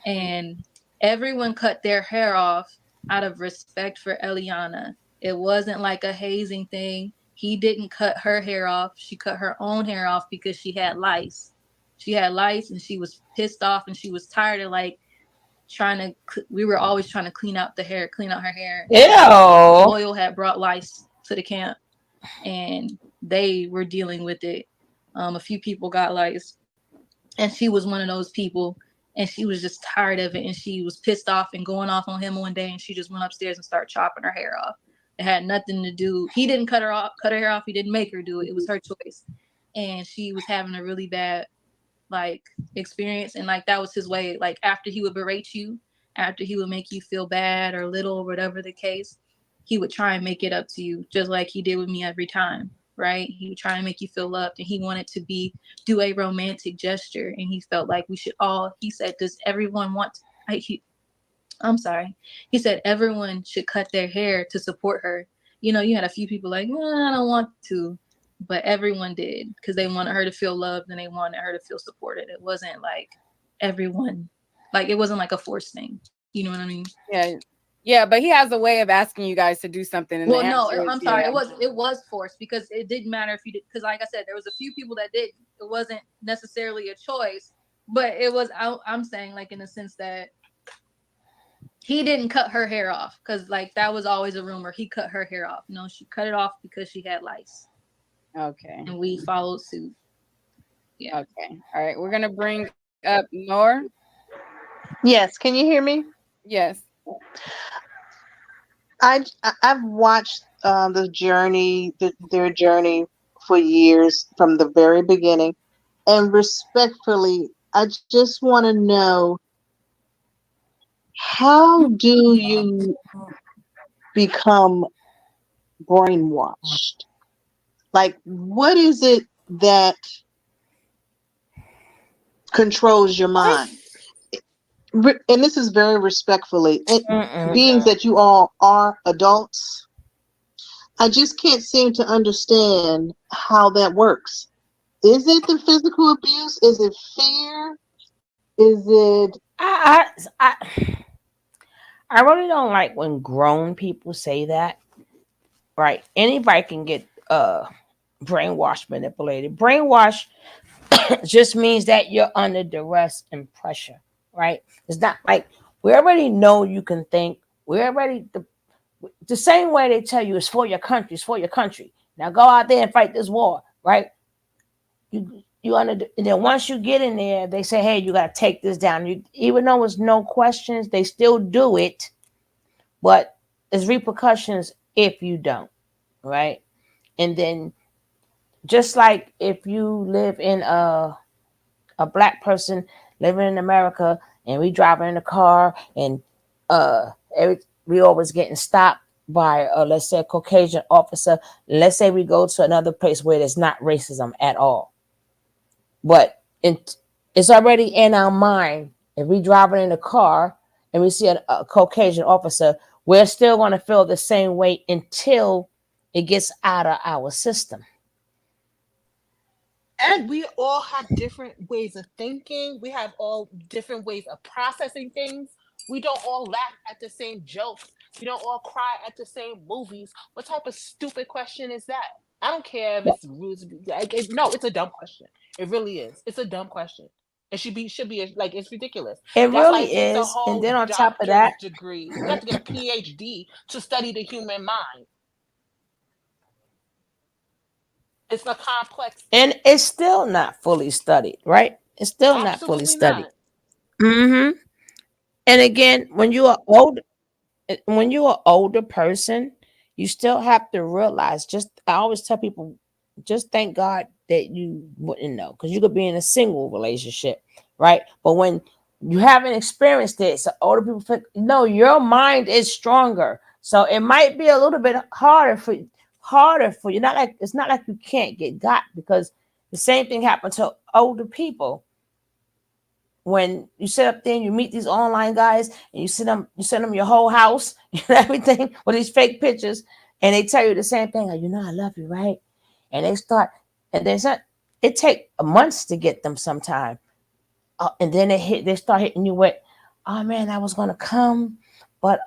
And everyone cut their hair off out of respect for Eliana. It wasn't like a hazing thing. He didn't cut her hair off. She cut her own hair off because she had lice. She had lice, and she was pissed off, and she was tired of like we were always trying to clean out her hair. Ew. Oil had brought lice to the camp, and they were dealing with it. A few people got lice, and she was one of those people. And she was just tired of it, and she was pissed off and going off on him one day, and she just went upstairs and started chopping her hair off. It had nothing to do. He didn't cut her hair off. He didn't make her do it. It was her choice. And she was having a really bad like experience, and like that was his way. Like after he would berate you, after he would make you feel bad or little or whatever the case, he would try and make it up to you, just like he did with me every time. Right? He would try and make you feel loved, and he wanted to do a romantic gesture, and he felt like we should all. He said, "Does everyone want?" I'm sorry. He said everyone should cut their hair to support her. You know, you had a few people like, I don't want to, but everyone did because they wanted her to feel loved and they wanted her to feel supported. It wasn't like everyone, like it wasn't like a forced thing. You know what I mean? Yeah. Yeah, but he has a way of asking you guys to do something. And well, no, I'm sorry. Yeah. It was forced because it didn't matter if you did. Because like I said, there was a few people that did. It wasn't necessarily a choice, but it was. I'm saying like in the sense that he didn't cut her hair off because like that was always a rumor. He cut her hair off. No, she cut it off because she had lice. Okay. And we followed suit. Yeah. Okay. All right. We're gonna bring up Nor. Yes. Can you hear me? Yes. I've watched their journey for years from the very beginning, and respectfully, I just want to know, how do you become brainwashed? Like, what is it that controls your mind? And this is very respectfully, being that you all are adults, I just can't seem to understand how that works. Is it the physical abuse? Is it fear? Is it? I really don't like when grown people say that. Right? Anybody can get brainwashed, manipulated. Brainwash just means that you're under duress and pressure. Right? It's not like we already know you can think. We already the same way they tell you it's for your country. It's for your country. Now go out there and fight this war. Right? You and then once you get in there, they say, hey, you got to take this down. You, even though it's no questions, they still do it, but there's repercussions if you don't, right? And then just like if you live in a black person living in America and we driving in a car and we always getting stopped by let's say a Caucasian officer. Let's say we go to another place where there's not racism at all, but it's already in our mind. If we driving in a car and we see a Caucasian officer, we're still going to feel the same way until it gets out of our system. And we all have different ways of thinking. We have all different ways of processing things. We don't all laugh at the same jokes. We don't all cry at the same movies. What type of stupid question is that? I don't care if it's rules. No, it's a dumb question. It really is. It's a dumb question. It should be like, it's ridiculous. It That's why really it takes a is. And whole then on top of doctor's that, degree. You have to get a PhD to study the human mind. It's a complex. and it's still not fully studied, right? It's still not fully Absolutely studied. not. Mm-hmm. And again, when you're an older person, you still have to realize. Just I always tell people, just thank God that you wouldn't know, because you could be in a single relationship, right? But when you haven't experienced it, so older people think, no, your mind is stronger, so it might be a little bit harder for you. Not like it's not like you can't get got, because the same thing happened to older people. When you sit up there and you meet these online guys and you send them your whole house and everything with these fake pictures, and they tell you the same thing, like, I love you, right? And they start, and then it take months to get them sometime. And then they start hitting you with, oh man, I was gonna come, but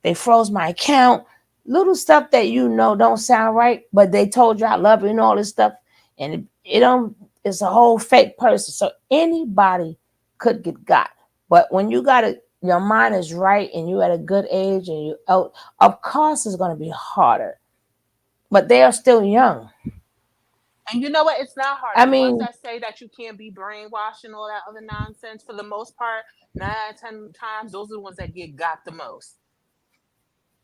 they froze my account. Little stuff that don't sound right, but they told you I love you and all this stuff, and it don't. It's a whole fake person. So anybody could get got. But when your mind is right and you at a good age and you out, of course it's going to be harder. But they are still young. And you know what? It's not hard. I The ones mean, that say that you can't be brainwashed and all that other nonsense, for the most part, 9 out of 10 times, those are the ones that get got the most.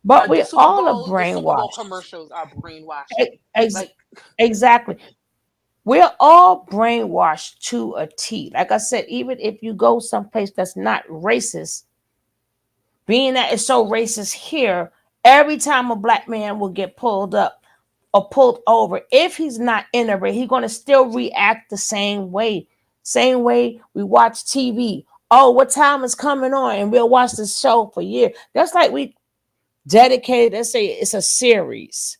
but we all are The Super Bowl brainwashed. commercials are brainwashing. Exactly. We're all brainwashed to a T. Like I said, even if you go someplace that's not racist, being that it's so racist here, every time a black man will get pulled up or pulled over, if he's not in a race, he's going to still react the same way. Same way we watch TV. Oh, what time is coming on? And we'll watch the show for years. That's like we dedicated, let's say it's a series.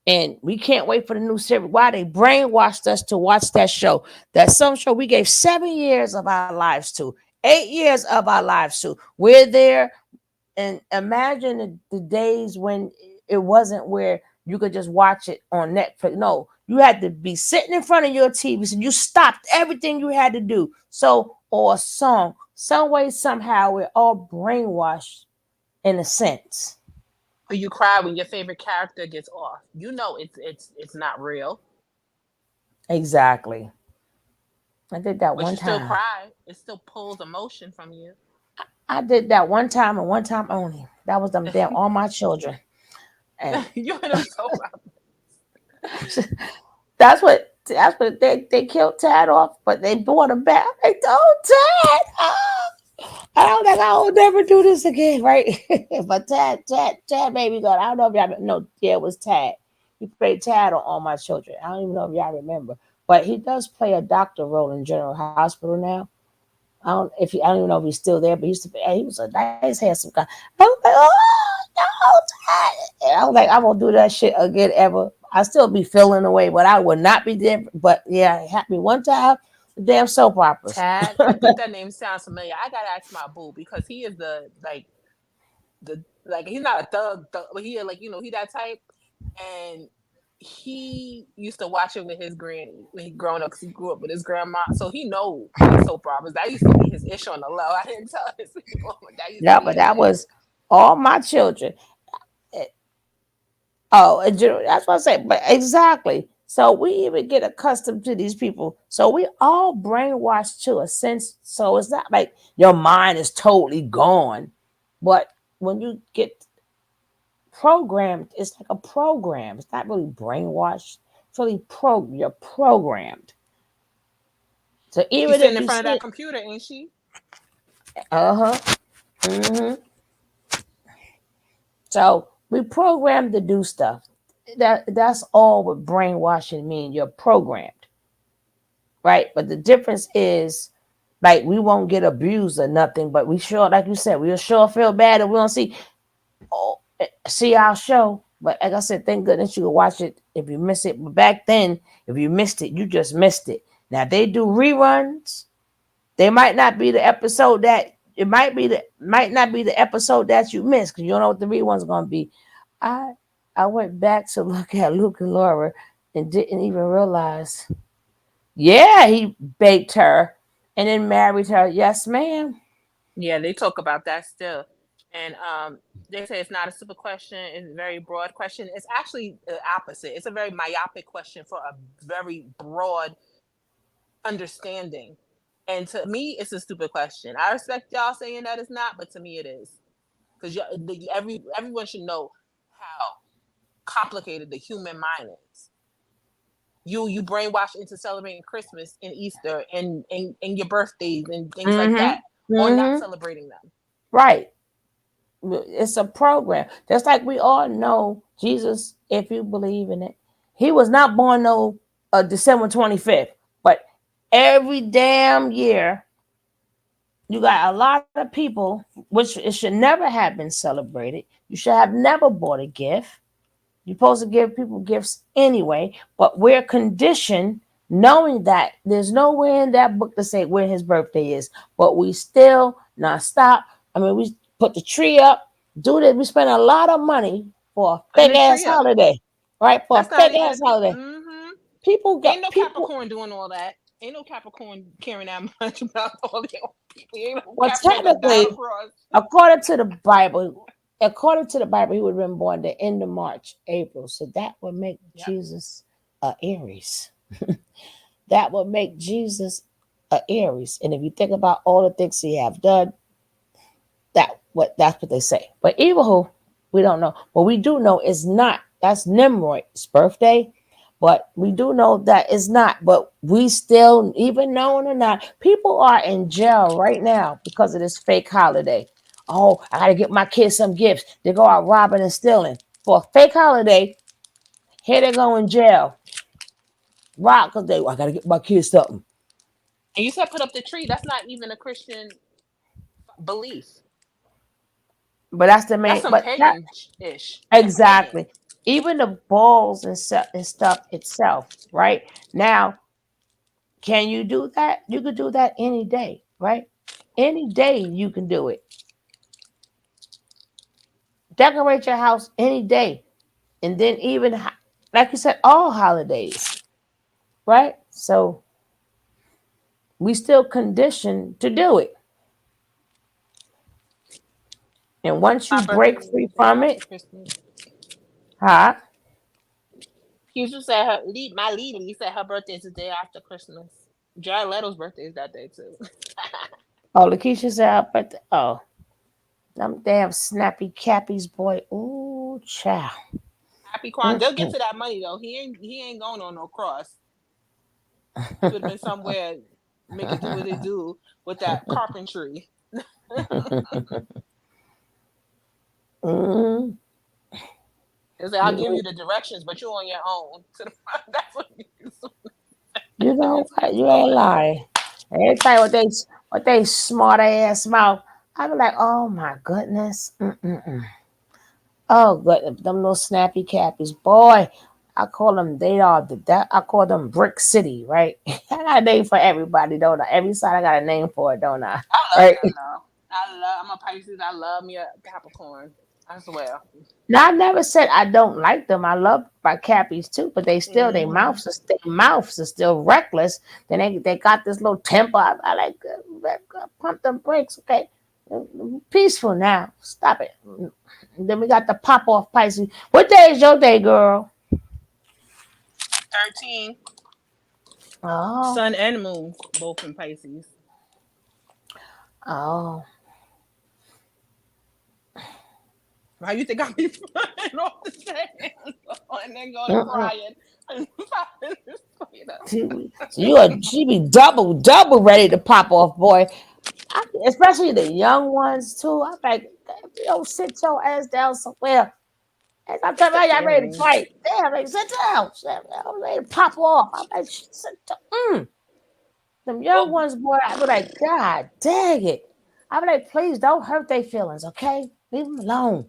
And we can't wait for the new series. Why? They brainwashed us to watch that show. That some show we gave 7 years of our lives to, 8 years of our lives to. We're there. And imagine the days when it wasn't where you could just watch it on Netflix. No, you had to be sitting in front of your TV. So you stopped everything you had to do. So, or a song, some way, somehow, we're all brainwashed in a sense. Or you cry when your favorite character gets off. You know it's not real. Exactly. I did that But one you still time. cry. It still pulls emotion from you. I did that one time and one time only. That was them damn all my children. And You and them so that's what they killed Tad off, but they brought him back. I'm like, oh, Tad, I don't think I will never do this again, right? But Tad baby God, I don't know if y'all know. Yeah, it was Tad. He played Tad on All My Children. I don't even know if y'all remember, but he does play a doctor role in General Hospital now. I don't even know if he's still there, but he was a nice, handsome guy. I was like, oh no, Tad. And I was like, I won't do that shit again ever. I still be feeling away, but I would not be there. But yeah, it happened one time. The damn soap operas. Tad. I think that name sounds familiar. I gotta ask my boo, because he is he's not a thug, but he he that type. And he used to watch it with his granny when he growing up, because he grew up with his grandma, so he knows soap operas. That used to be his issue on the low. I didn't tell his people. Yeah, but that was All My Children. That's what I say. But exactly, So we even get accustomed to these people. So we all brainwashed to a sense. So it's not like your mind is totally gone. But when you get programmed, it's like a program. It's not really brainwashed. It's really you're programmed. So She's even sitting if in you front of see, that computer, ain't she? uh-huh. hmm So we programmed to do stuff. That's all what brainwashing mean. You're programmed, right? But the difference is, like, we won't get abused or nothing, but we sure, like you said, we'll sure feel bad if we don't see our show. But like I said, thank goodness you can watch it if you miss it. But back then, if you missed it, you just missed it. Now they do reruns. They might not be the episode that it might not be the episode that you missed because you don't know what the rerun's gonna be. I I went back to look at Luke and Laura and didn't even realize. Yeah, he baked her and then married her. Yes, ma'am. Yeah, they talk about that still. And they say it's not a simple question, it's a very broad question. It's actually the opposite. It's a very myopic question for a very broad understanding. And to me, it's a stupid question. I respect y'all saying that it's not, but to me it is. Because everyone should know how complicated the human mind is. You brainwash into celebrating Christmas and Easter and your birthdays and things like that, or not celebrating them. Right. It's a program. Just like we all know Jesus, if you believe in it, he was not born no December 25th, but every damn year you got a lot of people, which it should never have been celebrated. You should have never bought a gift. You're supposed to give people gifts anyway, but we're conditioned knowing that there's nowhere in that book to say when his birthday is, but we still not stop. I mean, we put the tree up, do that. We spend a lot of money for a And fake the ass tree up. holiday, right? For a That's not fake even ass holiday. People Ain't got no people. Capricorn doing all that. Ain't no Capricorn caring that much about all the old people. Ain't no Well, Capricorn gonna die on technically, the cross. according to the Bible, he would have been born the end of March, April. So that would make Jesus Aries. That would make Jesus Aries. And if you think about all the things he have done, that's what they say. But evil, we don't know. But we do know it's not. That's Nimrod's birthday. But we do know that it's not. But we still, even knowing or not, people are in jail right now because of this fake holiday. Oh, I gotta get my kids some gifts. They go out robbing and stealing for a fake holiday. Here they go in jail. Rob, because I gotta get my kids something. And you said put up the tree. That's not even a Christian belief. But that's the That's main. some But that, pagan-ish. That's pagan. exactly. Even the balls and stuff itself, right? Now, can you do that? You could do that any day, right? Any day you can do it. Decorate your house any day. And then even, like you said, all holidays, right? So we still conditioned to do it. And once you My birthday break is free the day from after it, Christmas. huh? She just said my lady said her birthday is the day after Christmas. Jared Leto's birthday is that day too. Oh, Lakeisha said, but oh, them damn snappy cappies, boy. Ooh, child. Happy Kwan. They'll get to that money though. He ain't going on no cross. Could have been somewhere make it do what it do with that carpentry. Mm-hmm. It's like, I'll give you the directions, but you're on your own. That's what You know what? You ain't lying. Every time with they smart ass mouth, I be like, oh my goodness. Mm-mm-mm. Oh, good. Them little snappy cappies. Boy, I call them, I call them Brick City, right? I got a name for everybody, don't I? Every side I got a name for it, don't I? I love Right? them though. I'm a Pisces. I love me a Capricorn. I swear. Now I never said I don't like them. I love my cappies too, but their mouths are still reckless. Then they got this little temper. I like pump them brakes, okay? Peaceful now. Stop it. Then we got the pop off Pisces. What day is your day, girl? 13. Oh, Sun and moon, both in Pisces. oh. How you think I'll be flying off the sand and then going to Mm-mm. crying? She be double ready to pop off, boy. Especially the young ones too. I'm like, yo, sit your ass down somewhere. And I'm telling you, y'all ready to fight. Damn, like sit down. I'm ready to pop off. I'm like, sit down. Them young ones, boy. I be like, God dang it. I be like, please don't hurt their feelings, okay? Leave them alone.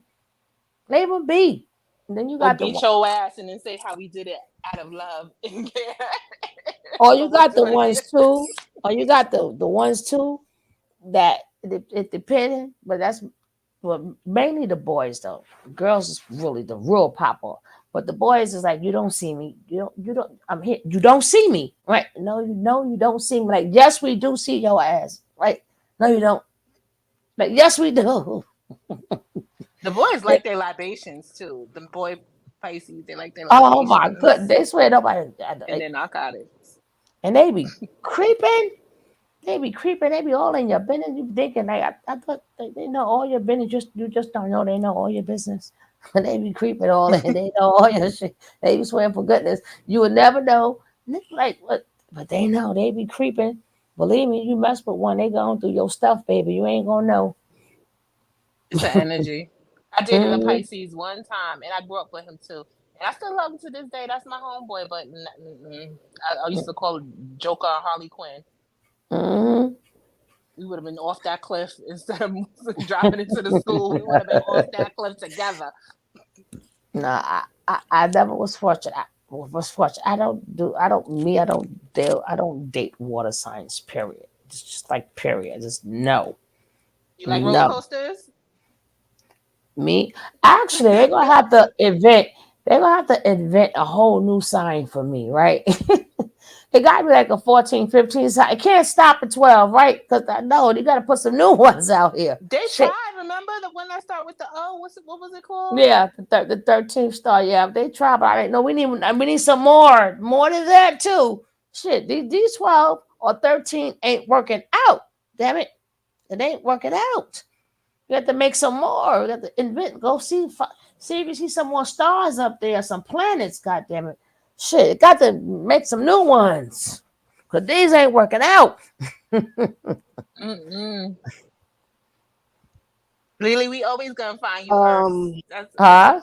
Leave them be. And then you Or got the beat your ass and then say how we did it out of love. or you got the ones too. Or you got the ones too that it depending, but that's well, mainly the boys though. Girls is really the real pop off. But the boys is like, you don't see me. You don't I'm here. You don't see me. Right? No, you don't see me. Like, yes, we do see your ass. Right? No, you don't. Like, yes, we do. The boys like their libations too. The boy Pisces, they like their Oh libations. my goodness. They swear nobody And then narcotics. and they be creeping. They be creeping. They be all in your business. You thinking like I thought they know all your business. You just don't know they know all your business. They be creeping all in. They know all your shit. They be swearing for goodness. You would never know. Like what? But they know. They be creeping. Believe me, you mess with one, they going through your stuff, baby. You ain't gonna know. It's an energy. I dated a Pisces one time, and I grew up with him too. And I still love him to this day. That's my homeboy. But I used to call him Joker or Harley Quinn. Mm-hmm. We would have been off that cliff instead of dropping into the school. We would have been off that cliff together. No, I never was fortunate. I don't date water signs, period. It's just like period. Just no. You like roller coasters? Me? Actually, they're gonna have to invent a whole new sign for me, right? It got to be like a 14, 15 sign. It can't stop at 12, right? Because I know you got to put some new ones out here. They tried. Remember the one that start with the O? What was it called? Yeah, the 13th star. Yeah, they tried, but I didn't know we need some more than that too. Shit, these 12 or 13 ain't working out. Damn it, it ain't working out. You have to make some more. You have to invent. Go see if you see some more stars up there, some planets. God damn it, shit, got to make some new ones because these ain't working out. Lily, we always gonna find you. Huh?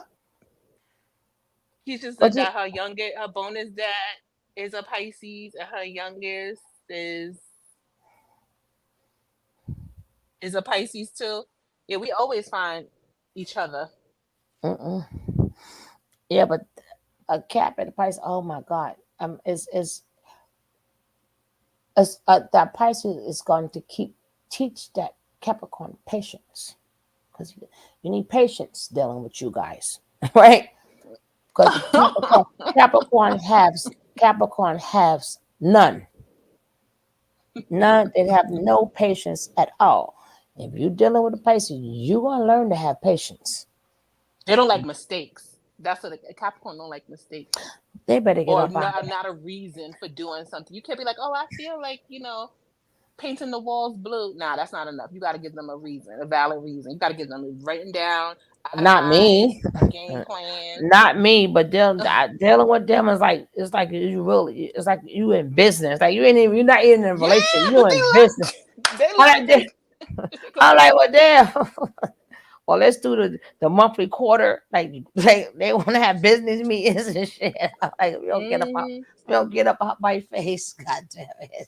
She just said that her bonus dad is a Pisces, and her youngest is a Pisces too. Yeah, we always find each other. Yeah, but a Cap and a Pisces. Oh my God, that Pisces is going to teach that Capricorn patience, because you need patience dealing with you guys, right? Because Capricorn has none. They have no patience at all. If you're dealing with a Pisces, you're gonna learn to have patience. They don't like mistakes. That's what a Capricorn don't like mistakes. They better get up on not a reason for doing something. You can't be like, oh, I feel like painting the walls blue. Nah, that's not enough. You got to give them a reason, a valid reason. You got to give them written down. Not me. Game plan. Not me, but dealing with them is like it's like you in business. Like you're not even in a relationship. You're in business. I'm like, well, damn. Well, let's do the monthly quarter. Like they want to have business meetings and shit. I'm like, we don't get up out my face. God damn it.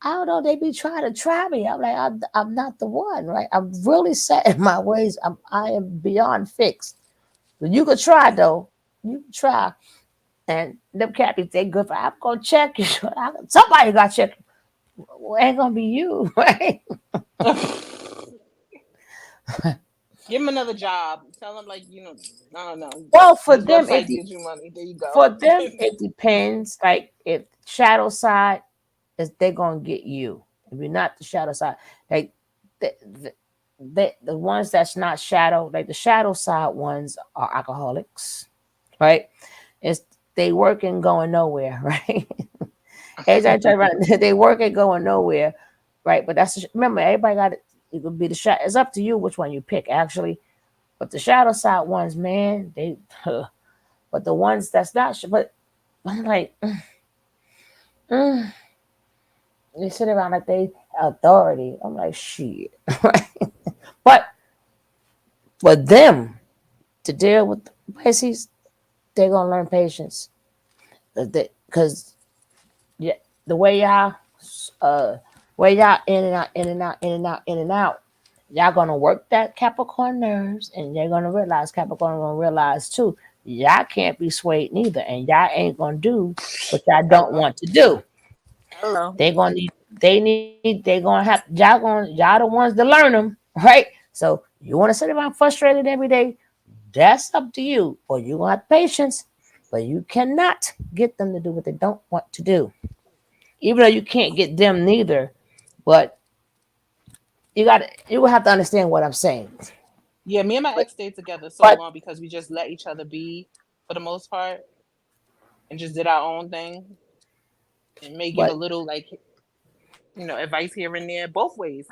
I don't know. They be trying to try me. I'm like, I'm not the one, right? I'm really set in my ways. I am beyond fixed. But you could try though. You can try. And them cappies, they good for. I'm gonna check you. Somebody got to check. Well, ain't gonna be you, right? Give them another job. Tell them I don't know. Well, for them, gives you money. There you go. For them, it depends. Like if shadow side is, they're gonna get you. If you're not the shadow side, like the ones that's not shadow, like the shadow side ones are alcoholics, right? they work and going nowhere, right? Every time I turn around, they work and going nowhere, right? But remember, everybody got it. It could be the shadow. It's up to you which one you pick, actually. But the shadow side ones, man, but the ones that's not, but I'm like, they sit around like they authority. I'm like, shit. But for them to deal with Pisces, they're gonna learn patience. Because yeah, the way y'all in and out, in and out, in and out, in and out, y'all gonna work that Capricorn nerves, and you're gonna realize Capricorn gonna realize too. Y'all can't be swayed neither, and y'all ain't gonna do what y'all don't want to do. Hello. They gonna have y'all the ones to learn them, right? So you want to sit around frustrated every day, that's up to you. Or you gonna have patience, but you cannot get them to do what they don't want to do. Even though you can't get them neither, but you will have to understand what I'm saying. Yeah, me and my ex stayed together so But long because we just let each other be for the most part and just did our own thing and may give a little advice here and there both ways.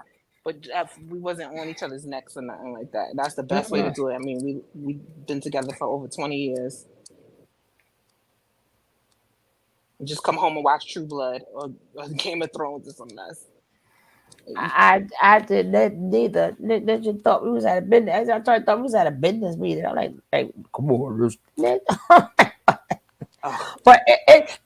But we wasn't on each other's necks or nothing like that. That's the best way to do it. I mean, we've been together for over 20 years. We just come home and watch True Blood or Game of Thrones or something else. I did that neither. They just thought we was at a business. I thought we was at a business meeting. I'm like, hey, come on, but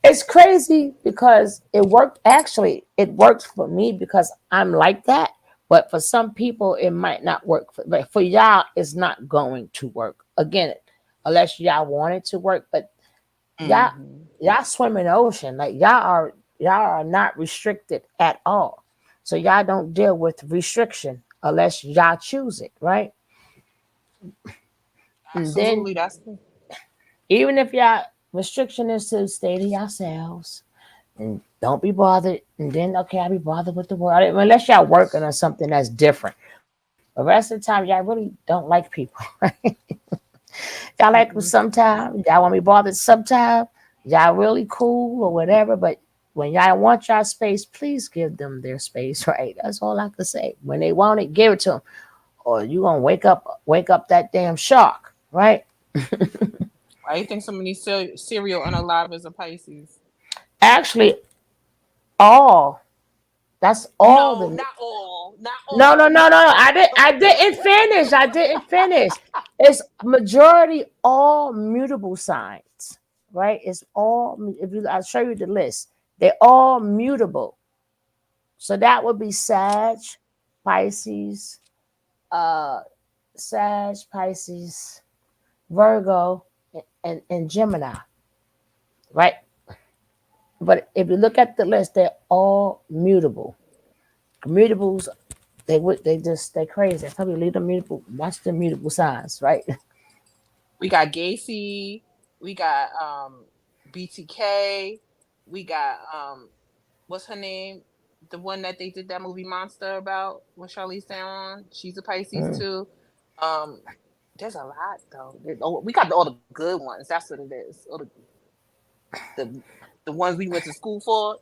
it's crazy because it worked. Actually, it works for me because I'm like that. But for some people, it might not work. But for y'all, it's not going to work. Again, unless y'all want it to work. But y'all swim in the ocean. Like y'all are not restricted at all. So y'all don't deal with restriction unless y'all choose it, right? Absolutely, and then even if y'all restriction is to stay to yourselves and don't be bothered, and then okay, I'll be bothered with the world unless y'all working on something that's different. The rest of the time, y'all really don't like people, right? Y'all like them sometimes. Y'all want to be bothered sometimes. Y'all really cool or whatever, but when y'all want y'all space, please give them their space, right? That's all I can say. When they want it, give it to them, or you gonna wake up that damn shark, right? Why do you think so many serial unalivers are Pisces? Actually, all. That's all. No, not all. Not all. No. I didn't finish. I didn't finish. It's majority all mutable signs, right? It's all. I'll show you the list. They're all mutable. So that would be Sag, Pisces, Virgo, and Gemini, right? But if you look at the list, they're all mutable. Mutables, they're crazy. I tell you, leave them mutable. Watch the mutable signs, right? We got Gacy, we got BTK, we got what's her name? The one that they did that movie Monster about with Charlize Theron. She's a Pisces too. There's a lot though. We got all the good ones. That's what it is. All the ones we went to school for.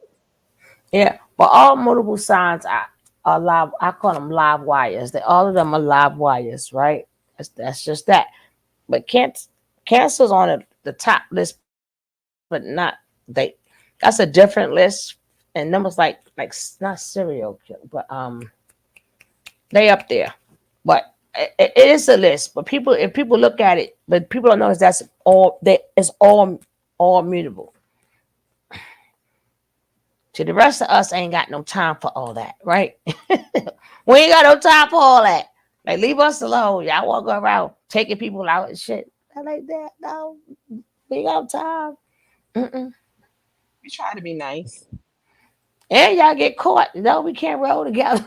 Yeah, but all mutable signs are live. I call them live wires. All of them are live wires, right? That's just that. But Cancer's on the top list, but not they. That's a different list, and numbers like not serial killer, but they up there. But it is a list. But if people look at it, but people don't know is that's all. It's all mutable. See, the rest of us ain't got no time for all that, right? We ain't got no time for all that. Like, leave us alone. Y'all walk around taking people out and shit. Not like that. No, we ain't got time. We try to be nice. And y'all get caught. No, we can't roll together.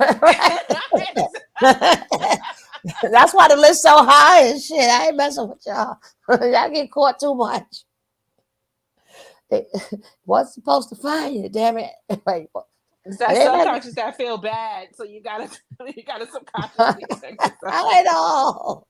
That's why the list so high and shit. I ain't messing with y'all. Y'all get caught too much. What's supposed to find you? Damn it! Like, it's that subconscious that feel bad, so you gotta subconsciously check yourself. I know.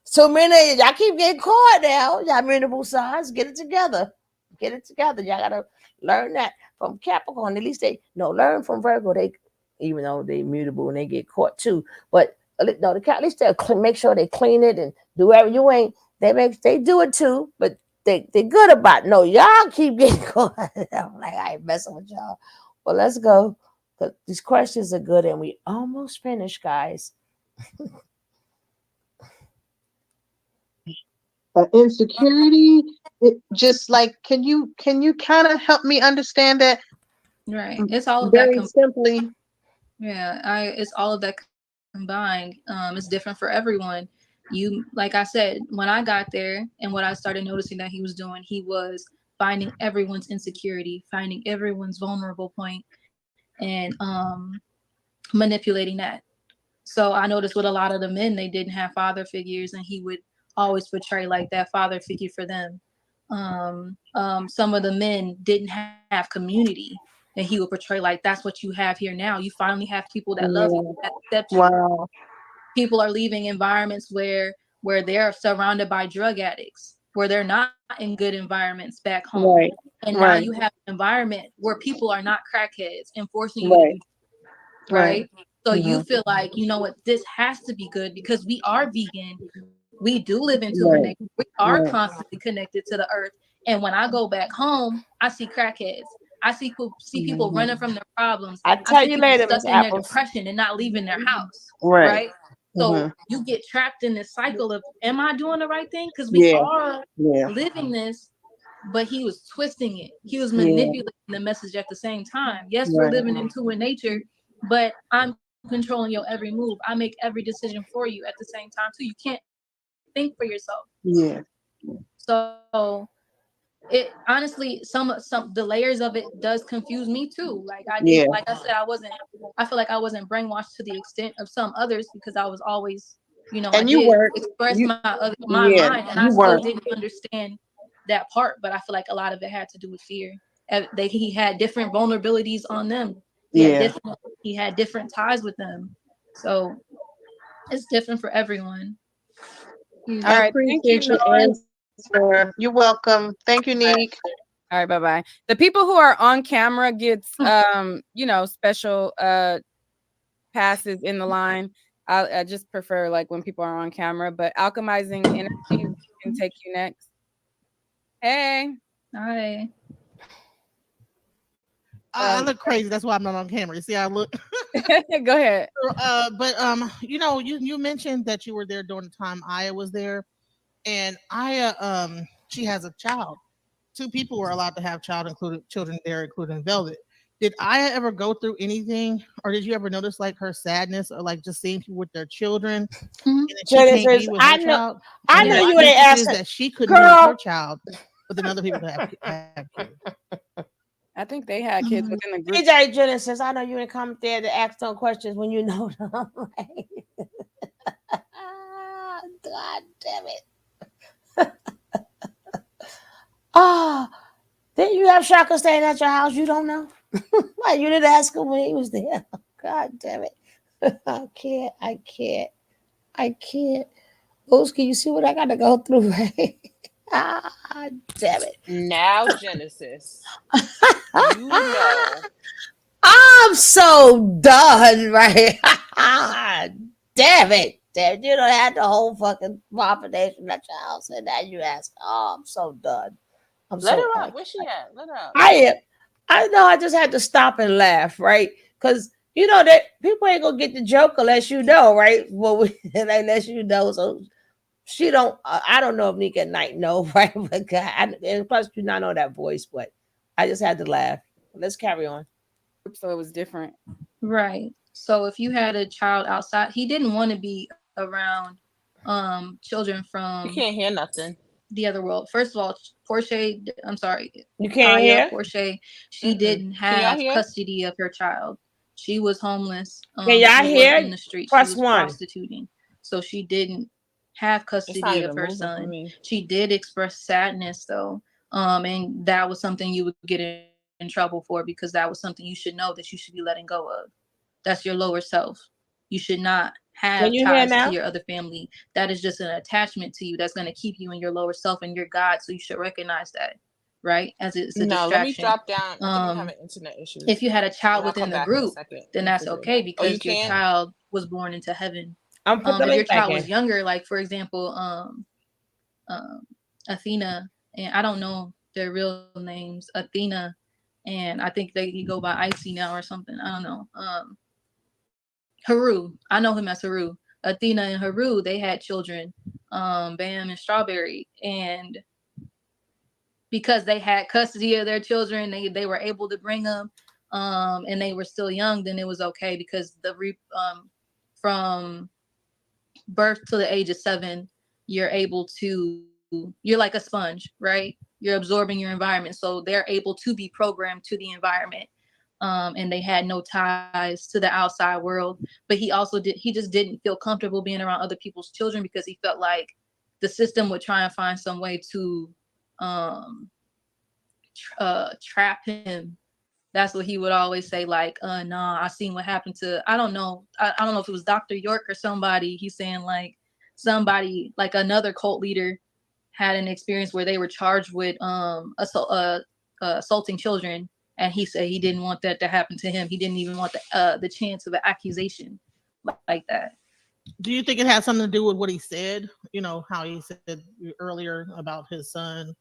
So many y'all keep getting caught now. Y'all mutable signs, get it together. Get it together. Y'all gotta learn that from Capricorn. At least they learn from Virgo. They, even though they mutable and they get caught too, but no, at least they'll make sure they clean it and do whatever. You ain't. They do it too, but they good about it. No, y'all keep getting caught. I'm like, I ain't messing with y'all. Well, let's go. Cause these questions are good, and we almost finished, guys. Insecurity. It just like, can you kind of help me understand that? Right. It's all of very that. Simply. Yeah, it's all of that combined. It's different for everyone. Like I said, when I got there and what I started noticing that he was doing, he was finding everyone's insecurity, finding everyone's vulnerable point, and manipulating that. So I noticed with a lot of the men, they didn't have father figures, and he would always portray like that father figure for them. Some of the men didn't have community, and he would portray like that's what you have here now. You finally have people that love you, that accept you. Wow. People are leaving environments where they're surrounded by drug addicts, where they're not in good environments back home. Right. And now you have an environment where people are not crackheads and forcing you to do, right? So you feel like, you know what, this has to be good because we are vegan. We do live in two connected. We are constantly connected to the earth. And when I go back home, I see crackheads. I see people running from their problems. I tell you later, stuck in their depression and not leaving their house. Right. So you get trapped in this cycle of, am I doing the right thing? Because we are living this, but he was twisting it. He was manipulating the message at the same time. Yes, we're living in two in nature, but I'm controlling your every move. I make every decision for you at the same time too. You can't think for yourself. Yeah. So it honestly, some the layers of it does confuse me too. Like I said, I feel like I wasn't brainwashed to the extent of some others because I was always, and I you did weren't express my mind, and I still didn't understand that part, but I feel like a lot of it had to do with fear. He had different vulnerabilities on them. He had different ties with them. So it's different for everyone. I appreciate your answer. You're welcome. Thank you, Nick. All right, bye-bye. The people who are on camera gets special passes in the line. I just prefer like when people are on camera, but alchemizing energy can take you next. Hey. Hi. I look crazy. That's why I'm not on camera. You see how I look? Go ahead. But you mentioned that you were there during the time Aya was there, and Aya, she has a child. 2 people were allowed to have children there, including Velvet. Did Aya ever go through anything, or did you ever notice like her sadness, or like just seeing people with their children? And she can't be with her child. I know you ain't asking that she couldn't have her child, but then other people have kids. I think they had kids within the group. DJ Genesis, I know you ain't come there to ask no questions when you know them. God damn it. Didn't you have Shaka staying at your house? You don't know? Why you didn't ask him when he was there? God damn it. I can't. Oski, you see what I got to go through, right? Damn it. Now, Genesis. You know. I'm so done, right? Damn it. You don't have the whole fucking population at your house, and now you ask. Oh, I'm so done. Let her out. Where's she at? Let her out. I know. I just had to stop and laugh, right? Because you know that people ain't gonna get the joke unless you know, right? Well, unless you know. So she don't. I don't know if Nika at night know, right? But God, and plus you not know that voice, but I just had to laugh. Let's carry on. So it was different, right? So if you had a child outside, he didn't want to be around children from. You can't hear nothing. The other world. First of all, Portia, I'm sorry. You can't hear? Portia, she didn't have custody of her child. She was homeless. Can y'all hear? In the street. Press she was prostituting. So she didn't have custody of her son. She did express sadness though. And that was something you would get in trouble for because that was something you should know that you should be letting go of. That's your lower self. You should not have ties to your other family. That is just an attachment to you that's going to keep you in your lower self and your God. So you should recognize that. right? As it's a No, let me distraction. drop down. I think I'm having internet issues. If you had a child And I'll within come the back in a group, second. then that's okay Oh, you because your can? child was born into heaven. I'm put the If your link back child was in. younger, like for example, Athena, and I don't know their real names, Athena, and I think they go by Icy now or something. I don't know. Haru, I know him as Haru. Athena and Haru, they had children, Bam and Strawberry, and because they had custody of their children, they were able to bring them, and they were still young. Then it was okay because from birth to the age of 7, you're like a sponge, right? You're absorbing your environment, so they're able to be programmed to the environment. And they had no ties to the outside world. But he just didn't feel comfortable being around other people's children because he felt like the system would try and find some way to trap him. That's what he would always say, like, nah, I seen what happened to, I don't know if it was Dr. York or somebody. He's saying like somebody, like another cult leader had an experience where they were charged with assaulting children. And he said he didn't want that to happen to him. He didn't even want the chance of an accusation like that. Do you think it has something to do with what he said? You know, how he said earlier about his son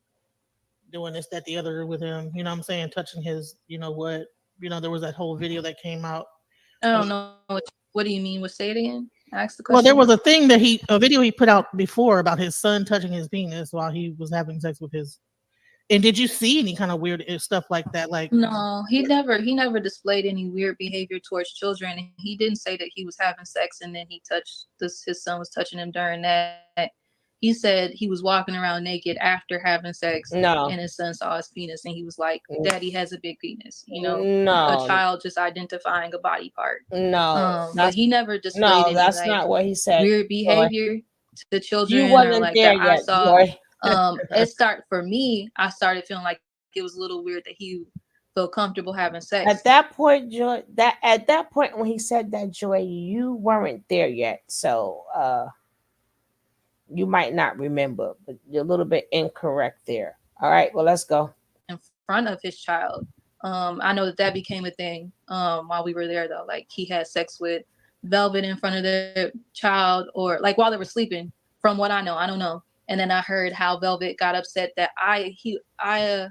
doing this, that, the other with him, you know what I'm saying? Touching his, there was that whole video that came out. I don't know. What do you mean? Say it again? Ask the question. Well, there was a video he put out before about his son touching his penis while he was having sex with his. And did you see any kind of weird stuff like that? Like, no, he never displayed any weird behavior towards children. He didn't say that he was having sex and then he touched his son was touching him during that. He said he was walking around naked after having sex. No. And his son saw his penis and he was like, Daddy has a big penis. No. A child just identifying a body part. No. But he never displayed any that's not what he said. Weird behavior to children. You wasn't like there that yet, I saw. Tori. For me, I started feeling like it was a little weird that he felt comfortable having sex. At that point, Joy, when he said that, Joy, you weren't there yet. So you might not remember, but you're a little bit incorrect there. All right, well, let's go. In front of his child. I know that became a thing while we were there, though. Like, he had sex with Velvet in front of their child, or like while they were sleeping, from what I know. I don't know. And then I heard how Velvet got upset that the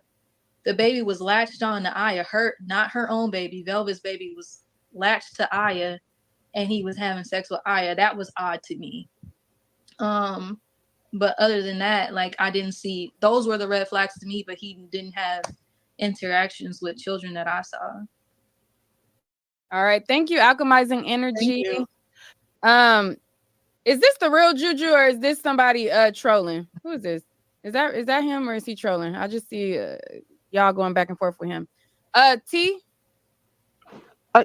baby was latched on to Aya, not her own baby. Velvet's baby was latched to Aya, and he was having sex with Aya. That was odd to me. But other than that, like, I didn't see, those were the red flags to me, but he didn't have interactions with children that I saw. All right. Thank you, Alchemizing Energy. Is this the real Juju or is this somebody trolling? Who is this? Is that him or is he trolling? I just see y'all going back and forth with him. T?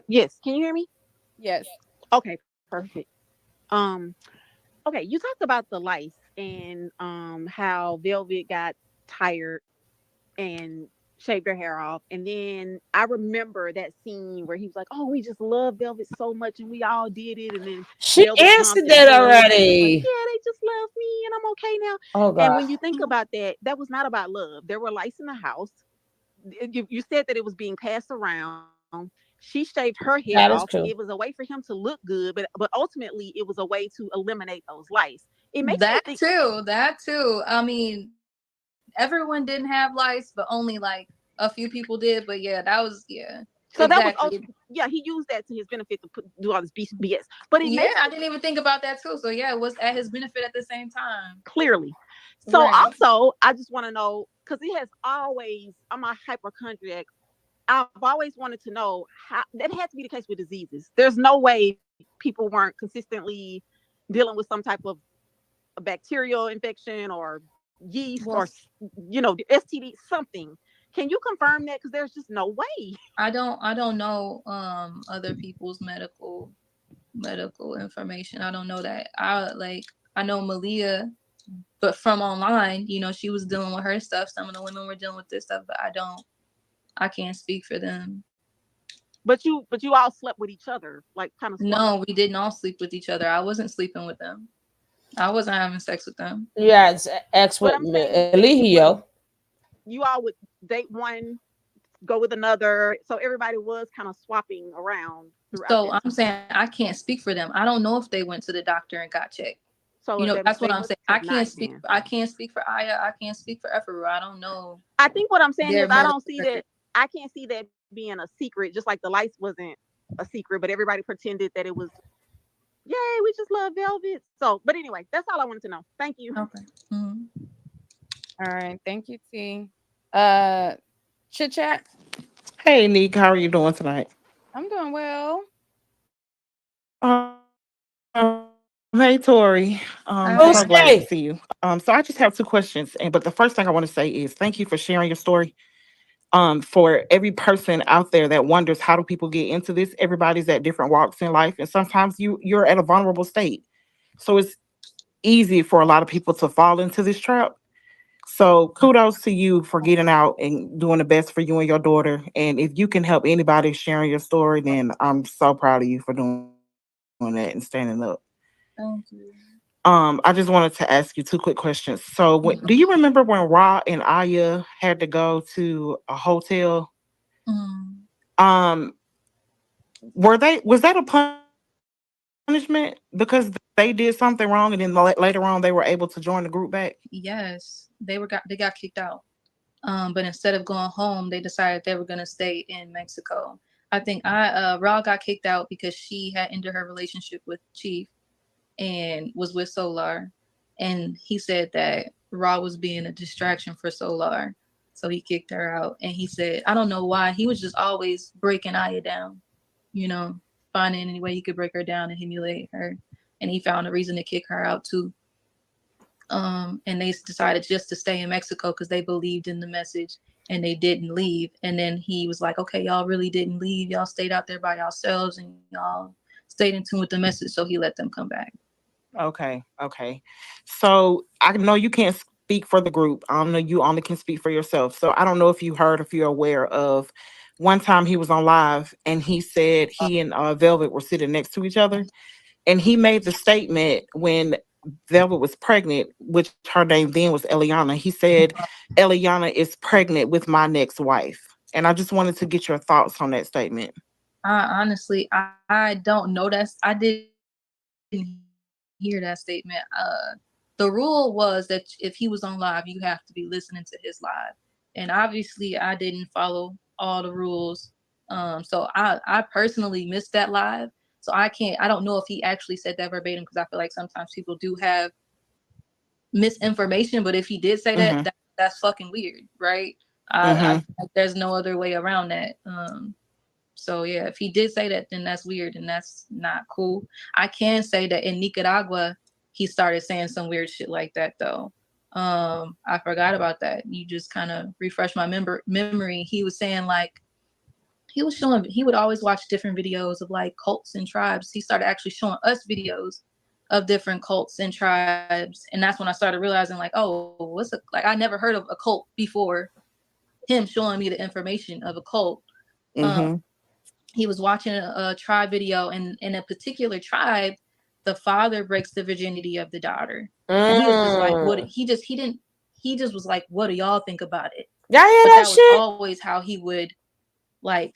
Yes. Can you hear me? Yes. Okay, perfect. Okay, you talked about the lice and how Velvet got tired and shaved her hair off. And then I remember that scene where he was like, "Oh, we just love Velvet so much and we all did it." And then she Velvet answered that already. like, yeah, they just love me and I'm okay now. Oh, God. And when you think about that, that was not about love. There were lice in the house. You said that it was being passed around. She shaved her hair off. It was a way for him to look good, but ultimately it was a way to eliminate those lice. It makes that too. I mean, everyone didn't have lice, but only like a few people did. But yeah, that was So exactly. That was he used that to his benefit to do all this BS. But I didn't even think about that too. So yeah, it was at his benefit at the same time. Clearly. So also, I just want to know, because it has always, I'm a hypochondriac. I've always wanted to know how that had to be the case with diseases. There's no way people weren't consistently dealing with some type of a bacterial infection or yeast or STD, something. Can you confirm that? Because there's just no way. I don't know other people's medical information. I don't know that. I know Malia, but from online, she was dealing with her stuff. Some of the women were dealing with this stuff, but I can't speak for them. But you all slept with each other, like kind of. No, we didn't all sleep with each other. I wasn't sleeping with them. I wasn't having sex with them. Yeah, it's ex with Eligio. you all would date one, go with another. So everybody was kind of swapping around throughout So that I'm time. saying I can't speak for them. I don't know if they went to the doctor and got checked. So That's what they I'm must saying. I have can't not speak. then. I can't speak for Aya. I can't speak for Efru. I don't know I think what I'm saying is their I medical don't see record. that. I can't see that being a secret. Just like the lights wasn't a secret, but everybody pretended that it was. Yay, we just love velvet. So, but anyway, that's all I wanted to know. Thank you. Okay. Mm-hmm. All right. Thank you, T. Chit chat. Hey, Nick, how are you doing tonight? I'm doing well. Hey, Tori. Hi. So glad to see you. So I just have two questions, and but the first thing I want to say is thank you for sharing your story. For every person out there that wonders how do people get into this, everybody's at different walks in life, and sometimes you're at a vulnerable state. So it's easy for a lot of people to fall into this trap. So kudos to you for getting out and doing the best for you and your daughter. And if you can help anybody sharing your story, then I'm so proud of you for doing that and standing up. Thank you. I just wanted to ask you two quick questions. So, do you remember when Ra and Aya had to go to a hotel? Mm. Um, was that a punishment because they did something wrong and then later on they were able to join the group back? Yes, they got kicked out. But instead of going home, they decided they were gonna stay in Mexico. I think Ra got kicked out because she had ended her relationship with Chief and was with Solar, and he said that Ra was being a distraction for Solar, so he kicked her out. And he said, I don't know why, he was just always breaking Aya down, finding any way he could break her down and humiliate her, and he found a reason to kick her out too. And they decided just to stay in Mexico because they believed in the message and they didn't leave. And then he was like, okay, y'all really didn't leave. Y'all stayed out there by yourselves and y'all stayed in tune with the message. So he let them come back. Okay, okay. So I know you can't speak for the group. I know you only can speak for yourself. So I don't know if you heard, if you're aware of one time he was on live and he said he and Velvet were sitting next to each other. And he made the statement when Velvet was pregnant, which her name then was Eliana. He said, Eliana is pregnant with my next wife. And I just wanted to get your thoughts on that statement. Honestly, I don't know that. I didn't hear that statement. The rule was that if he was on live, you have to be listening to his live. And obviously, I didn't follow all the rules. So I personally missed that live. So I don't know if he actually said that verbatim because I feel like sometimes people do have misinformation. But if he did say that, that's fucking weird, right? I feel like there's no other way around that. So yeah, if he did say that, then that's weird and that's not cool. I can say that in Nicaragua, he started saying some weird shit like that though. I forgot about that. You just kind of refresh my memory. He was saying like he would always watch different videos of like cults and tribes. He started actually showing us videos of different cults and tribes, and that's when I started realizing like, oh, like I never heard of a cult before him showing me the information of a cult. He was watching a tribe video, and in a particular tribe, the father breaks the virginity of the daughter. And he was just like, what he just was like, what do y'all think about it? Y'all hear But that that shit? was always how he would like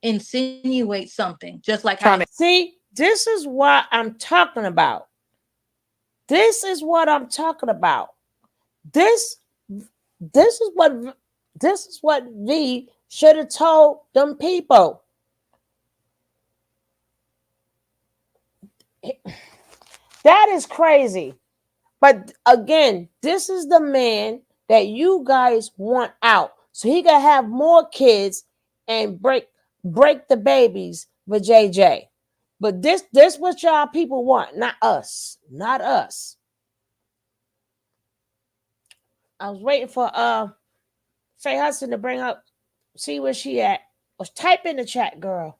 insinuate something, just like how see, this is what I'm talking about. This is what I'm talking about. This is what V should have told them people. That is crazy. But again, this is the man that you guys want out so he can have more kids and break the babies with JJ. But this what y'all people want, not us. Not us. I was waiting for Faye Hudson to bring up, see where she at. Was type in the chat, girl.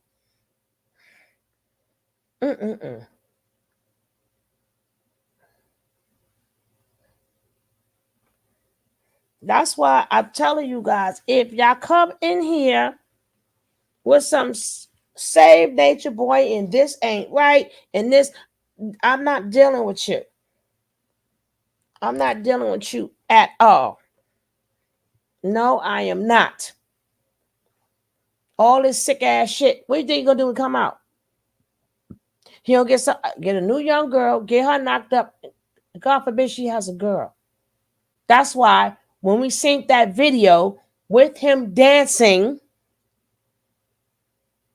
That's why I'm telling you guys, if y'all come in here with some save nature boy and this ain't right, and this, I'm not dealing with you. I'm not dealing with you at all. No, I am not. All this sick ass shit. What do you think you're gonna do when come out? He'll get a new young girl, get her knocked up. God forbid she has a girl. That's why when we synced that video with him dancing,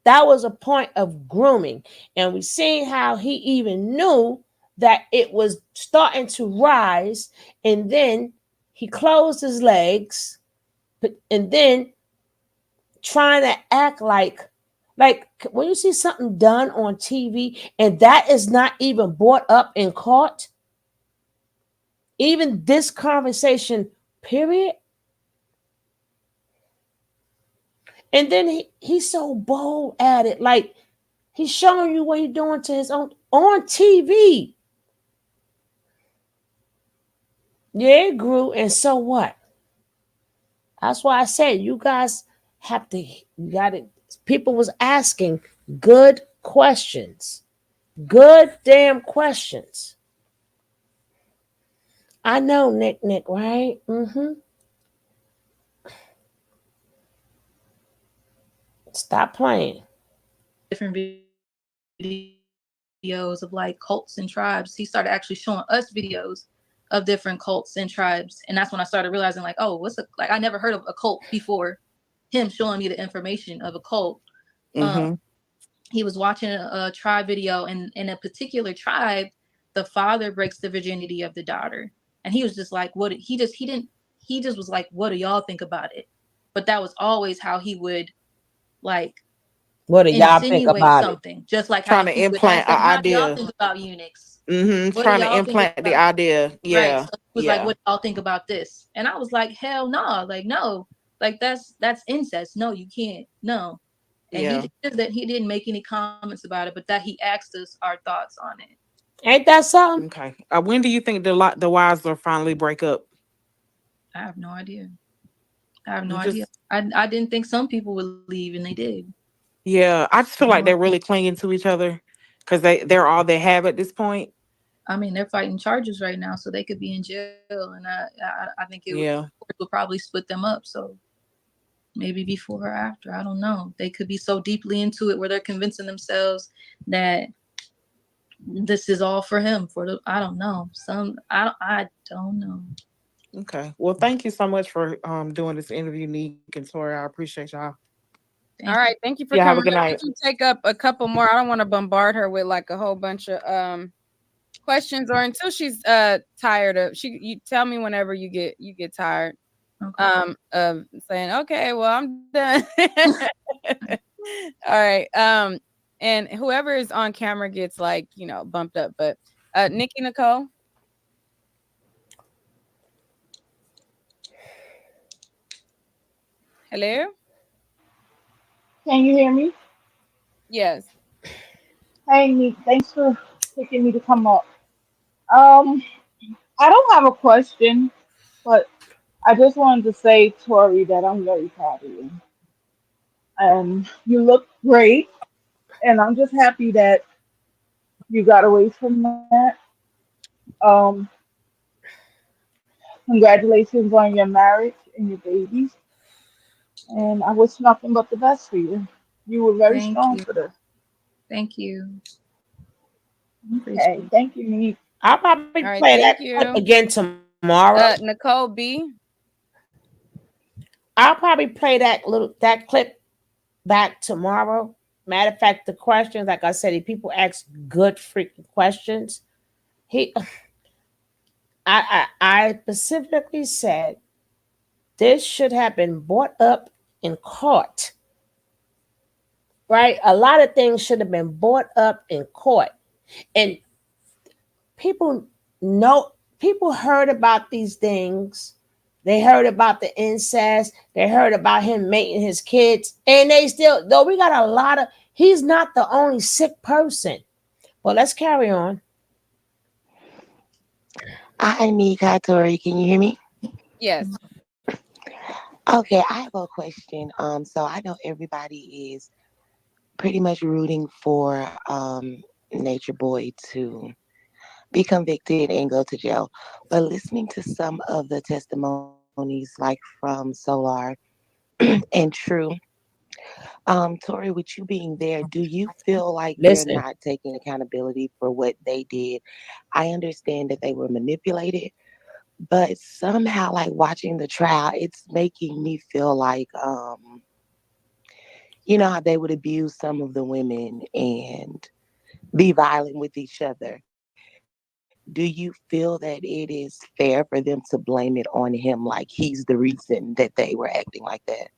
that was a point of grooming. And we seen how he even knew that it was starting to rise. And then he closed his legs. And then trying to act like when you see something done on TV and that is not even brought up in court, even this conversation, period. And then he's so bold at it. Like he's showing you what he's doing to his own on TV. Yeah, it grew. And so what? That's why I said you guys have to, you got it. People was asking good questions. Good damn questions. I know, Nick, right? Mm-hmm. Stop playing. Different videos of like cults and tribes. He started actually showing us videos of different cults and tribes. And that's when I started realizing like, oh, I never heard of a cult before him showing me the information of a cult. Mm-hmm. He was watching a tribe video, and in a particular tribe, the father breaks the virginity of the daughter. And he was just like, he just was like, what do y'all think about it? But that was always how he would like, what do y'all think about something? It? Just like trying to implant an idea. How do y'all think about eunuchs? Mm-hmm. Trying to implant the idea. Yeah. Right. So it was like, what do y'all think about this? And I was like, hell no. Like, no. Like that's incest. No, you can't. No. And he didn't make any comments about it, but that he asked us our thoughts on it. Ain't that something? Okay. When do you think the wives will finally break up? I have no idea. I didn't think some people would leave, and they did. Yeah, I just feel like they're really clinging to each other because they're all they have at this point. I mean, they're fighting charges right now, so they could be in jail, and I think it would probably split them up. So maybe before or after, I don't know. They could be so deeply into it where they're convincing themselves that this is all for him. I don't know. I don't know. Okay. Well, thank you so much for doing this interview, Nick and Tori. I appreciate y'all. All right, thank you for coming. Have a good night. Take up a couple more. I don't want to bombard her with like a whole bunch of questions, or until she's tired of. You tell me whenever you get tired. Okay. Of saying, okay, well, I'm done. All right. And whoever is on camera gets like, bumped up. But Nikki Nicole. Hello? Can you hear me? Yes. Hey, Nick, thanks for picking me to come up. I don't have a question, but I just wanted to say, Tori, that I'm very proud of you. And you look great, and I'm just happy that you got away from that. Congratulations on your marriage and your babies. And I wish nothing but the best for you. You were very strong for this. Thank you. Okay, thank you, Nick. I'll probably play that clip again tomorrow. Nicole B. I'll probably play that clip back tomorrow. Matter of fact, the questions, like I said, if people ask good freaking questions, I specifically said this should have been brought up in court. Right? A lot of things should have been brought up in court. And people heard about these things. They heard about the incest. They heard about him mating his kids. And they still, though we got he's not the only sick person. Well, let's carry on. Hi, Nika, Tori. Can you hear me? Yes. Okay, I have a question. So I know everybody is pretty much rooting for Nature Boy to be convicted and go to jail. But listening to some of the testimonies testimonies like from Solar and True. Tori, with you being there, do you feel like they're Listen, not taking accountability for what they did? I understand that they were manipulated, but somehow, like watching the trial, it's making me feel like, you know, how they would abuse some of the women and be violent with each other. Do you feel that it is fair for them to blame it on him, like he's the reason that they were acting like that?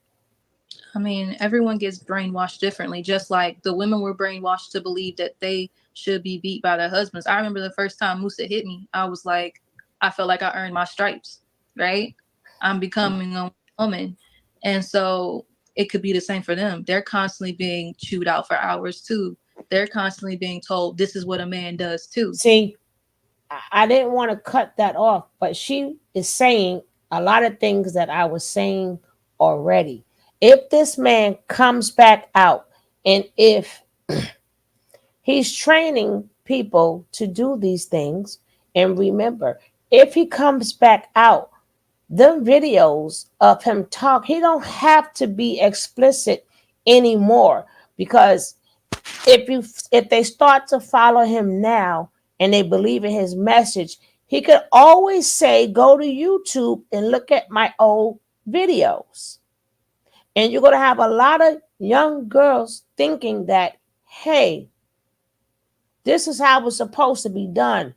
I mean, everyone gets brainwashed differently, just like the women were brainwashed to believe that they should be beat by their husbands. I remember the first time Musa hit me, I was like, I felt like I earned my stripes, right? I'm becoming a woman. And so it could be the same for them. They're constantly being chewed out for hours too. They're constantly being told this is what a man does too. see, I didn't want to cut that off, but she is saying a lot of things that I was saying already. If this man comes back out and if he's training people to do these things, and remember, if he comes back out, the videos of him talk, he don't have to be explicit anymore because if they start to follow him now and they believe in his message, he could always say, go to YouTube and look at my old videos. And you're going to have a lot of young girls thinking that, hey, this is how it's supposed to be done.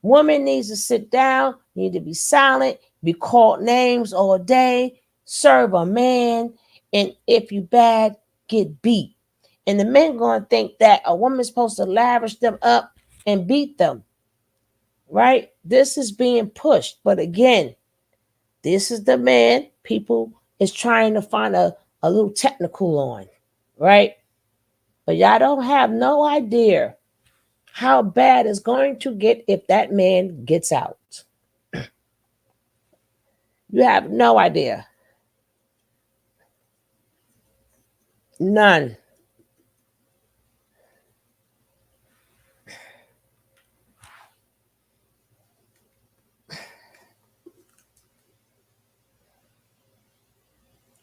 Woman needs to sit down, need to be silent, be called names all day, serve a man, and if you bad, get beat. And the men going to think that a woman's supposed to lavish them up and beat them, right? This is being pushed. But again, this is the man people is trying to find a little technical on, right? But y'all don't have no idea how bad it's going to get if that man gets out. You have no idea. None.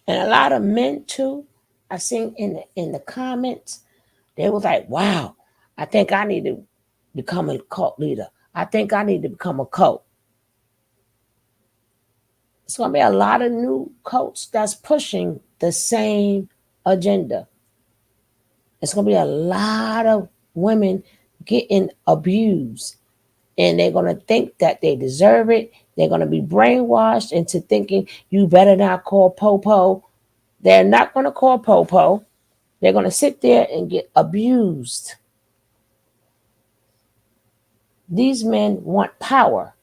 And a lot of men too, I seen in the comments, they was like, wow, I think I need to become a cult leader. I think I need to become a cult. It's gonna be a lot of new cults that's pushing the same agenda. It's gonna be a lot of women getting abused. And they're going to think that they deserve it. They're going to be brainwashed into thinking you better not call Popo. They're not going to call Popo. They're going to sit there and get abused. These men want power.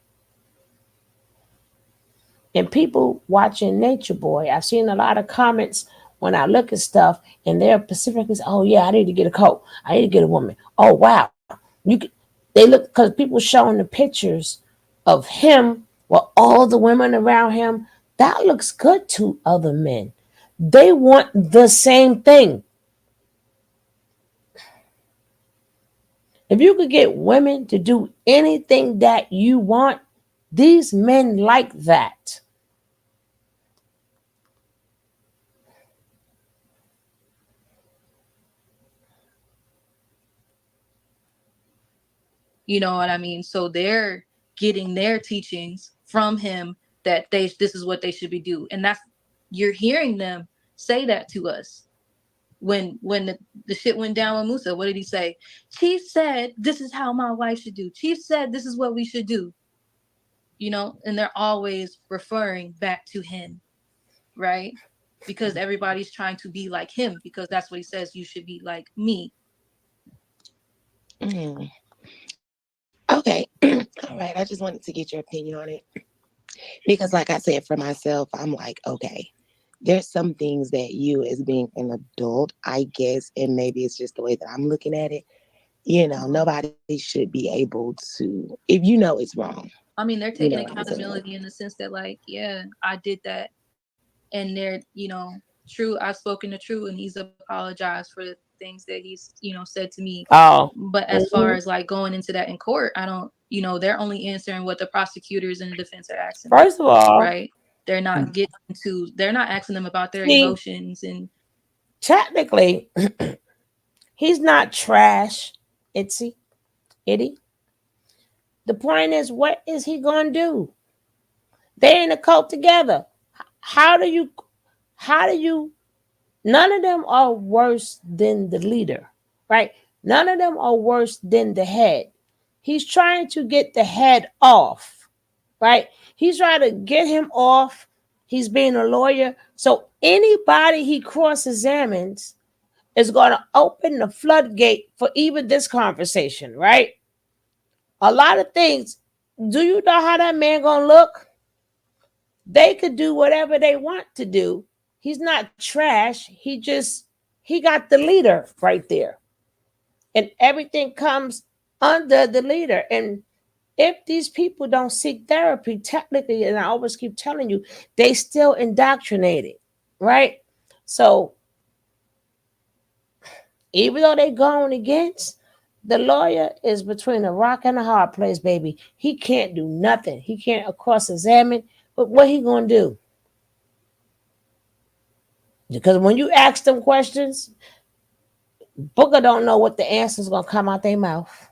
And people watching Nature Boy, I've seen a lot of comments when I look at stuff, and they're specifically, oh yeah, I need to get a coat. I need to get a woman. Oh wow, you can. They look because people showing the pictures of him with all the women around him. That looks good to other men. They want the same thing. If you could get women to do anything that you want, these men like that. You know what I mean? So they're getting their teachings from him that this is what they should be doing. And that's, you're hearing them say that to us. When the shit went down with Musa, what did he say? Chief said, this is how my wife should do. Chief said, this is what we should do. You know, and they're always referring back to him, right? Because everybody's trying to be like him, because that's what he says, you should be like me. Okay. All right. I just wanted to get your opinion on it. Because like I said, for myself, I'm like, okay, there's some things that you as being an adult, I guess, and maybe it's just the way that I'm looking at it, you know, nobody should be able to, if you know it's wrong. I mean, they're taking accountability in the sense that, like, yeah, I did that. And they're, you know, True, I've spoken to True and he's apologized for the things that he's, you know, said to me. Oh. But as far as like going into that in court, I don't, you know, they're only answering what the prosecutors and the defense are asking. First of all, right? they're not they're not asking them about their See, emotions. And technically, he's not trash, Itty. The point is, what is he gonna do? They in a cult together. How do you? None of them are worse than the leader, right? None of them are worse than the head. He's trying to get the head off, right? He's trying to get him off. He's being a lawyer. So anybody he cross-examines is going to open the floodgate for even this conversation, right? A lot of things. Do you know how that man going to look? They could do whatever they want to do. He's not trash. He got the leader right there. And everything comes under the leader. And if these people don't seek therapy, technically, and I always keep telling you, they still indoctrinated, right? So even though they're going against, the lawyer is between a rock and a hard place, baby. He can't do nothing. He can't cross-examine. But what he gonna do? Because when you ask them questions, Booker don't know what the answer's gonna come out their mouth.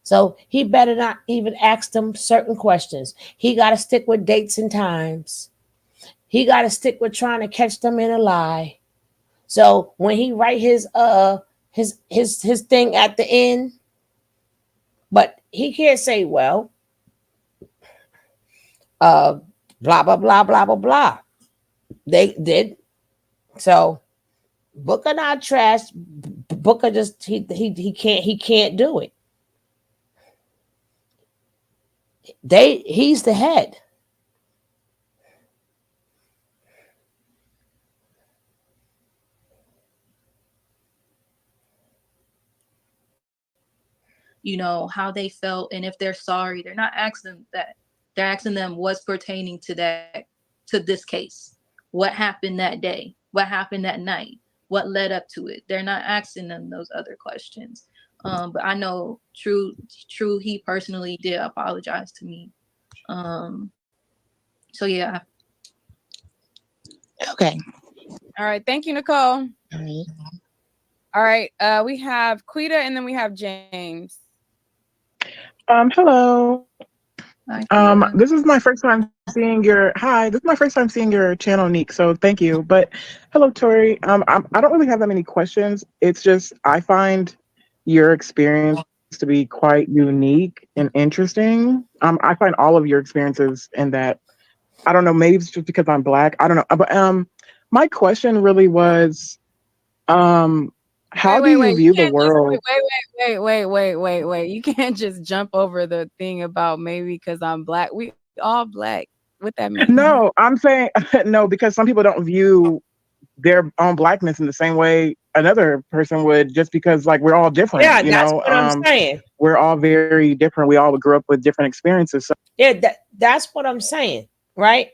So he better not even ask them certain questions. He got to stick with dates and times. He got to stick with trying to catch them in a lie. So when he write his thing at the end, but he can't say, well, blah blah blah blah blah blah. They did. So Booker not trash. Booker just he can't do it. He's the head. you know, how they felt, and if they're sorry. They're not asking them that. They're asking them what's pertaining to this case. What happened that day? What happened that night? What led up to it? They're not asking them those other questions. But I know True, he personally did apologize to me. So yeah. Okay. All right. Thank you, Nicole. All right. All right. We have Quita and then we have James. Hello. Hi, This is my first time seeing your channel, Neek. So thank you. But hello, Tori. I don't really have that many questions. It's just I find your experience to be quite unique and interesting. I find all of your experiences in that. I don't know. Maybe it's just because I'm Black. I don't know. But my question really was, how do you view the world? Wait. You can't just jump over the thing about maybe because I'm Black. We all Black. What that mean? No, I'm saying no, because some people don't view their own Blackness in the same way another person would, just because like we're all different. Yeah, that's what I'm saying. We're all very different. We all grew up with different experiences. So. Yeah, that's what I'm saying, right?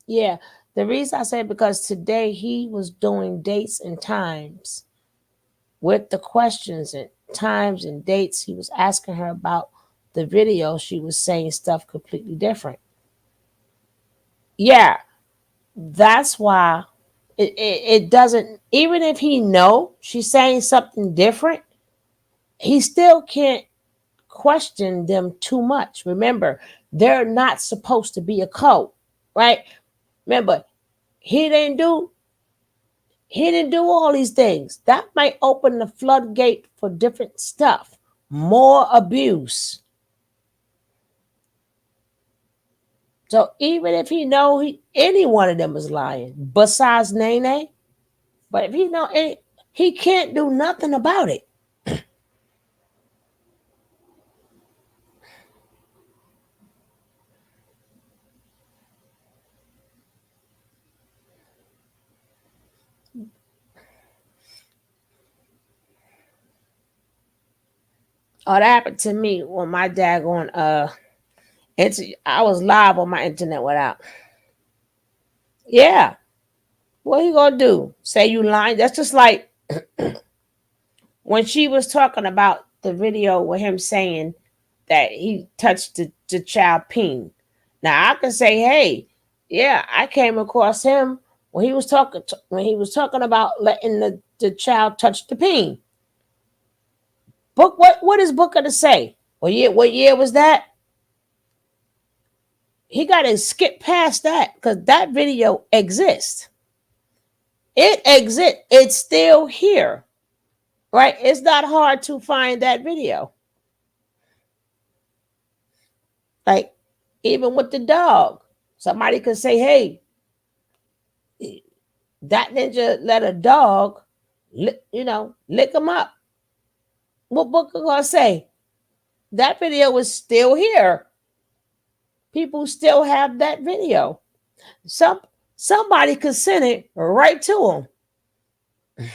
Yeah. The reason I say because today he was doing dates and times with the questions and times and dates. He was asking her about the video. She was saying stuff completely different. Yeah, that's why it doesn't, even if he know she's saying something different, he still can't question them too much. Remember, they're not supposed to be a cult, right? Remember, he didn't do all these things. That might open the floodgate for different stuff, more abuse. So even if he know any one of them is lying, besides Nene, but if he know he can't do nothing about it. Oh, that happened to me when my daggone I was live on my internet without. Yeah. What he gonna do? Say you lying? That's just like when she was talking about the video with him saying that he touched the child peen. Now I can say, hey, yeah, I came across him when he was talking about letting the child touch the peen. Book, what is Booker to say? What year was that? He got to skip past that because that video exists. It exists. It's still here, right? It's not hard to find that video. Like, even with the dog, somebody could say, hey, that ninja let a dog, lick him up. What Booker gonna say? That video is still here. People still have that video. Somebody could send it right to them.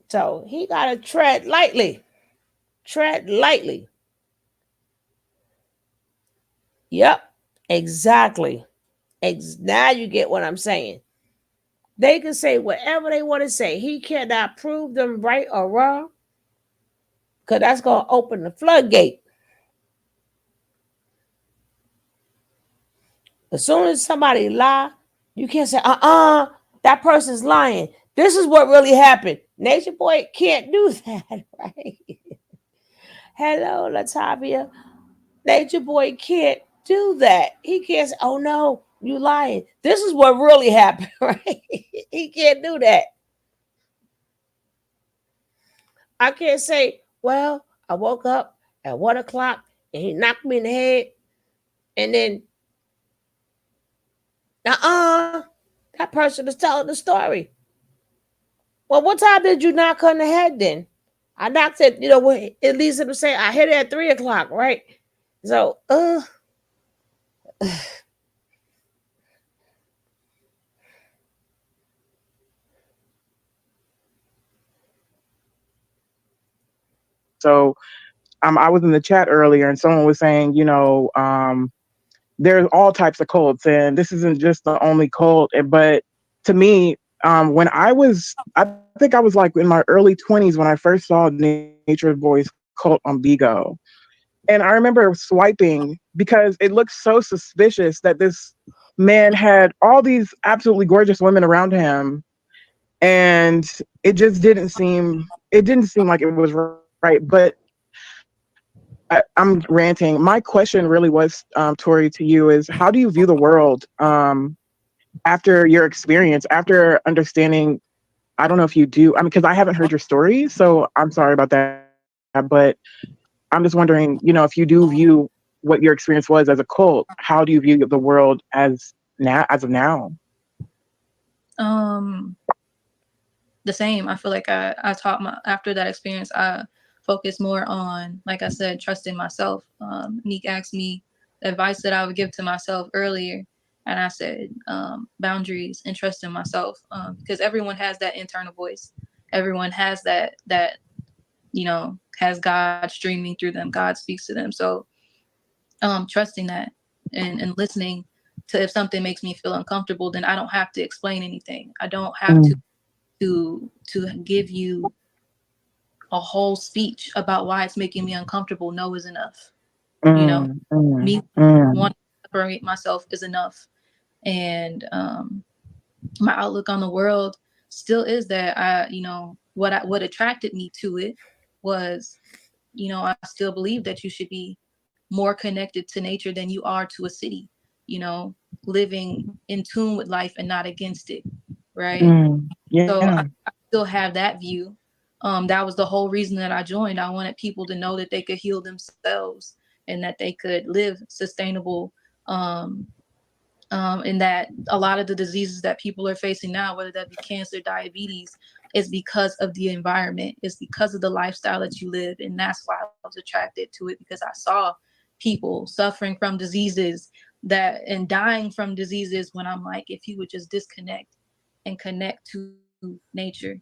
So he gotta tread lightly. Tread lightly. Yep, exactly. Now you get what I'm saying. They can say whatever they want to say. He cannot prove them right or wrong because that's going to open the floodgate. As soon as somebody lie, you can't say, that person's lying. This is what really happened. Nature Boy can't do that, right? Hello, Latavia. Nature Boy can't do that. He can't say, oh no, you lying. This is what really happened, right? He can't do that. I can't say, well, I woke up at 1 o'clock and he knocked me in the head. And then, that person is telling the story. Well, what time did you knock on the head then? I knocked it, at least it would say I hit it at 3 o'clock, right? So, So I was in the chat earlier and someone was saying, there's all types of cults and this isn't just the only cult. But to me, when I think I was like in my early 20s when I first saw Nature Boy's cult on Bigo. And I remember swiping because it looked so suspicious that this man had all these absolutely gorgeous women around him. And it just didn't seem like it was right. But I'm ranting. My question really was, Tori, to you is, how do you view the world after your experience, after understanding? I don't know if you do. I mean, because I haven't heard your story, so I'm sorry about that. But I'm just wondering, if you do view what your experience was as a cult, how do you view the world as of now? The same. I feel like I taught after that experience, I focused more on, like I said, trusting myself. Neek asked me the advice that I would give to myself earlier. And I said, boundaries and trust in myself. Because everyone has that internal voice. Everyone has that, has God streaming through them. God speaks to them. So trusting that and listening to, if something makes me feel uncomfortable, then I don't have to explain anything. I don't have to give you a whole speech about why it's making me uncomfortable. No is enough. Me wanting to separate myself is enough. And my outlook on the world still is that what attracted me to it was, I still believe that you should be more connected to nature than you are to a city, living in tune with life and not against it. Right. Yeah. So I still have that view. That was the whole reason that I joined. I wanted people to know that they could heal themselves and that they could live sustainable. And that a lot of the diseases that people are facing now, whether that be cancer, diabetes, is because of the environment. It's because of the lifestyle that you live. And that's why I was attracted to it, because I saw people suffering from diseases and dying from diseases when I'm like, if you would just disconnect and connect to nature,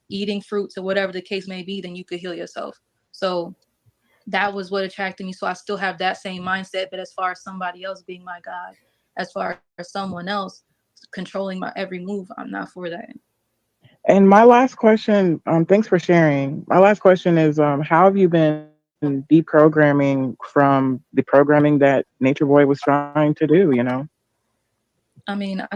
eating fruits or whatever the case may be, then you could heal yourself. So that was what attracted me. So I still have that same mindset, but as far as somebody else being my God, as far as someone else controlling my every move, I'm not for that. And my last question, thanks for sharing. My last question is, how have you been deprogramming from the programming that Nature Boy was trying to do, you know? I mean,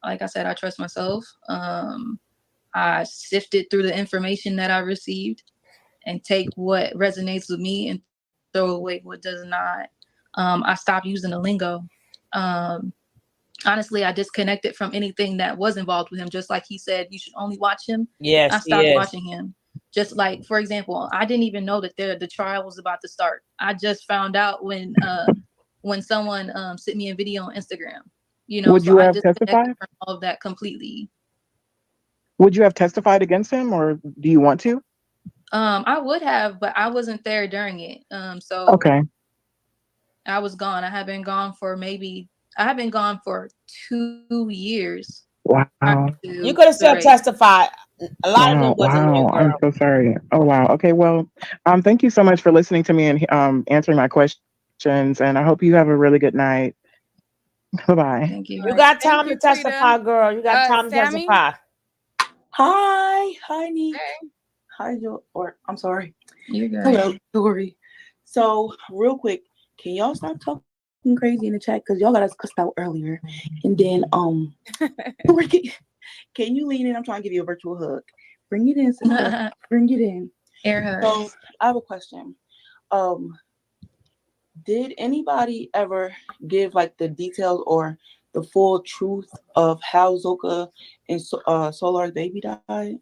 like I said, I trust myself. I sifted through the information that I received and take what resonates with me and throw away what does not. I stopped using the lingo. Honestly, I disconnected from anything that was involved with him. Just like he said, you should only watch him. Yes, I stopped watching him. Just like, for example, I didn't even know that the trial was about to start. I just found out when someone sent me a video on Instagram. You know, Would so you I have disconnected testified? from all of that completely. Would you have testified against him, or do you want to? I would have, but I wasn't there during it. So Okay. I was gone. I have been gone for 2 years. Wow. You could have still testified. A lot of them wasn't there, Wow. I'm girl. so sorry. Oh, wow. Okay. Well, thank you so much for listening to me and answering my questions. And I hope you have a really good night. Bye-bye. Thank you. You got Thank time you, to testify, girl. You got time to Sammy? testify. Hi, Nick. Hey. Hi, I'm sorry. You're good. Hello, Tori. So, real quick, can y'all stop talking crazy in the chat? Because y'all got us cussed out earlier. And then, Tori, can you lean in? I'm trying to give you a virtual hug. Bring it in, sister. Bring it in. Air hugs. So, I have a question. Did anybody ever give like the details or the full truth of how Zoka and Solar's baby died?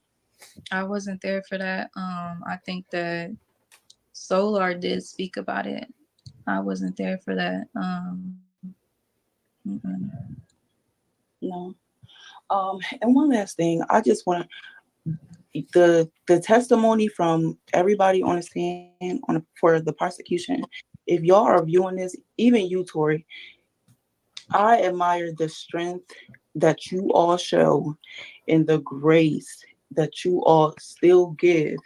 I wasn't there for that. I think that Solar did speak about it. I wasn't there for that. No. And one last thing, I just want the testimony from everybody on the stand for the prosecution. If y'all are viewing this, even you, Tori, I admire the strength that you all show and the grace that you all still give,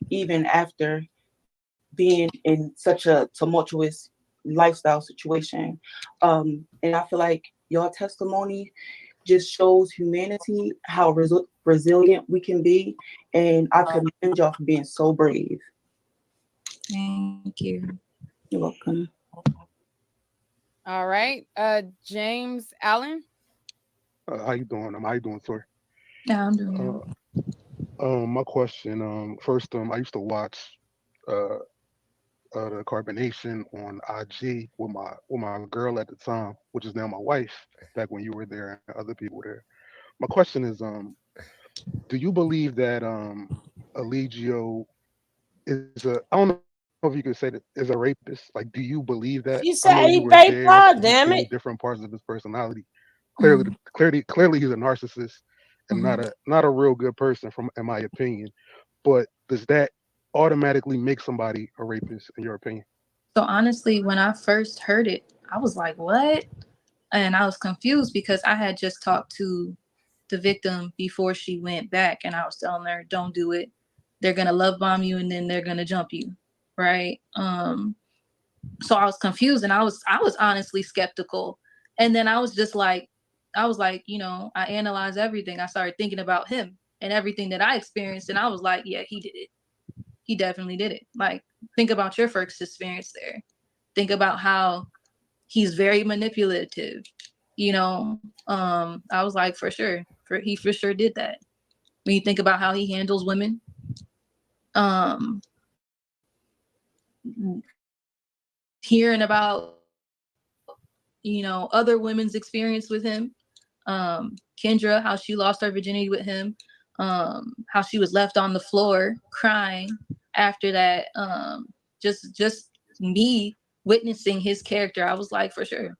even after being in such a tumultuous lifestyle situation. And I feel like your testimony just shows humanity, how resilient we can be. And I commend y'all for being so brave. Thank you. You're welcome. All right. James Allen. How you doing? How you doing, Tori? Yeah, I'm doing My question. First, I used to watch the Carbonation on IG with my girl at the time, which is now my wife. Back when you were there and other people were there. My question is, do you believe that Eligio is I don't know if you could say that is a rapist? Like, do you believe that? She I said know he you were raped there. her, You've damn seen it. different parts of his personality. Clearly, he's a narcissist and not a real good person, in my opinion. But does that automatically make somebody a rapist, in your opinion? So honestly, when I first heard it, I was like, what? And I was confused because I had just talked to the victim before she went back, and I was telling her, don't do it. They're going to love bomb you and then they're going to jump you. Right. So I was confused and I was honestly skeptical. And then I was like, you know, I analyzed everything. I started thinking about him and everything that I experienced. And I was like, yeah, he did it. He definitely did it. Like, think about your first experience there. Think about how he's very manipulative. You know, I was like, for sure. He for sure did that. When you think about how he handles women, hearing about, you know, other women's experience with him, Kendra, how she lost her virginity with him, how she was left on the floor crying after that. Just me witnessing his character, I was like, for sure,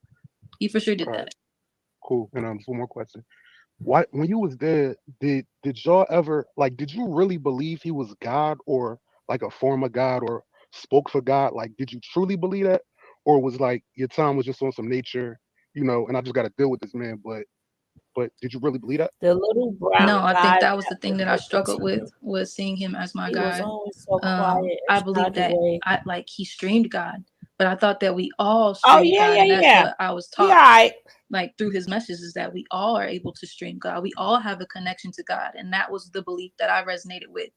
he for sure did that. Cool. And one more question. Why, when you was there, did y'all ever, like, did you really believe he was God, or like a form of God, or spoke for God? Like, did you truly believe that, or was like your time was just on some nature, you know, and I just got to deal with this man? But did you really believe that? The little brown No, I guy think that was the thing that I struggled with, was seeing him as my He was God. always so quiet I and believe that graduated. he streamed God, but I thought that we all Oh streamed yeah, God, yeah, and that's yeah. what I was He taught. alright. Like through his messages, is that we all are able to stream God. We all have a connection to God, and that was the belief that I resonated with.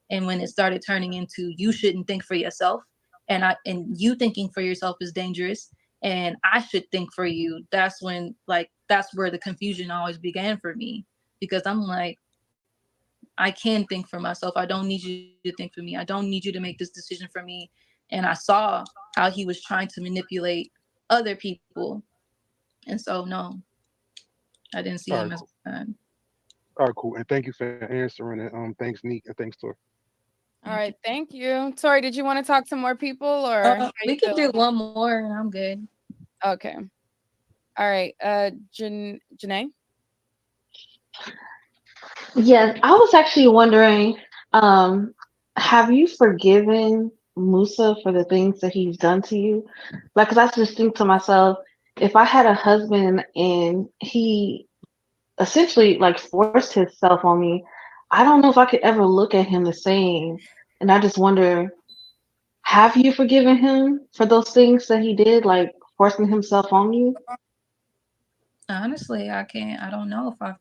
And when it started turning into, you shouldn't think for yourself, and you thinking for yourself is dangerous, and I should think for you. That's when, like, that's where the confusion always began for me, because I'm like, I can think for myself. I don't need you to think for me. I don't need you to make this decision for me. And I saw how he was trying to manipulate other people. And so, no, I didn't see All him right, as cool. a friend. All right, cool. And thank you for answering it. Thanks, Neek, and thanks, Tori. All right, thank you. Tori, did you want to talk to more people, or how you We can do feeling? one more and I'm good. Okay. All right. Janae? Yes, I was actually wondering, um, have you forgiven Musa for the things that he's done to you? Like, 'cause I just think to myself, if I had a husband and he essentially like forced himself on me, I don't know if I could ever look at him the same. And I just wonder, have you forgiven him for those things that he did, like forcing himself on you? Honestly, I don't know if I've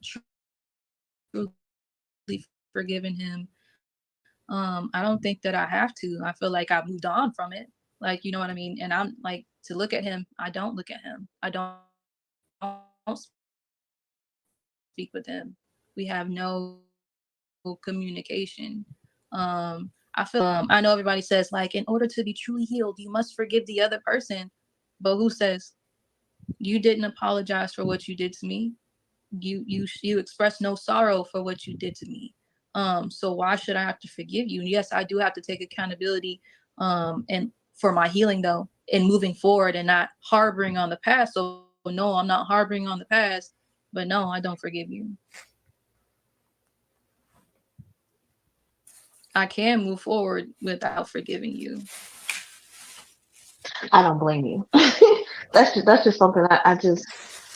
truly forgiven him. I don't think that I have to. I feel like I've moved on from it. Like, you know what I mean? And I'm like, to look at him, I don't look at him. I don't speak with him. We have no communication. I feel I know everybody says, like, in order to be truly healed, you must forgive the other person. But who says you didn't apologize for what you did to me? You expressed no sorrow for what you did to me. So why should I have to forgive you? And yes, I do have to take accountability, and for my healing though, and moving forward and not harboring on the past. So no, I'm not harboring on the past, but no, I don't forgive you. I can move forward without forgiving you. I don't blame you. That's just something I just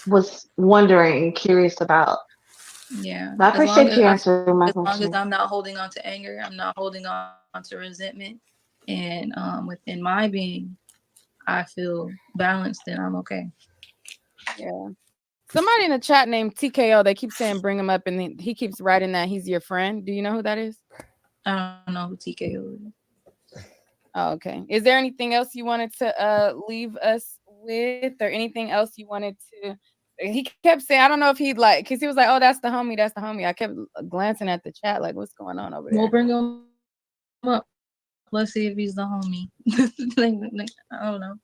was wondering and curious about. Yeah, But I as long appreciate as you answering my as long as question. I'm not holding on to anger, I'm not holding on to resentment, and within my being, I feel balanced and I'm okay. Yeah. Somebody in the chat named TKO, they keep saying bring him up, and he keeps writing that he's your friend. Do you know who that is? I don't know who TKO is. Oh, okay. Is there anything else you wanted to leave us with, or anything else you wanted to? He kept saying, I don't know if he'd like, because he was like, oh, that's the homie, that's the homie. I kept glancing at the chat, like, what's going on over We'll there? bring him up. Let's see if he's the homie. I don't know.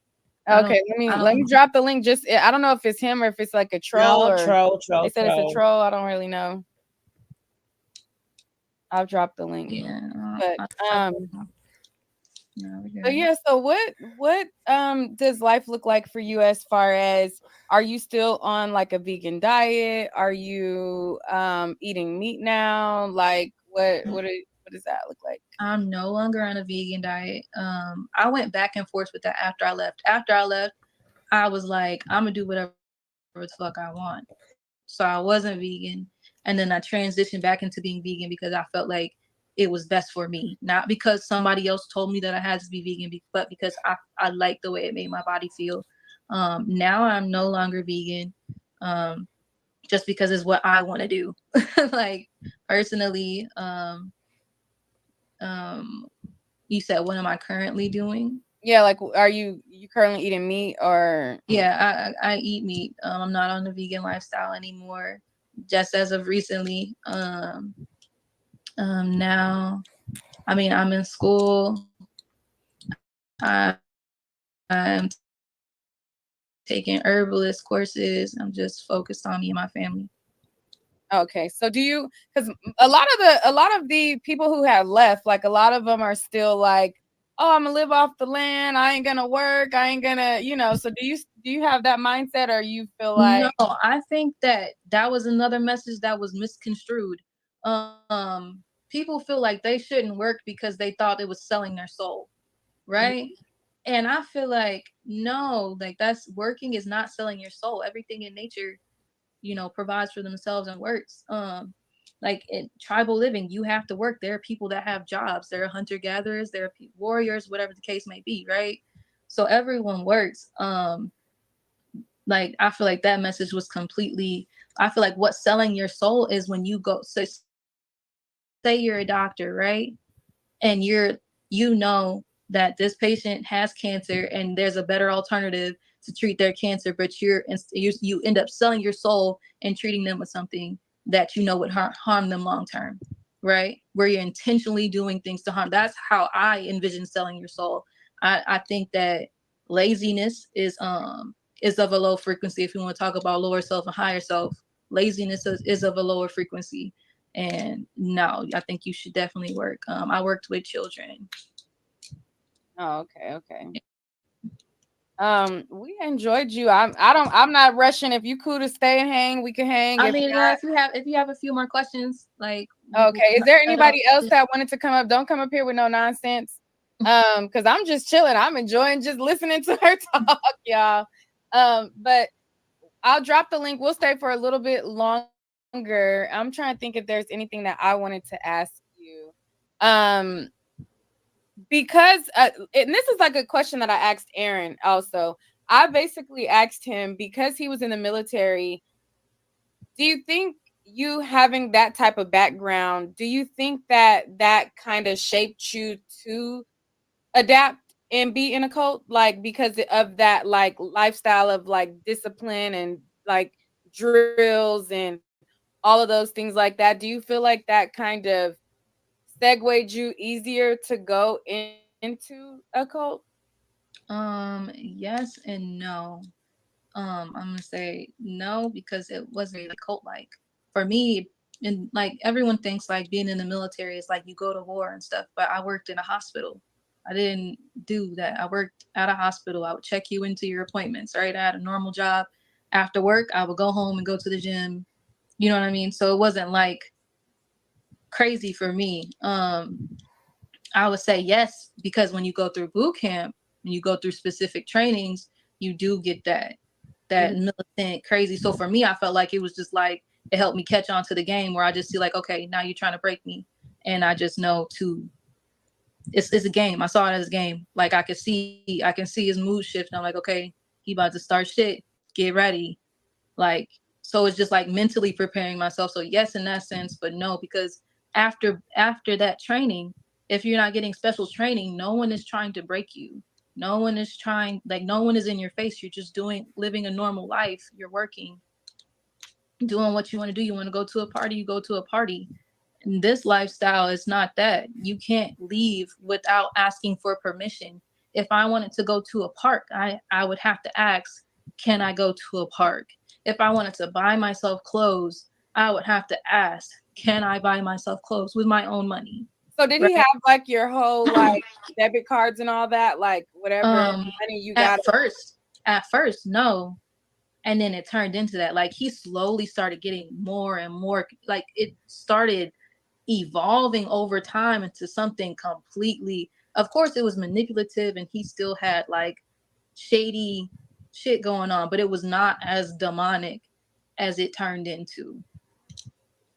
Okay, let me drop the link. Just I don't know if it's him or if it's like a troll, No, or troll. they said it's a troll. I don't really know. I'll drop the link. Yeah. But no, so yeah, so what does life look like for you, as far as, are you still on like a vegan diet? Are you eating meat now? Like what does that look like? I'm no longer on a vegan diet. I went back and forth with that after I left. After I left, I was like, I'm gonna do whatever the fuck I want. So I wasn't vegan, and then I transitioned back into being vegan because I felt like it was best for me, not because somebody else told me that I had to be vegan, but because I liked the way it made my body feel. Now I'm no longer vegan, just because it's what I want to do. Like personally, you said, what am I currently doing? Yeah, like, are you currently eating meat, or? Yeah, I eat meat. I'm not on the vegan lifestyle anymore, just as of recently. Now, I mean, I'm in school. I'm taking herbalist courses. I'm just focused on me and my family. Okay, so do you, because a lot of the people who have left, like a lot of them are still like, oh, I'm gonna live off the land, I ain't gonna work, I ain't gonna, so do you have that mindset, or you feel like? No, I think that was another message that was misconstrued. People feel like they shouldn't work because they thought it was selling their soul, right? And I feel like, no, like, that's working is not selling your soul. Everything in nature, provides for themselves and works. Like in tribal living, you have to work. There are people that have jobs. There are hunter gatherers. There are warriors, whatever the case may be, right? So everyone works. Like, I feel like that message was completely. I feel like what's selling your soul is when you go. So say you're a doctor, right? And you know that this patient has cancer and there's a better alternative to treat their cancer, but you end up selling your soul and treating them with something that you know would harm them long term, right? Where you're intentionally doing things to harm. That's how I envision selling your soul. I think that laziness is of a low frequency. If you want to talk about lower self and higher self, laziness is of a lower frequency. And no, I think you should definitely work. I worked with children. Oh, okay. We enjoyed you. I'm not rushing. If you cool to stay and hang, we can hang. I mean, if you have a few more questions, like okay. Is there anybody else that wanted to come up? Don't come up here with no nonsense. Because I'm just chilling. I'm enjoying just listening to her talk, y'all. But I'll drop the link. We'll stay for a little bit longer. I'm trying to think if there's anything that I wanted to ask you. Because and this is like a question that I asked Aaron also. I basically asked him, because he was in the military, do you think you having that type of background, do you think that kind of shaped you to adapt and be in a cult, like because of that like lifestyle of like discipline and like drills and all of those things like that? Do you feel like that kind of segued you easier to go into a cult? Yes and no. I'm gonna say no, because it wasn't really cult like for me. And like everyone thinks like being in the military is like you go to war and stuff, but I worked in a hospital. I didn't do that. I worked at a hospital. I would check you into your appointments, right? I had a normal job. After work, I would go home and go to the gym. You know what I mean? So it wasn't like crazy for me. I would say yes, because when you go through boot camp and you go through specific trainings, you do get that militant crazy. So for me, I felt like it was just like it helped me catch on to the game, where I just see like, okay, now you're trying to break me, and I just know it's a game. I saw it as a game. Like I can see his mood shift. And I'm like, okay, he about to start shit. Get ready. Like, so it's just like mentally preparing myself. So yes, in that sense, but no, because after that training, if you're not getting special training, no one is trying to break you. No one is no one is in your face. You're just living a normal life. You're working, doing what you want to do. You want to go to a party, you go to a party. And this lifestyle is not that. You can't leave without asking for permission. If I wanted to go to a park, I would have to ask, can I go to a park? If I wanted to buy myself clothes, I would have to ask, can I buy myself clothes with my own money? So did he have like your whole like debit cards and all that, like whatever money you got? At first, no. And then it turned into that. Like he slowly started getting more and more, like it started evolving over time into something completely, of course it was manipulative and he still had like shady shit going on, but it was not as demonic as it turned into.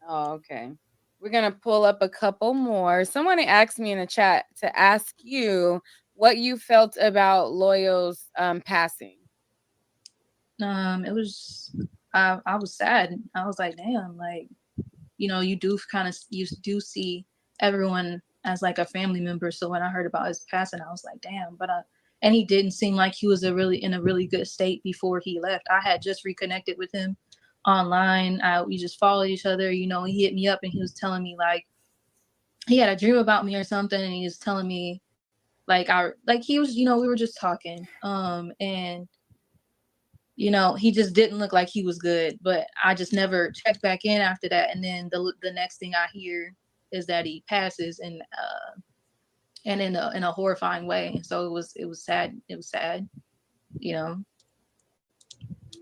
Oh, okay. We're going to pull up a couple more. Someone asked me in the chat to ask you what you felt about Loyal's passing. It was, I was sad. I was like, damn, like, you know, you do see everyone as like a family member. So when I heard about his passing, I was like, damn, but and he didn't seem like he was in a really good state before he left. I had just reconnected with him online. We just followed each other, you know. He hit me up and he was telling me like he had a dream about me or something, and he was telling me like he was, you know, we were just talking, and you know, he just didn't look like he was good, but I just never checked back in after that. And then the next thing I hear is that he passes, and in a horrifying way. So it was sad. It was sad, you know.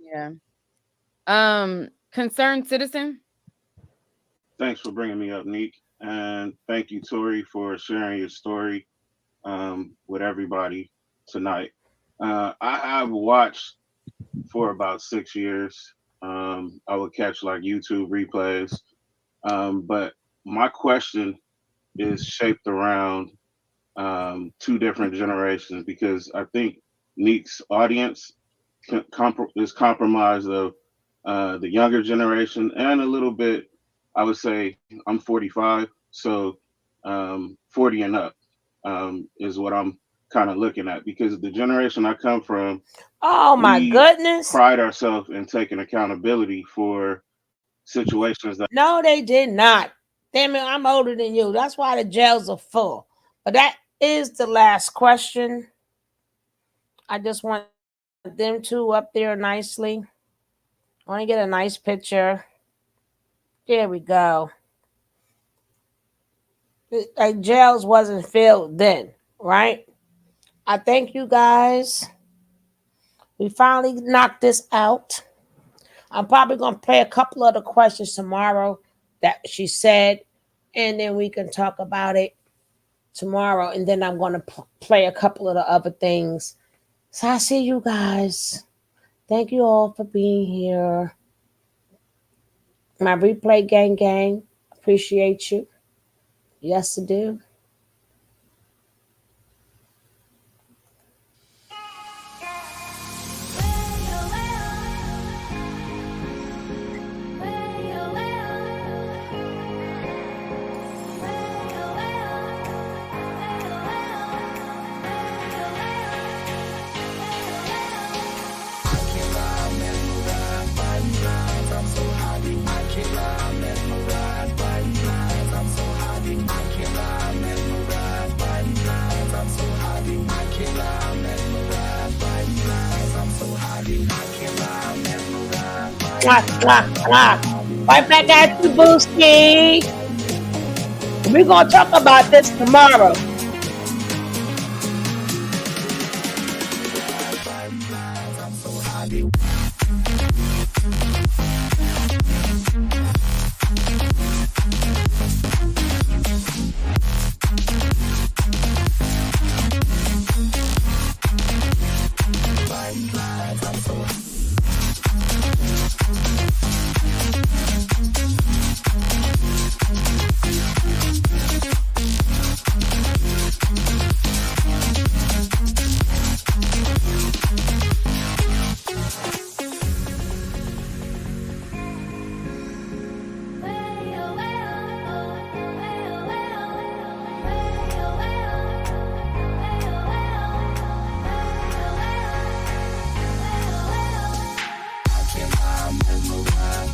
Yeah. Concerned citizen. Thanks for bringing me up, Neek, and thank you, Tori, for sharing your story with everybody tonight. I have watched for about 6 years. I would catch like YouTube replays, but my question is shaped around two different generations, because I think Neek's audience is compromised of the younger generation and a little bit, I would say, I'm 45, so 40 and up is what I'm kind of looking at, because the generation I come from, Oh my we goodness. pride ourselves in taking accountability for situations that. No, they did not. Damn it, I'm older than you. That's why the jails are full. But that is the last question. I just want them two up there nicely. I want to get a nice picture. There we go. Like jails wasn't filled then, right? I thank you guys. We finally knocked this out. I'm probably going to play a couple of the questions tomorrow that she said, and then we can talk about it tomorrow. And then I'm going to play a couple of the other things. So I see you guys. Thank you all for being here. My replay gang, appreciate you. Yes, I do. Right back at you, Booski. We're going to talk about this tomorrow.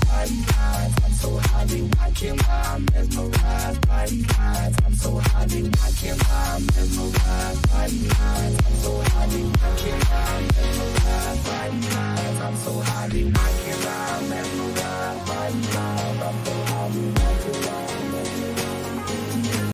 I'm so happy, I can't lie, mesmerized by you. I'm so happy, I can't lie, mesmerized by you.